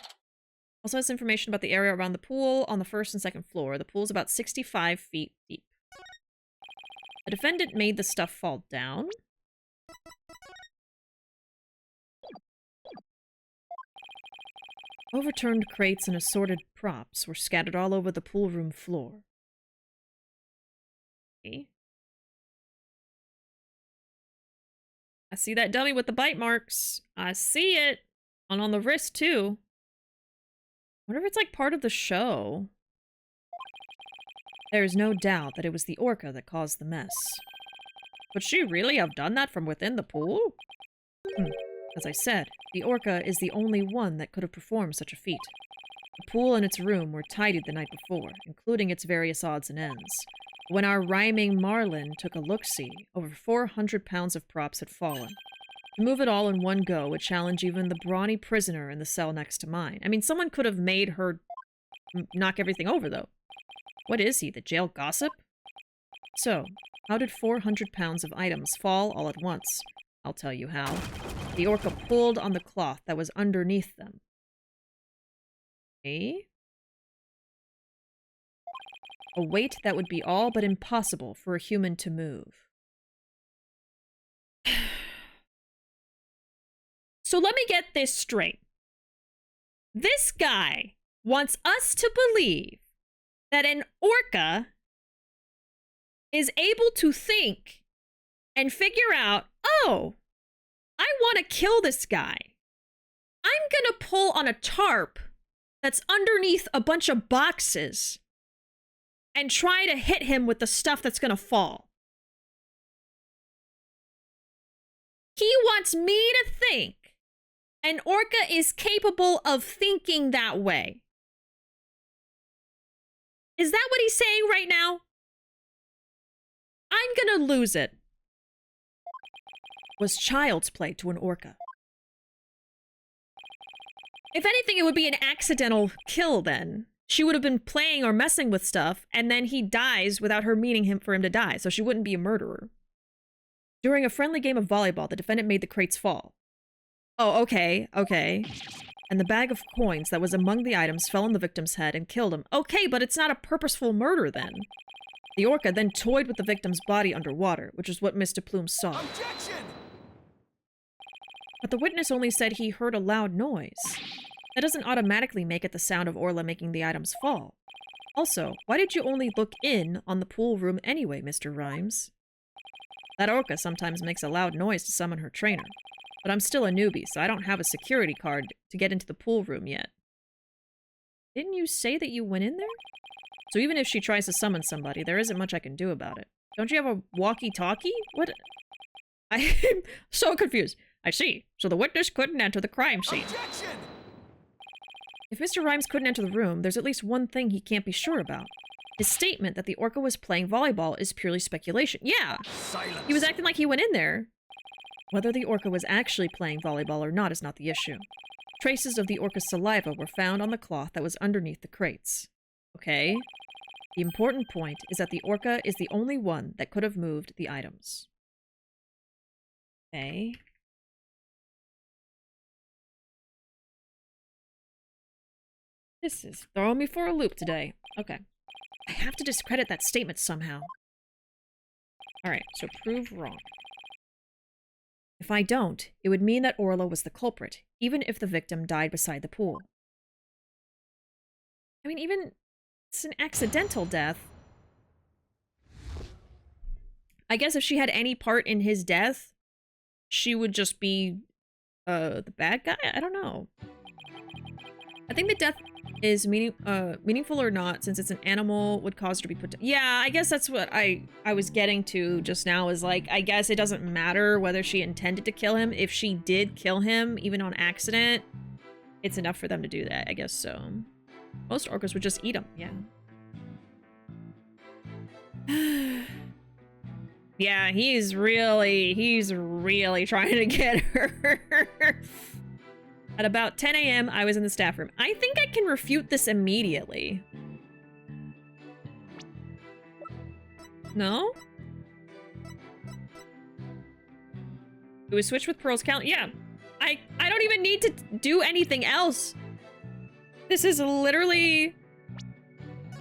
Also has information about the area around the pool on the first and second floor. The pool's about 65 feet deep. The defendant made the stuff fall down. Overturned crates and assorted props were scattered all over the pool room floor. Okay. I see that dummy with the bite marks. I see it. And on the wrist, too. Wonder if it's like part of the show. There is no doubt that it was the orca that caused the mess. Could she really have done that from within the pool? As I said, the orca is the only one that could have performed such a feat. The pool and its room were tidied the night before, including its various odds and ends. When our rhyming Marlin took a look-see, over 400 pounds of props had fallen. To move it all in one go would challenge even the brawny prisoner in the cell next to mine. I mean, someone could have made her knock everything over, though. What is he, the jail gossip? So, how did 400 pounds of items fall all at once? I'll tell you how. The orca pulled on the cloth that was underneath them. Okay. A weight that would be all but impossible for a human to move. So let me get this straight. This guy wants us to believe that an orca is able to think and figure out, oh, I want to kill this guy. I'm gonna pull on a tarp that's underneath a bunch of boxes and try to hit him with the stuff that's gonna fall. He wants me to think an orca is capable of thinking that way. Is that what he's saying right now? I'm gonna lose it. Was child's play to an orca. If anything, it would be an accidental kill then. she would have been playing or messing with stuff, and then he dies without her meaning for him to die, so she wouldn't be a murderer. During a friendly game of volleyball, the defendant made the crates fall. Oh, okay, okay. And the bag of coins that was among the items fell on the victim's head and killed him. Okay, but it's not a purposeful murder then. The orca then toyed with the victim's body underwater, which is what Mr. Plume saw. Objection! But the witness only said he heard a loud noise. That doesn't automatically make it the sound of Orla making the items fall. Also, why did you only look in on the pool room anyway, Mr. Rhymes? That orca sometimes makes a loud noise to summon her trainer. But I'm still a newbie, so I don't have a security card to get into the pool room yet. Didn't you say that you went in there? So even if she tries to summon somebody, there isn't much I can do about it. Don't you have a walkie-talkie? What? I'm so confused. I see. So the witness couldn't enter the crime scene. Objection! If Mr. Rhymes couldn't enter the room, there's at least one thing he can't be sure about. His statement that the orca was playing volleyball is purely speculation. Yeah! Silence. He was acting like he went in there. Whether the orca was actually playing volleyball or not is not the issue. Traces of the orca's saliva were found on the cloth that was underneath the crates. Okay? The important point is that the orca is the only one that could have moved the items. Okay. This is throwing me for a loop today. Okay. I have to discredit that statement somehow. Alright, so prove wrong. If I don't, it would mean that Orla was the culprit, even if the victim died beside the pool. I mean, even it's an accidental death. I guess if she had any part in his death, she would just be the bad guy? I don't know. I think the death is meaningful or not, since it's an animal, would cause her to be put down. Yeah, I guess that's what I was getting to just now, is like, I guess it doesn't matter whether she intended to kill him. If she did kill him, even on accident, it's enough for them to do that, I guess so. Most orcas would just eat him, yeah. Yeah, he's really trying to get her. At about 10 a.m., I was in the staff room. I think I can refute this immediately. No? Do we switch with Pearl's calendar? Yeah. I don't even need to do anything else. This is literally...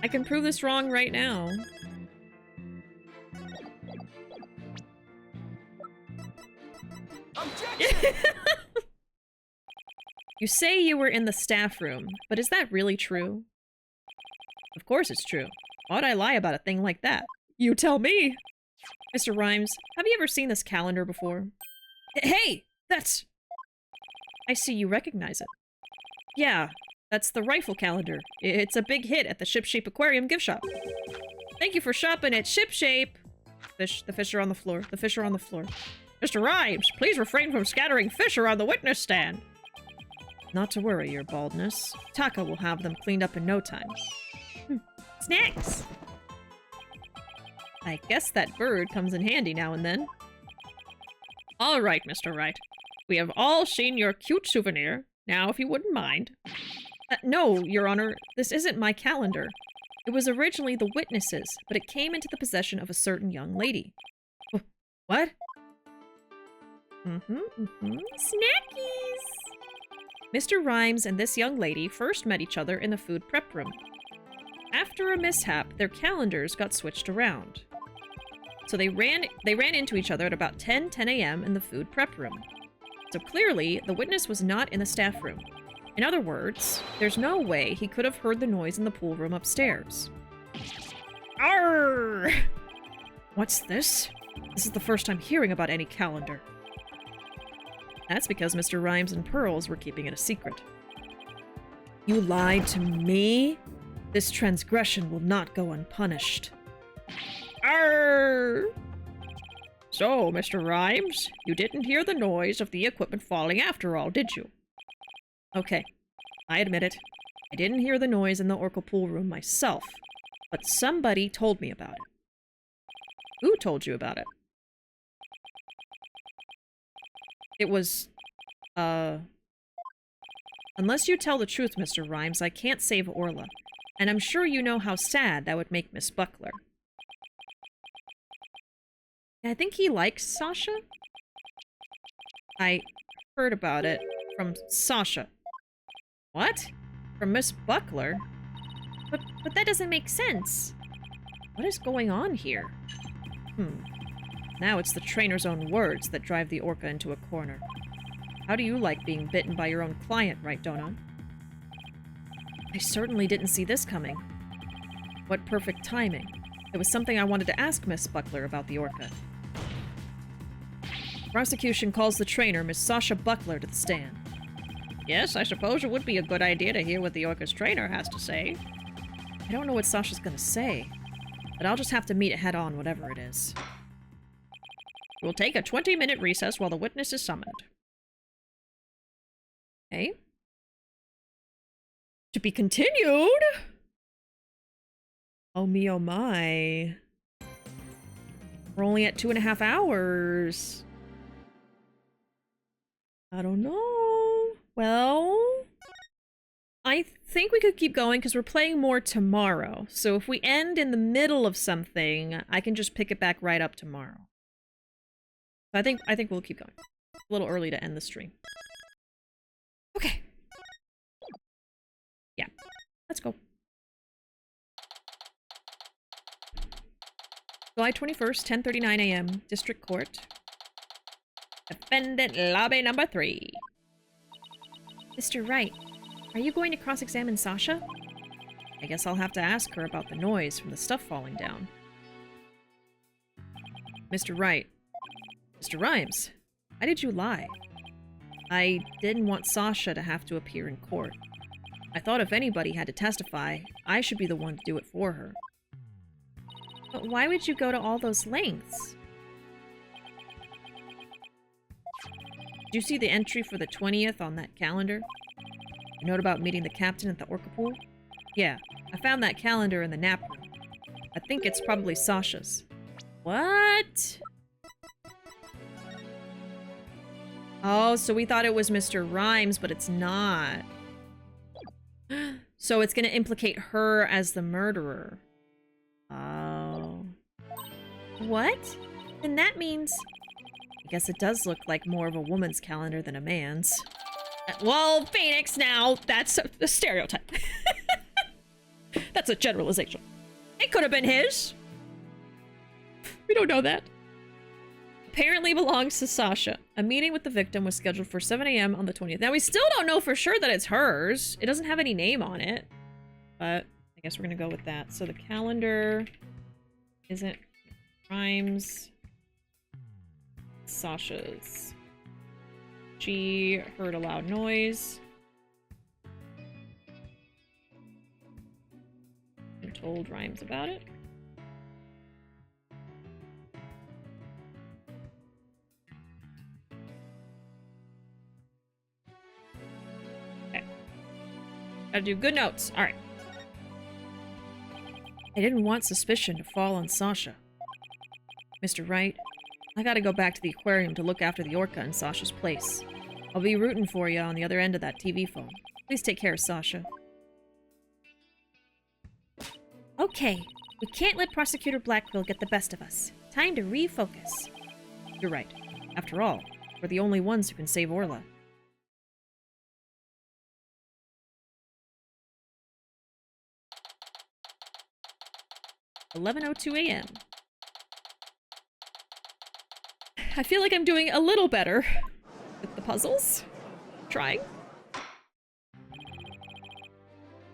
I can prove this wrong right now. Objection! You say you were in the staff room, but is that really true? Of course it's true. Why'd I lie about a thing like that? You tell me! Mr. Rhymes, have you ever seen this calendar before? Hey! That's... I see you recognize it. Yeah, that's the rifle calendar. It's a big hit at the Shipshape Aquarium gift shop. Thank you for shopping at Shipshape! The fish are on the floor. The fish are on the floor. Mr. Rhymes, please refrain from scattering fish around the witness stand. Not to worry, your baldness. Taka will have them cleaned up in no time. Snacks! I guess that bird comes in handy now and then. All right, Mr. Wright. We have all seen your cute souvenir. Now, if you wouldn't mind. No, Your Honor, this isn't my calendar. It was originally the witness's, but it came into the possession of a certain young lady. What? Snackies! Mr. Rhymes and this young lady first met each other in the food prep room. After a mishap, their calendars got switched around. So they ran into each other at about 10 a.m. in the food prep room. So clearly, the witness was not in the staff room. In other words, there's no way he could have heard the noise in the pool room upstairs. Arrgh! What's this? This is the first I'm hearing about any calendar. That's because Mr. Rhymes and Pearls were keeping it a secret. You lied to me? This transgression will not go unpunished. Arrgh! So, Mr. Rhymes, you didn't hear the noise of the equipment falling after all, did you? Okay, I admit it. I didn't hear the noise in the Oracle pool room myself, but somebody told me about it. Who told you about it? It was, unless you tell the truth, Mr. Rhymes, I can't save Orla. And I'm sure you know how sad that would make Miss Buckler. I think he likes Sasha? I heard about it from Sasha. What? From Miss Buckler? But that doesn't make sense. What is going on here? Now it's the trainer's own words that drive the Orca into a corner. How do you like being bitten by your own client, right, Dono? I certainly didn't see this coming. What perfect timing. It was something I wanted to ask Miss Buckler about the Orca. Prosecution calls the trainer, Miss Sasha Buckler, to the stand. Yes, I suppose it would be a good idea to hear what the Orca's trainer has to say. I don't know what Sasha's gonna say, but I'll just have to meet it head-on, whatever it is. We'll take a 20-minute recess while the witness is summoned. Okay. To be continued? Oh me, oh my. We're only at 2.5 hours. I don't know. Well, I think we could keep going because we're playing more tomorrow. So if we end in the middle of something, I can just pick it back right up tomorrow. I think we'll keep going. A little early to end the stream. Okay. Yeah. Let's go. July 21st, 10:39 a.m. District Court. Defendant lobby number 3. Mr. Wright, are you going to cross-examine Sasha? I guess I'll have to ask her about the noise from the stuff falling down. Mr. Wright. Mr. Rhymes, why did you lie? I didn't want Sasha to have to appear in court. I thought if anybody had to testify, I should be the one to do it for her. But why would you go to all those lengths? Did you see the entry for the 20th on that calendar? A note about meeting the captain at the Orca pool? Yeah, I found that calendar in the nap room. I think it's probably Sasha's. What? Oh, so we thought it was Mr. Rhymes, but it's not. So it's gonna implicate her as the murderer. Oh. What? Then that means... I guess it does look like more of a woman's calendar than a man's. Well, Phoenix, now, that's a stereotype. That's a generalization. It could have been his. We don't know that. Apparently belongs to Sasha. A meeting with the victim was scheduled for 7 a.m. on the 20th. Now, we still don't know for sure that it's hers. It doesn't have any name on it. But I guess we're gonna go with that. So the calendar isn't Rhymes. Sasha's. She heard a loud noise. And told Rhymes about it. Okay. Gotta do good notes. Alright. I didn't want suspicion to fall on Sasha. Mr. Wright, I gotta go back to the aquarium to look after the Orca in Sasha's place. I'll be rooting for you on the other end of that TV phone. Please take care of Sasha. Okay, we can't let Prosecutor Blackwell get the best of us. Time to refocus. You're right. After all, we're the only ones who can save Orla. "11:02 a.m. I feel like I'm doing a little better with the puzzles. Trying.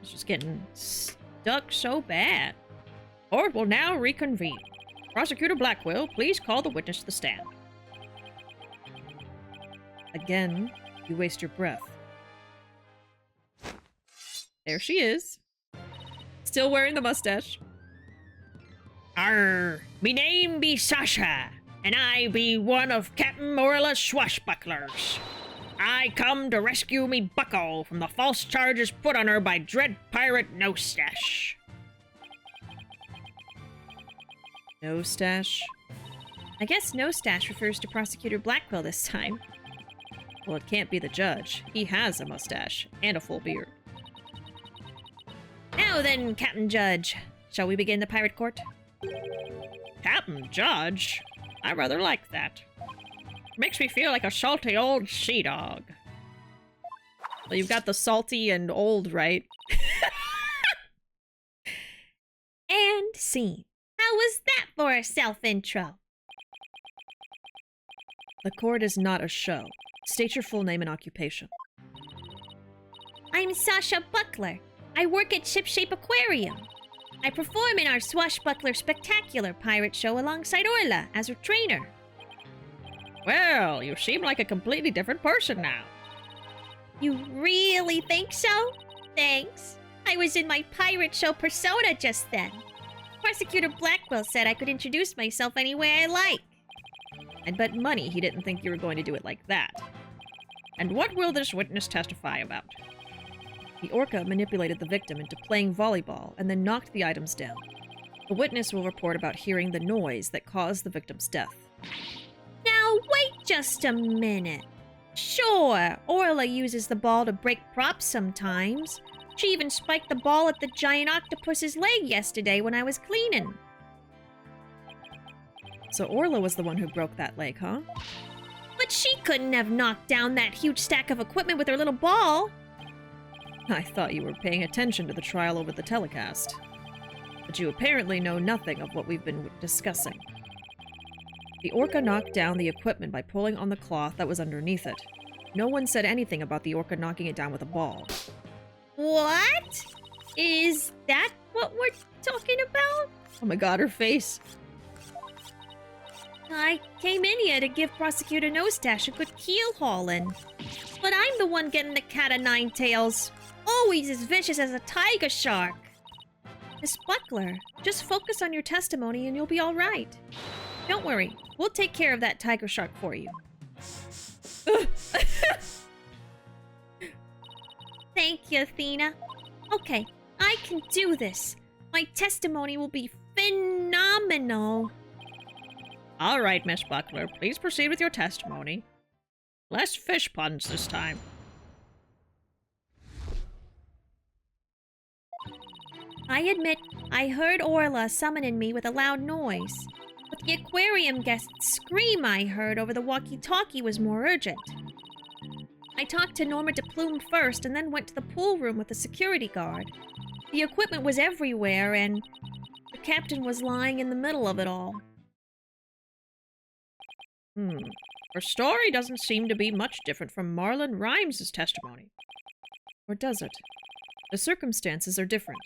It's just getting stuck so bad. Court will now reconvene. Prosecutor Blackwell, please call the witness to the stand. Again, you waste your breath. There she is. Still wearing the mustache. Arr, me name be Sasha, and I be one of Captain Orla's swashbucklers. I come to rescue me bucko from the false charges put on her by dread pirate No Stash. No Stash? I guess No Stash refers to Prosecutor Blackwell this time. Well, it can't be the judge. He has a mustache and a full beard. Now Now then, Captain Judge, shall we begin the pirate court? Captain Judge? I rather like that. Makes me feel like a salty old sea dog. Well, you've got the salty and old, right? And scene. How was that for a self-intro? The court is not a show. State your full name and occupation. I'm Sasha Buckler. I work at Shipshape Aquarium. I perform in our Swashbuckler Spectacular pirate show alongside Orla as her trainer. Well, you seem like a completely different person now. You really think so? Thanks. I was in my pirate show persona just then. Prosecutor Blackwell said I could introduce myself any way I like. I'd bet money he didn't think you were going to do it like that. And what will this witness testify about? The orca manipulated the victim into playing volleyball and then knocked the items down. The witness will report about hearing the noise that caused the victim's death. Now, wait just a minute. Sure, Orla uses the ball to break props sometimes. She even spiked the ball at the giant octopus's leg yesterday when I was cleaning. So Orla was the one who broke that leg, huh? But she couldn't have knocked down that huge stack of equipment with her little ball. I thought you were paying attention to the trial over the telecast. But you apparently know nothing of what we've been discussing. The orca knocked down the equipment by pulling on the cloth that was underneath it. No one said anything about the orca knocking it down with a ball. What? Is that what we're talking about? Oh my god, her face. I came in here to give Prosecutor Nostache a good keel hauling. But I'm the one getting the cat o' nine tails. Always as vicious as a tiger shark. Miss Buckler, just focus on your testimony and you'll be alright. Don't worry, we'll take care of that tiger shark for you. Thank you, Athena. Okay, I can do this. My testimony will be phenomenal. Alright, Miss Buckler, please proceed with your testimony. Less fish puns this time. I admit, I heard Orla summoning me with a loud noise. But the aquarium guest's scream I heard over the walkie-talkie was more urgent. I talked to Norma de Plume first and then went to the pool room with the security guard. The equipment was everywhere and the captain was lying in the middle of it all. Her story doesn't seem to be much different from Marlon Rhymes' testimony. Or does it? The circumstances are different.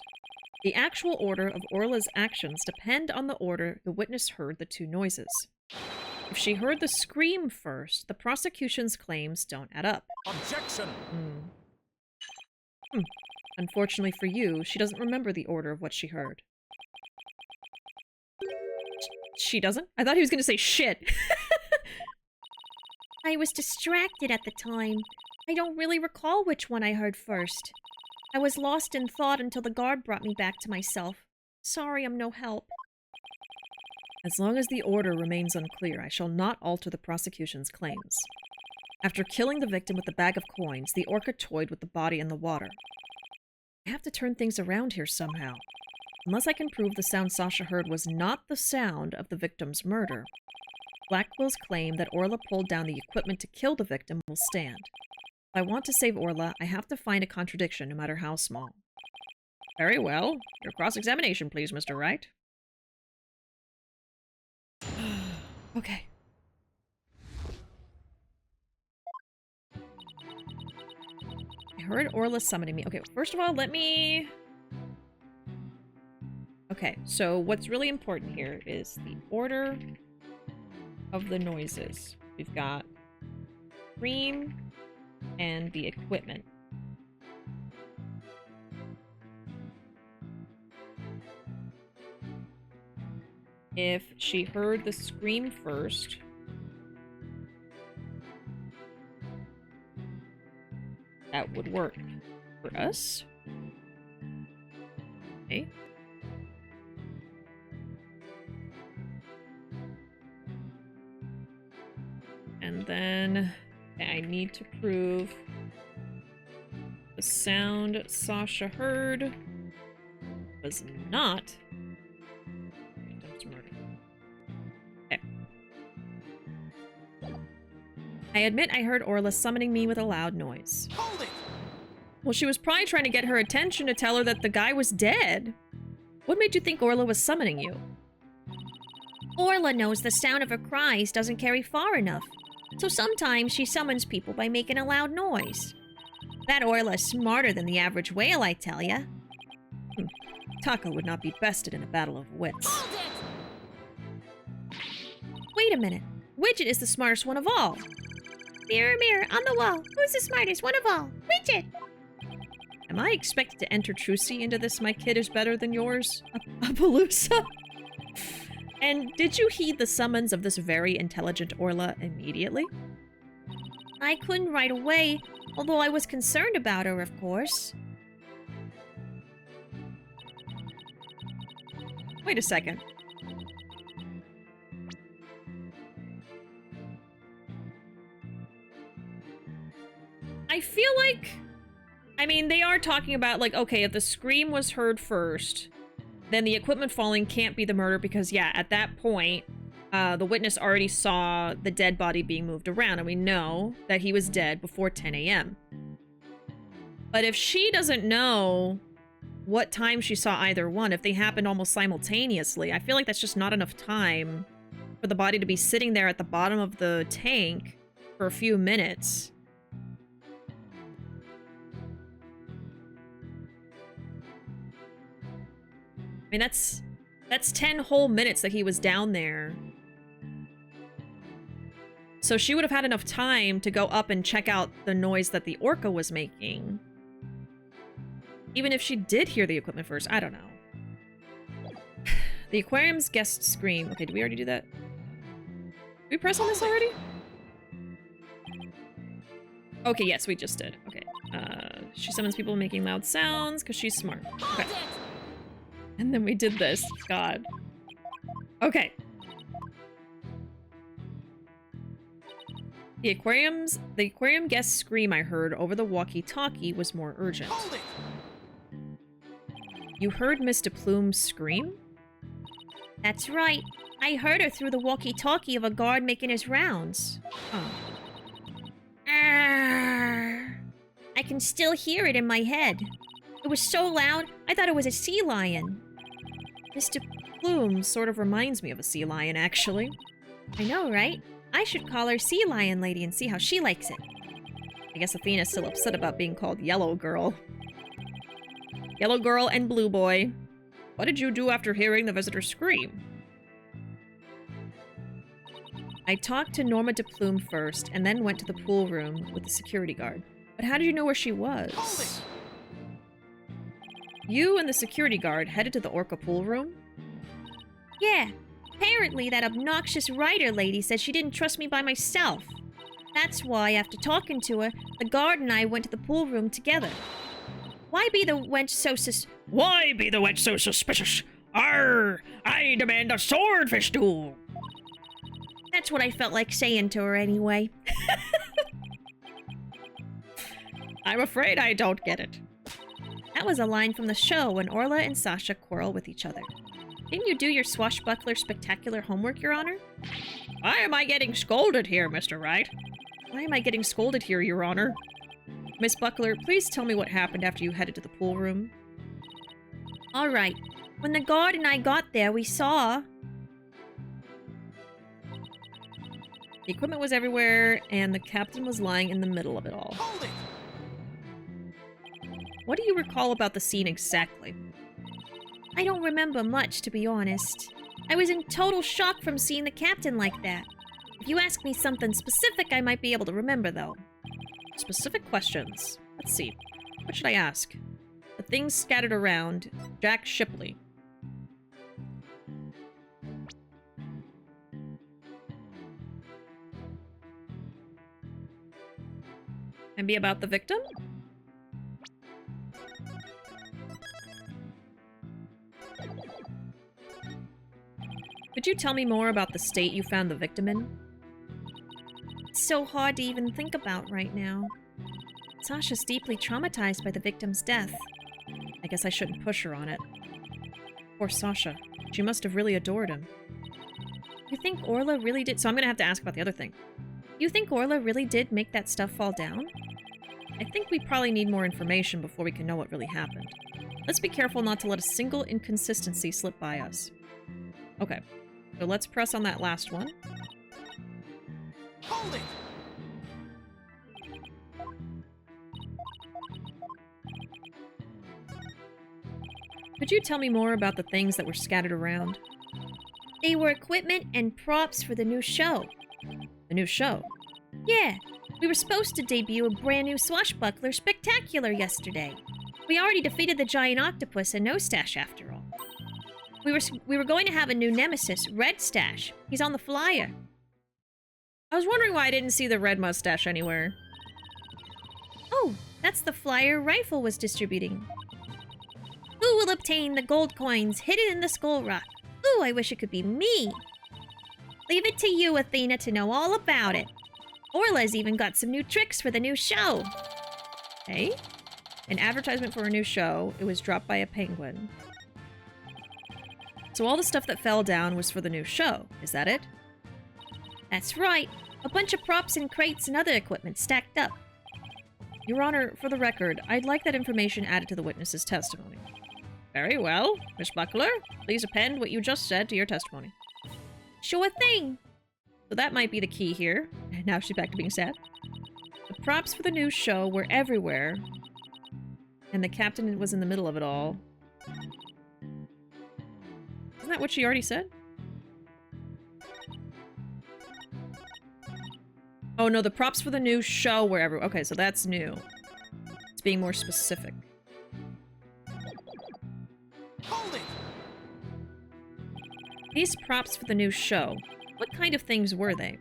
The actual order of Orla's actions depend on the order the witness heard the two noises. If she heard the scream first, the prosecution's claims don't add up. Objection! Unfortunately for you, she doesn't remember the order of what she heard. She doesn't? I thought he was going to say shit. I was distracted at the time. I don't really recall which one I heard first. I was lost in thought until the guard brought me back to myself. Sorry I'm no help. As long as the order remains unclear, I shall not alter the prosecution's claims. After killing the victim with the bag of coins, the orca toyed with the body in the water. I have to turn things around here somehow. Unless I can prove the sound Sasha heard was not the sound of the victim's murder, Blackwell's claim that Orla pulled down the equipment to kill the victim will stand. If I want to save Orla, I have to find a contradiction, no matter how small. Very well. Your cross-examination, please, Mr. Wright. Okay. I heard Orla summoning me. Okay, first of all, let me... Okay, so what's really important here is the order of the noises. We've got scream and the equipment. If she heard the scream first, that would work for us. Okay. And then I need to prove the sound Sasha heard was not victim's murder. Okay. I admit I heard Orla summoning me with a loud noise. Hold it! Well, she was probably trying to get her attention to tell her that the guy was dead. What made you think Orla was summoning you? Orla knows the sound of her cries doesn't carry far enough, so sometimes she summons people by making a loud noise. That Orla's smarter than the average whale, I tell ya. Taka would not be bested in a battle of wits. Hold it! Wait a minute. Widget is the smartest one of all. Mirror, mirror, on the wall. Who's the smartest one of all? Widget! Am I expected to enter Trucy into this my kid is better than yours? Appaloosa? And did you heed the summons of this very intelligent Orla immediately? I couldn't right away, although I was concerned about her, of course. Wait a second. I feel like... I mean, they are talking about, like, okay, if the scream was heard first, then the equipment falling can't be the murder because, yeah, at that point, the witness already saw the dead body being moved around, and we know that he was dead before 10 a.m. But if she doesn't know what time she saw either one, if they happened almost simultaneously, I feel like that's just not enough time for the body to be sitting there at the bottom of the tank for a few minutes. I mean, that's 10 whole minutes that he was down there. So she would have had enough time to go up and check out the noise that the orca was making. Even if she did hear the equipment first, I don't know. The aquarium's guest scream. Okay, did we already do that? Did we press on this already? Okay, yes, we just did. Okay. She summons people making loud sounds because she's smart. Okay. And then we did this. God. Okay. The aquarium guest scream I heard over the walkie-talkie was more urgent. Hold it! You heard Miss DePlume scream? That's right. I heard her through the walkie-talkie of a guard making his rounds. Oh. Arrgh. I can still hear it in my head. It was so loud, I thought it was a sea lion. Mr. Plume sort of reminds me of a sea lion, actually. I know, right? I should call her Sea Lion Lady and see how she likes it. I guess Athena's still upset about being called Yellow Girl. Yellow Girl and Blue Boy. What did you do after hearing the visitor scream? I talked to Norma DePlume first, and then went to the pool room with the security guard. But how did you know where she was? You and the security guard headed to the Orca pool room? Yeah. Apparently, that obnoxious writer lady said she didn't trust me by myself. That's why, after talking to her, the guard and I went to the pool room together. Why be the wench so suspicious? Arr! I demand a swordfish duel! That's what I felt like saying to her anyway. I'm afraid I don't get it. That was a line from the show when Orla and Sasha quarrel with each other. Didn't you do your swashbuckler spectacular homework, Your Honor? Why am I getting scolded here, Mr. Wright? Why am I getting scolded here, Your Honor? Miss Buckler, please tell me what happened after you headed to the pool room. All right. When the guard and I got there, we saw... The equipment was everywhere, and the captain was lying in the middle of it all. Hold it! What do you recall about the scene exactly? I don't remember much, to be honest. I was in total shock from seeing the captain like that. If you ask me something specific, I might be able to remember, though. Specific questions. Let's see. What should I ask? The things scattered around. Jack Shipley. And be about the victim? Could you tell me more about the state you found the victim in? It's so hard to even think about right now. Sasha's deeply traumatized by the victim's death. I guess I shouldn't push her on it. Poor Sasha. She must have really adored him. You think Orla really did— so I'm gonna have to ask about the other thing. You think Orla really did make that stuff fall down? I think we probably need more information before we can know what really happened. Let's be careful not to let a single inconsistency slip by us. Okay, so let's press on that last one. Hold it! Could you tell me more about the things that were scattered around? They were equipment and props for the new show. The new show? Yeah, we were supposed to debut a brand new Swashbuckler Spectacular yesterday. We already defeated the giant octopus and No Stash after all. We were going to have a new nemesis, Red Stash. He's on the flyer. I was wondering why I didn't see the red mustache anywhere. Oh, that's the flyer Rifle was distributing. Who will obtain the gold coins hidden in the skull rock? Ooh, I wish it could be me. Leave it to you, Athena, to know all about it. Orla's even got some new tricks for the new show. Hey? An advertisement for a new show. It was dropped by a penguin. So all the stuff that fell down was for the new show. Is that it? That's right. A bunch of props and crates and other equipment stacked up. Your Honor, for the record, I'd like that information added to the witness's testimony. Very well. Miss Buckler, please append what you just said to your testimony. Sure thing. So that might be the key here. Now she's back to being sad. The props for the new show were everywhere, and the captain was in the middle of it all. Isn't that what she already said? Oh no, the props for the new show were everywhere. Okay, so that's new. It's being more specific. Hold it! These props for the new show, what kind of things were they?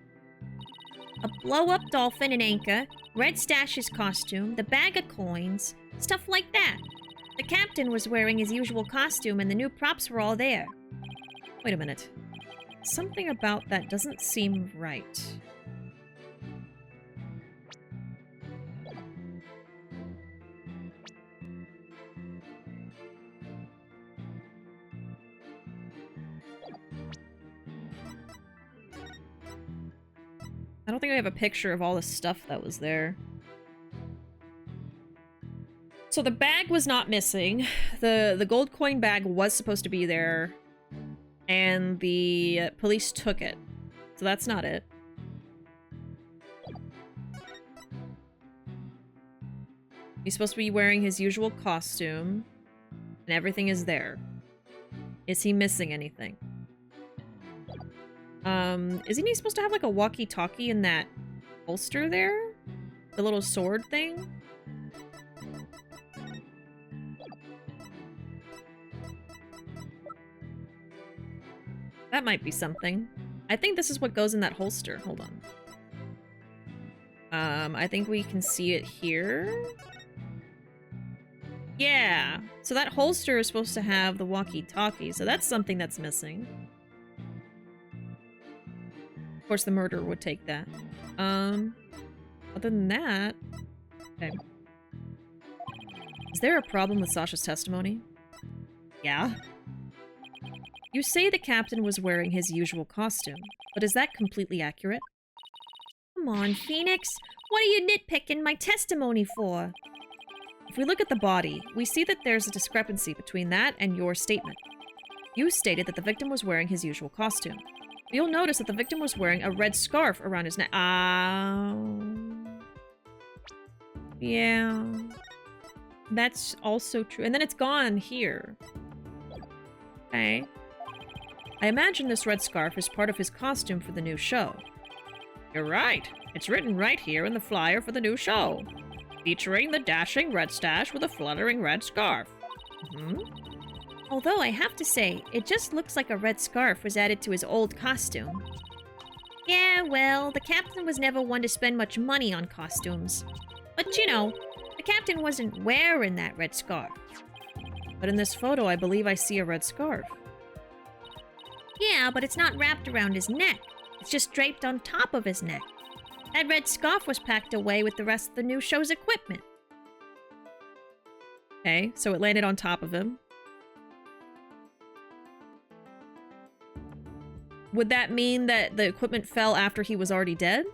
A blow-up dolphin and anchor, Red Stash's costume, the bag of coins, stuff like that. The captain was wearing his usual costume and the new props were all there. Wait a minute. Something about that doesn't seem right. I don't think I have a picture of all the stuff that was there. So the bag was not missing. The gold coin bag was supposed to be there. And the police took it. So that's not it. He's supposed to be wearing his usual costume. And everything is there. Is he missing anything? Isn't he supposed to have like a walkie-talkie in that holster there? The little sword thing? That might be something. I think this is what goes in that holster. Hold on. I think we can see it here. Yeah. So that holster is supposed to have the walkie-talkie, so that's something that's missing. Of course, the murderer would take that. Other than that... Okay. Is there a problem with Sasha's testimony? Yeah. You say the captain was wearing his usual costume, but is that completely accurate? Come on, Phoenix. What are you nitpicking my testimony for? If we look at the body, we see that there's a discrepancy between that and your statement. You stated that the victim was wearing his usual costume. You'll notice that the victim was wearing a red scarf around his neck. Yeah. That's also true. And then it's gone here. Okay. I imagine this red scarf is part of his costume for the new show. You're right. It's written right here in the flyer for the new show. Featuring the dashing red stash with a fluttering red scarf. Although I have to say, it just looks like a red scarf was added to his old costume. Yeah, well, the captain was never one to spend much money on costumes. But you know, the captain wasn't wearing that red scarf. But in this photo, I believe I see a red scarf. Yeah, but it's not wrapped around his neck. It's just draped on top of his neck. That red scarf was packed away with the rest of the new show's equipment. Okay, so it landed on top of him. would that mean that the equipment fell after he was already dead?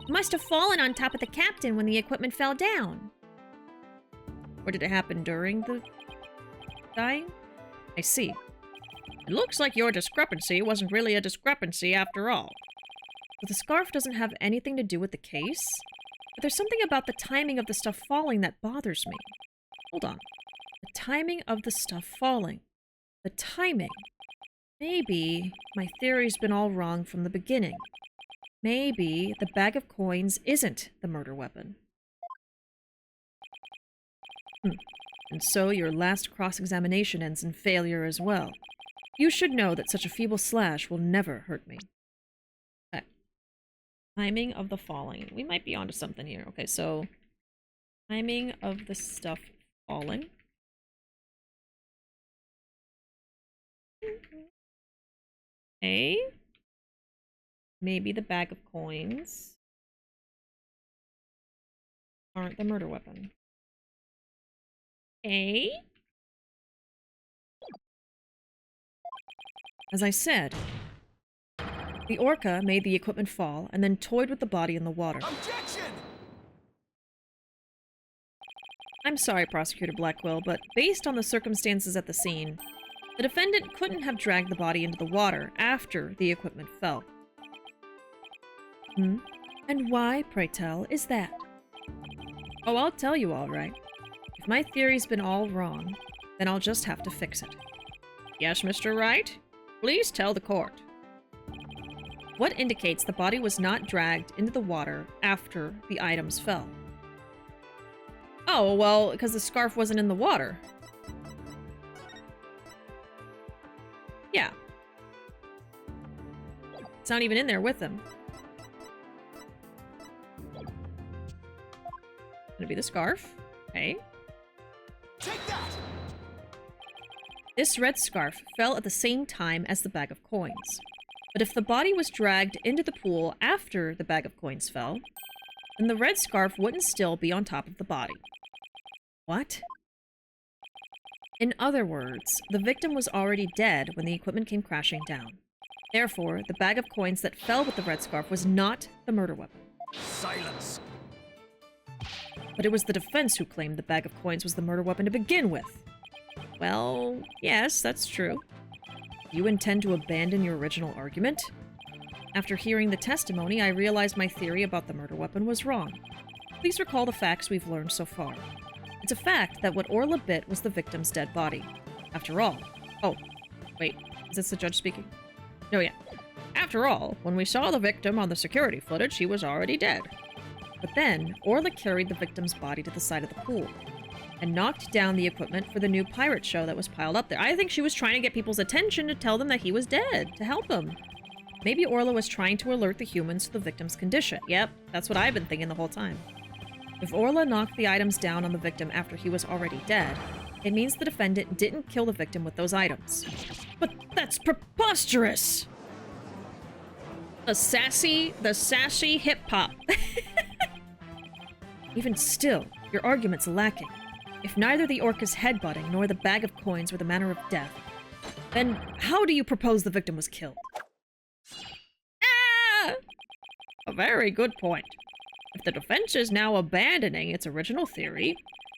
Must have fallen on top of the captain when the equipment fell down. Or did it happen during the dying? I see. It looks like your discrepancy wasn't really a discrepancy after all. But the scarf doesn't have anything to do with the case. But there's something about the timing of the stuff falling that bothers me. Hold on. The timing of the stuff falling. The timing. Maybe my theory's been all wrong from the beginning. Maybe the bag of coins isn't the murder weapon. And so your last cross-examination ends in failure as well. You should know that such a feeble slash will never hurt me. Okay. Timing of the falling. We might be onto something here. Okay, so timing of the stuff falling. Okay. Maybe the bag of coins aren't the murder weapon. Okay. As I said, the orca made the equipment fall and then toyed with the body in the water. Objection! I'm sorry, Prosecutor Blackwell, but based on the circumstances at the scene, the defendant couldn't have dragged the body into the water after the equipment fell. And why, pray tell, is that? Oh, I'll tell you all right. If my theory's been all wrong, then I'll just have to fix it. Yes, Mr. Wright? Please tell the court. What indicates the body was not dragged into the water after the items fell? Oh, well, because the scarf wasn't in the water. Yeah. It's not even in there with him. Gonna be the scarf. Okay. Take that! This red scarf fell at the same time as the bag of coins. But if the body was dragged into the pool after the bag of coins fell, then the red scarf wouldn't still be on top of the body. What? In other words, the victim was already dead when the equipment came crashing down. Therefore, the bag of coins that fell with the red scarf was not the murder weapon. Silence! But it was the defense who claimed the bag of coins was the murder weapon to begin with. Well, yes, that's true. You intend to abandon your original argument? After hearing the testimony, I realized my theory about the murder weapon was wrong. Please recall the facts we've learned so far. It's a fact that what Orla bit was the victim's dead body. After all... Oh, wait, is this the judge speaking? No, yeah. After all, when we saw the victim on the security footage, he was already dead. But then, Orla carried the victim's body to the side of the pool and knocked down the equipment for the new pirate show that was piled up there. I think she was trying to get people's attention to tell them that he was dead, to help them. Maybe Orla was trying to alert the humans to the victim's condition. Yep, that's what I've been thinking the whole time. If Orla knocked the items down on the victim after he was already dead, it means the defendant didn't kill the victim with those items. But that's preposterous! The sassy hip-hop. Even still, your argument's lacking. If neither the orca's headbutting nor the bag of coins were the manner of death, then how do you propose the victim was killed? Ah! A very good point. If the defense is now abandoning its original theory,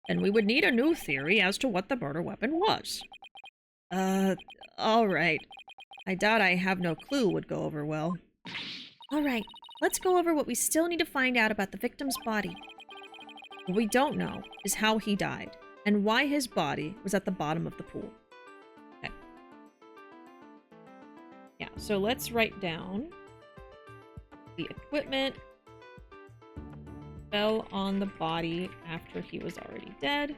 then we would need a new theory as to what the murder weapon was. Alright. I doubt I have no clue would go over well. Alright, let's go over what we still need to find out about the victim's body. What we don't know is how he died, and why his body was at the bottom of the pool. Okay. Yeah, so let's write down the equipment fell on the body after he was already dead.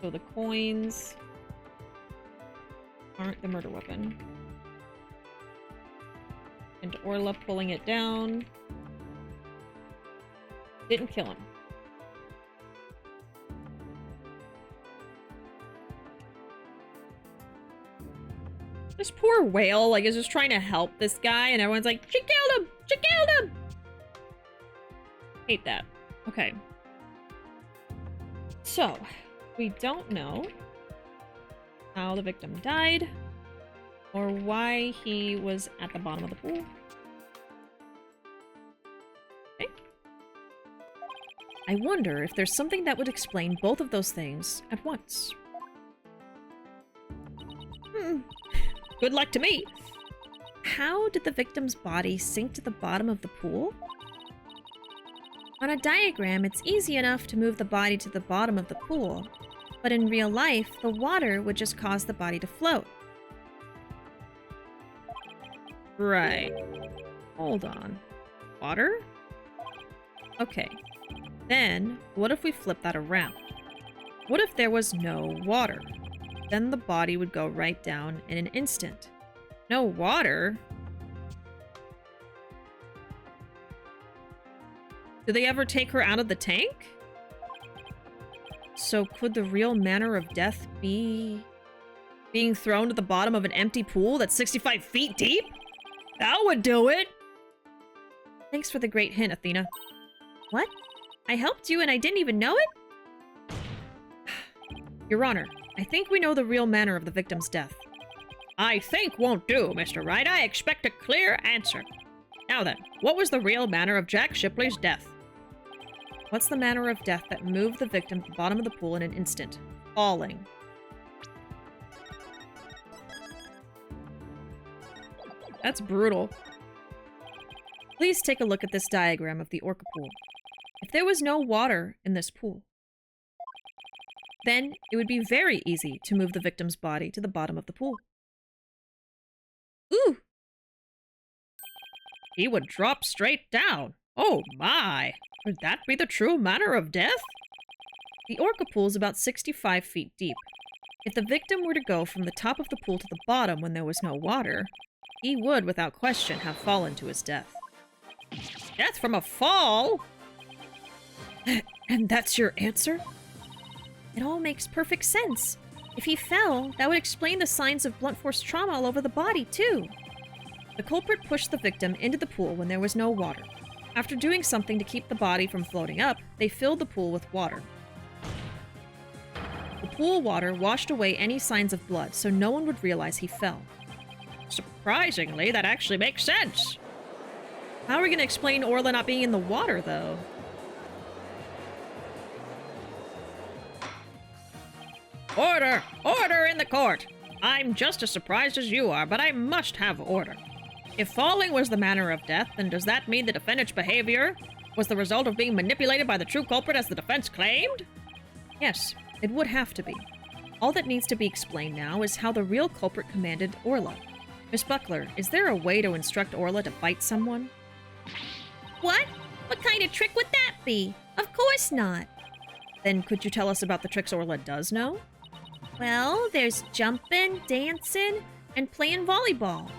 So the coins aren't the murder weapon. And Orla pulling it down didn't kill him. This poor whale, like, is just trying to help this guy, and everyone's like, she killed him! She killed him! Hate that. Okay. So, we don't know how the victim died. or why he was at the bottom of the pool. Okay. I wonder if there's something that would explain both of those things at once. Good luck to me! How did the victim's body sink to the bottom of the pool? On a diagram, it's easy enough to move the body to the bottom of the pool, but in real life, the water would just cause the body to float. Right. Hold on. Water? Okay. Then, what if we flip that around? What if there was no water? Then the body would go right down in an instant. No water? Do they ever take her out of the tank? So could the real manner of death be being thrown to the bottom of an empty pool that's 65 feet deep? That would do it! Thanks for the great hint, Athena. What? I helped you and I didn't even know it? Your Honor, I think we know the real manner of the victim's death. I think won't do, Mr. Wright. I expect a clear answer. Now then, what was the real manner of Jack Shipley's death? What's the manner of death that moved the victim to the bottom of the pool in an instant? Falling. That's brutal. Please take a look at this diagram of the orca pool. If there was no water in this pool, then it would be very easy to move the victim's body to the bottom of the pool. Ooh! He would drop straight down. Oh my! Would that be the true manner of death? The orca pool is about 65 feet deep. If the victim were to go from the top of the pool to the bottom when there was no water, he would, without question, have fallen to his death. Death from a fall? And that's your answer? It all makes perfect sense. If he fell, that would explain the signs of blunt force trauma all over the body, too. The culprit pushed the victim into the pool when there was no water. After doing something to keep the body from floating up, they filled the pool with water. The pool water washed away any signs of blood, so no one would realize he fell. Surprisingly, that actually makes sense. How are we going to explain Orla not being in the water, though? Order! Order in the court! I'm just as surprised as you are, but I must have order. If falling was the manner of death, then does that mean the defendant's behavior was the result of being manipulated by the true culprit as the defense claimed? Yes, it would have to be. All that needs to be explained now is how the real culprit commanded Orla. Miss Buckler, is there a way to instruct Orla to bite someone? What? What kind of trick would that be? Of course not. Then could you tell us about the tricks Orla does know? Well, there's jumping, dancing, and playing volleyball.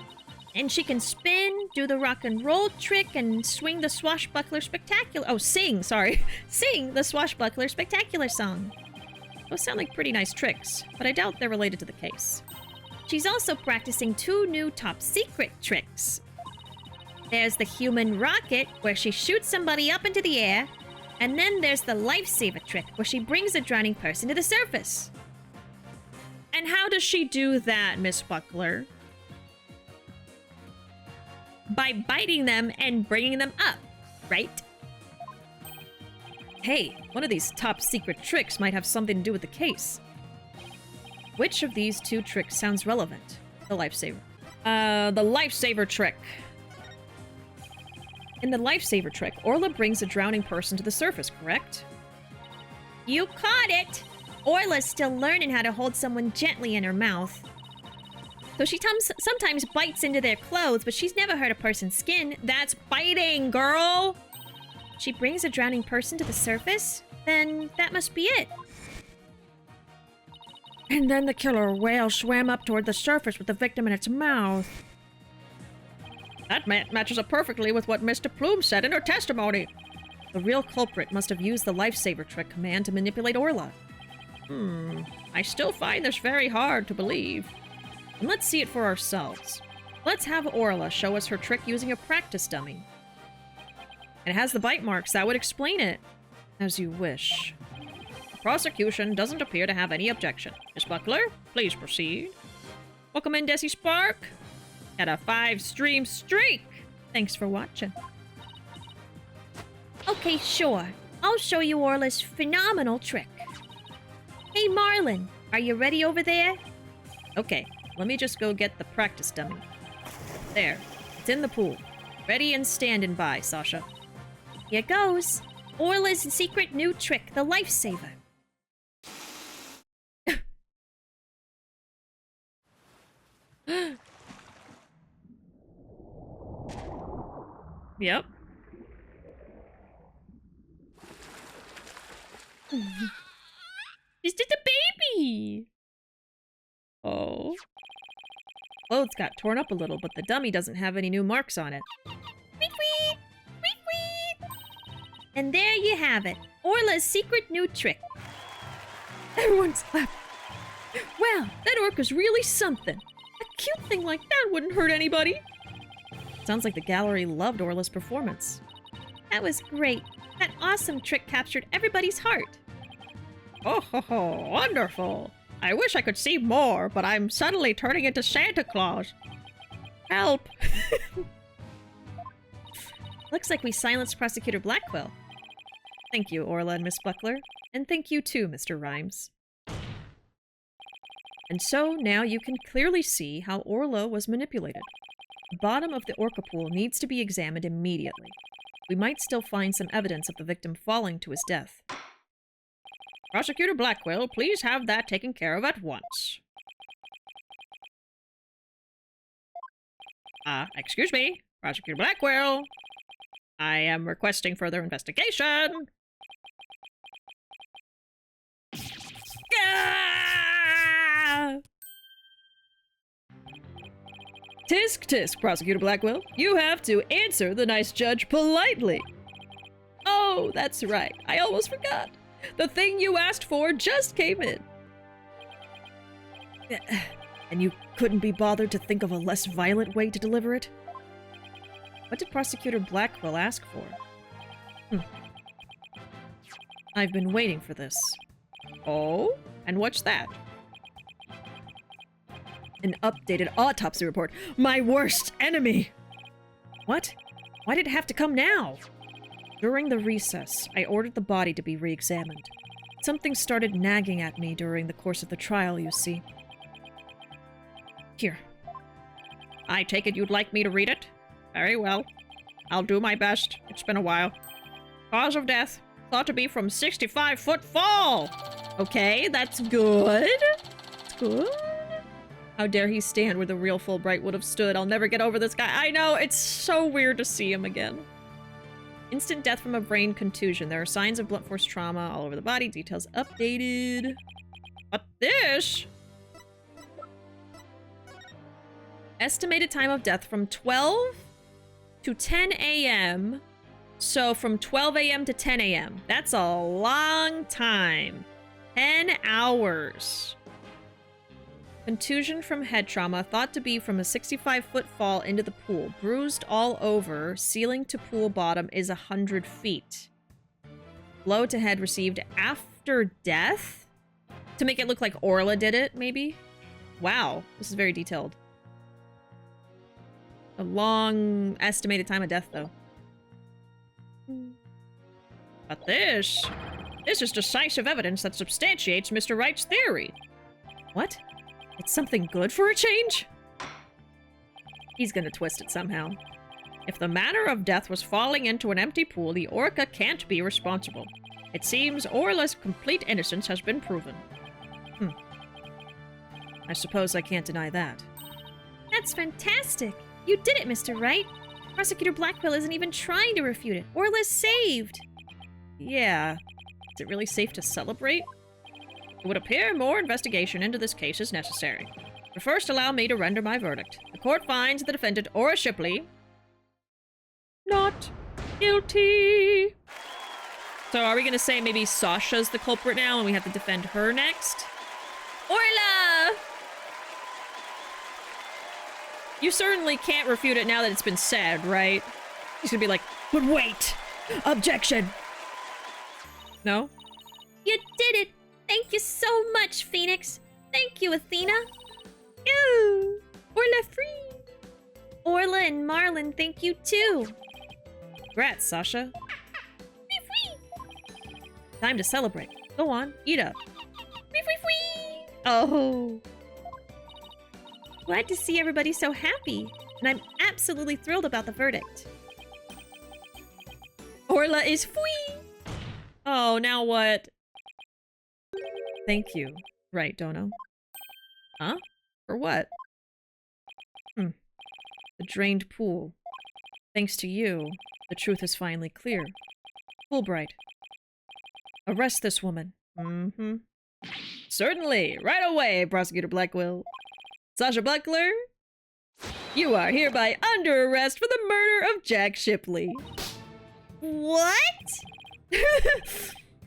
And she can spin, do the rock and roll trick, and swing the swashbuckler spectacular... Oh, sing, sorry. Sing the swashbuckler spectacular song. Those sound like pretty nice tricks, but I doubt they're related to the case. She's also practicing 2 new top-secret tricks. There's the human rocket, where she shoots somebody up into the air, and then there's the lifesaver trick, where she brings a drowning person to the surface. And how does she do that, Miss Buckler? By biting them and bringing them up, right? Hey, one of these top-secret tricks might have something to do with the case. Which of these 2 tricks sounds relevant? The lifesaver. The lifesaver trick. In the lifesaver trick, Orla brings a drowning person to the surface, correct? You caught it! Orla's still learning how to hold someone gently in her mouth. So she sometimes bites into their clothes, but she's never hurt a person's skin. That's biting, girl! She brings a drowning person to the surface? Then that must be it. And then the killer whale swam up toward the surface with the victim in its mouth. That matches up perfectly with what Mr. Plume said in her testimony. The real culprit must have used the lifesaver trick command to manipulate Orla. I still find this very hard to believe. And let's see it for ourselves. Let's have Orla show us her trick using a practice dummy. It has the bite marks that would explain it. As you wish. The prosecution doesn't appear to have any objection. Miss Buckler, please proceed. Welcome in, Desi Spark. Got a 5-stream streak. Thanks for watching. Okay, sure. I'll show you Orla's phenomenal trick. Hey, Marlin, are you ready over there? Okay, let me just go get the practice dummy. There, it's in the pool. Ready and standing by, Sasha. Here goes. Orla's secret new trick, the lifesaver. Yep. It's just a baby. Oh. Clothes got torn up a little, but the dummy doesn't have any new marks on it. Tweet, tweet. Tweet, tweet. And there you have it. Orla's secret new trick. Everyone's laughing. Wow, that orca's really something. A cute thing like that wouldn't hurt anybody. Sounds like the gallery loved Orla's performance. That was great. That awesome trick captured everybody's heart. Oh, ho, ho, wonderful. I wish I could see more, but I'm suddenly turning into Santa Claus. Help. Looks like we silenced Prosecutor Blackwell. Thank you, Orla and Miss Buckler. And thank you too, Mr. Rhymes. And so now you can clearly see how Orla was manipulated. The bottom of the orca pool needs to be examined immediately. We might still find some evidence of the victim falling to his death. Prosecutor Blackwell, please have that taken care of at once. Excuse me, Prosecutor Blackwell. I am requesting further investigation. Ah! Tisk tisk, Prosecutor Blackwell. You have to answer the nice judge politely. Oh, that's right. I almost forgot. The thing you asked for just came in. And you couldn't be bothered to think of a less violent way to deliver it? What did Prosecutor Blackwell ask for? I've been waiting for this. Oh? And what's that? An updated autopsy report. My worst enemy! What? Why did it have to come now? During the recess, I ordered the body to be re-examined. Something started nagging at me during the course of the trial, you see. Here. I take it you'd like me to read it? Very well. I'll do my best. It's been a while. Cause of death. Thought to be from 65-foot fall! Okay, that's good. That's good. How dare he stand where the real Fulbright would have stood. I'll never get over this guy. I know, it's so weird to see him again. Instant death from a brain contusion. There are signs of blunt force trauma all over the body. Details updated. But this? Estimated time of death from 12 to 10 a.m. So from 12 a.m. to 10 a.m. That's a long time. 10 hours. Contusion from head trauma, thought to be from a 65-foot fall into the pool. Bruised all over, ceiling to pool bottom is 100 feet. Blow to head received after death? To make it look like Orla did it, maybe? Wow, this is very detailed. A long estimated time of death, though. But this is decisive evidence that substantiates Mr. Wright's theory. What? It's something good for a change? He's gonna twist it somehow. If the manner of death was falling into an empty pool, the orca can't be responsible. It seems Orla's complete innocence has been proven. I suppose I can't deny that. That's fantastic. You did it, Mr. Wright. Prosecutor Blackwell isn't even trying to refute it. Orla's saved. Yeah. Is it really safe to celebrate? It would appear more investigation into this case is necessary. But first, allow me to render my verdict. The court finds the defendant, Orla Shipley, not guilty. So are we going to say maybe Sasha's the culprit now and we have to defend her next? Orla! You certainly can't refute it now that it's been said, right? He's going to be like, but wait! Objection! No? You did it! Thank you so much, Phoenix. Thank you, Athena. Ew! Orla free! Orla and Marlin, thank you too! Congrats, Sasha. Wee wee! Time to celebrate. Go on, eat up. Wee wee wee! Oh. Glad to see everybody so happy, and I'm absolutely thrilled about the verdict. Orla is free! Oh, now what? Thank you. Right, Dono? Huh? For what? The drained pool. Thanks to you, the truth is finally clear. Fulbright. Arrest this woman. Mm-hmm. Certainly! Right away, Prosecutor Blackwell. Sasha Buckler, you are hereby under arrest for the murder of Jack Shipley. What?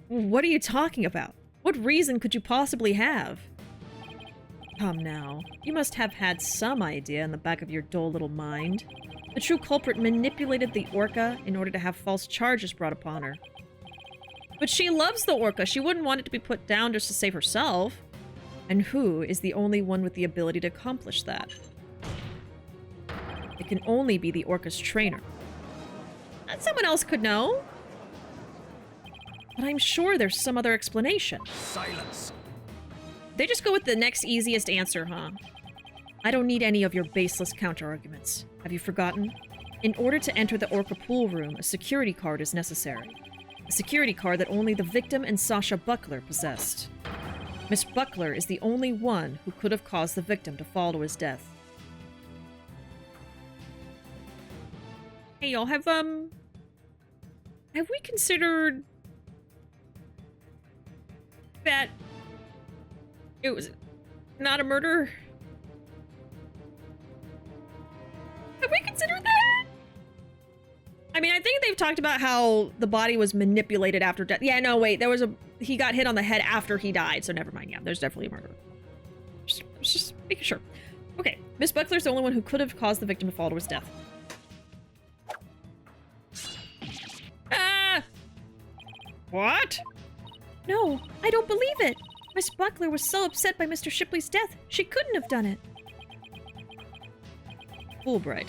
What are you talking about? What reason could you possibly have? Come now, you must have had some idea in the back of your dull little mind. The true culprit manipulated the Orca in order to have false charges brought upon her. But she loves the Orca. She wouldn't want it to be put down just to save herself. And who is the only one with the ability to accomplish that? It can only be the Orca's trainer. Someone else could know. But I'm sure there's some other explanation. Silence. They just go with the next easiest answer, huh? I don't need any of your baseless counter-arguments. Have you forgotten? In order to enter the Orca pool room, a security card is necessary. A security card that only the victim and Sasha Buckler possessed. Miss Buckler is the only one who could have caused the victim to fall to his death. Hey, y'all, have we considered that it was not a murder? Have we considered that? I mean, I think they've talked about how the body was manipulated after death. Yeah, no, wait, he got hit on the head after he died, so never mind. Yeah, there's definitely a murder. Just making sure. Okay, Miss Buckler's the only one who could have caused the victim to fall to his death. Ah! What? No, I don't believe it. Miss Buckler was so upset by Mr. Shipley's death, she couldn't have done it. Fulbright.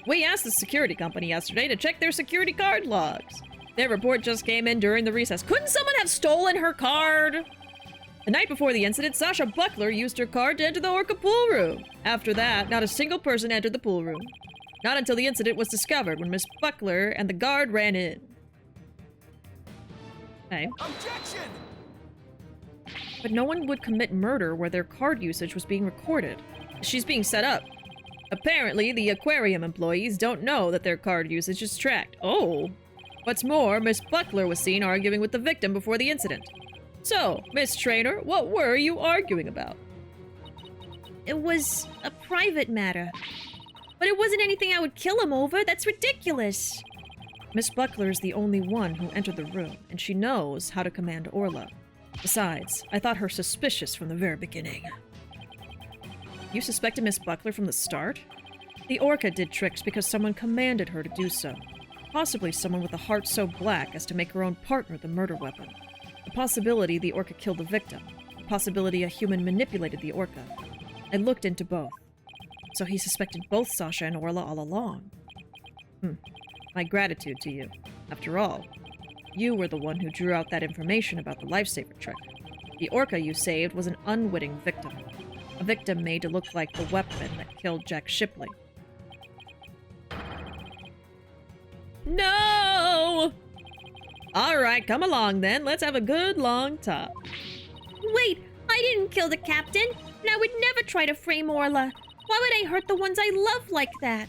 We asked the security company yesterday to check their security card logs. Their report just came in during the recess. Couldn't someone have stolen her card? The night before the incident, Sasha Buckler used her card to enter the Orca pool room. After that, not a single person entered the pool room. Not until the incident was discovered when Miss Buckler and the guard ran in. Okay. Objection! But no one would commit murder where their card usage was being recorded. She's being set up. Apparently, the aquarium employees don't know that their card usage is tracked. Oh. What's more, Miss Buckler was seen arguing with the victim before the incident. So, Miss Trainer, what were you arguing about? It was a private matter. But it wasn't anything I would kill him over. That's ridiculous. Miss Buckler is the only one who entered the room, and she knows how to command Orla. Besides, I thought her suspicious from the very beginning. You suspected Miss Buckler from the start? The Orca did tricks because someone commanded her to do so. Possibly someone with a heart so black as to make her own partner the murder weapon. The possibility the Orca killed the victim. The possibility a human manipulated the Orca. I looked into both. So he suspected both Sasha and Orla all along. My gratitude to you. After all, you were the one who drew out that information about the lifesaver trick. The Orca you saved was an unwitting victim. A victim made to look like the weapon that killed Jack Shipley. No! Alright, come along then. Let's have a good long talk. Wait, I didn't kill the captain, and I would never try to frame Orla. Why would I hurt the ones I love like that?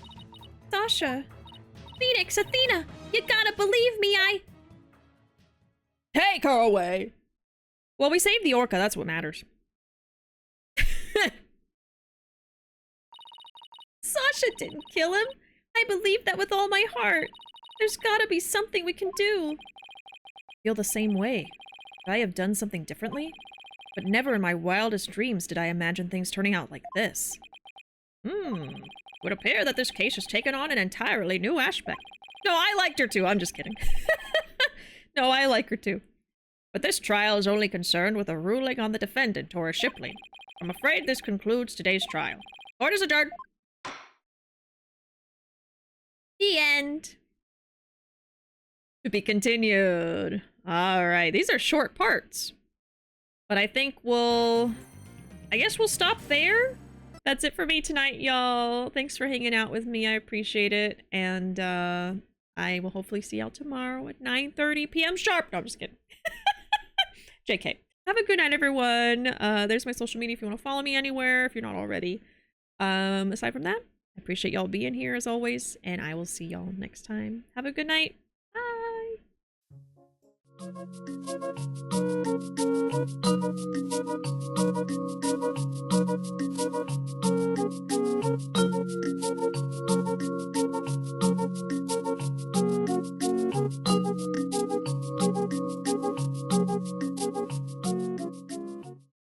Sasha. Phoenix, Athena, you gotta believe me, Take her away! Well, we saved the Orca, that's what matters. Sasha didn't kill him. I believe that with all my heart. There's gotta be something we can do. Feel the same way. Could I have done something differently? But never in my wildest dreams did I imagine things turning out like this. Would appear that this case has taken on an entirely new aspect. No, I liked her too. I'm just kidding. No, I like her too. But this trial is only concerned with a ruling on the defendant, Tora Shipley. I'm afraid this concludes today's trial. Court is adjourned. The end. To be continued. All right, these are short parts. But I think I guess we'll stop there. That's it for me tonight, y'all. Thanks for hanging out with me. I appreciate it. And I will hopefully see y'all tomorrow at 9:30 p.m. sharp. No, I'm just kidding. JK. Have a good night, everyone. There's my social media if you want to follow me anywhere, if you're not already. Aside from that, I appreciate y'all being here as always, and I will see y'all next time. Have a good night. Bye.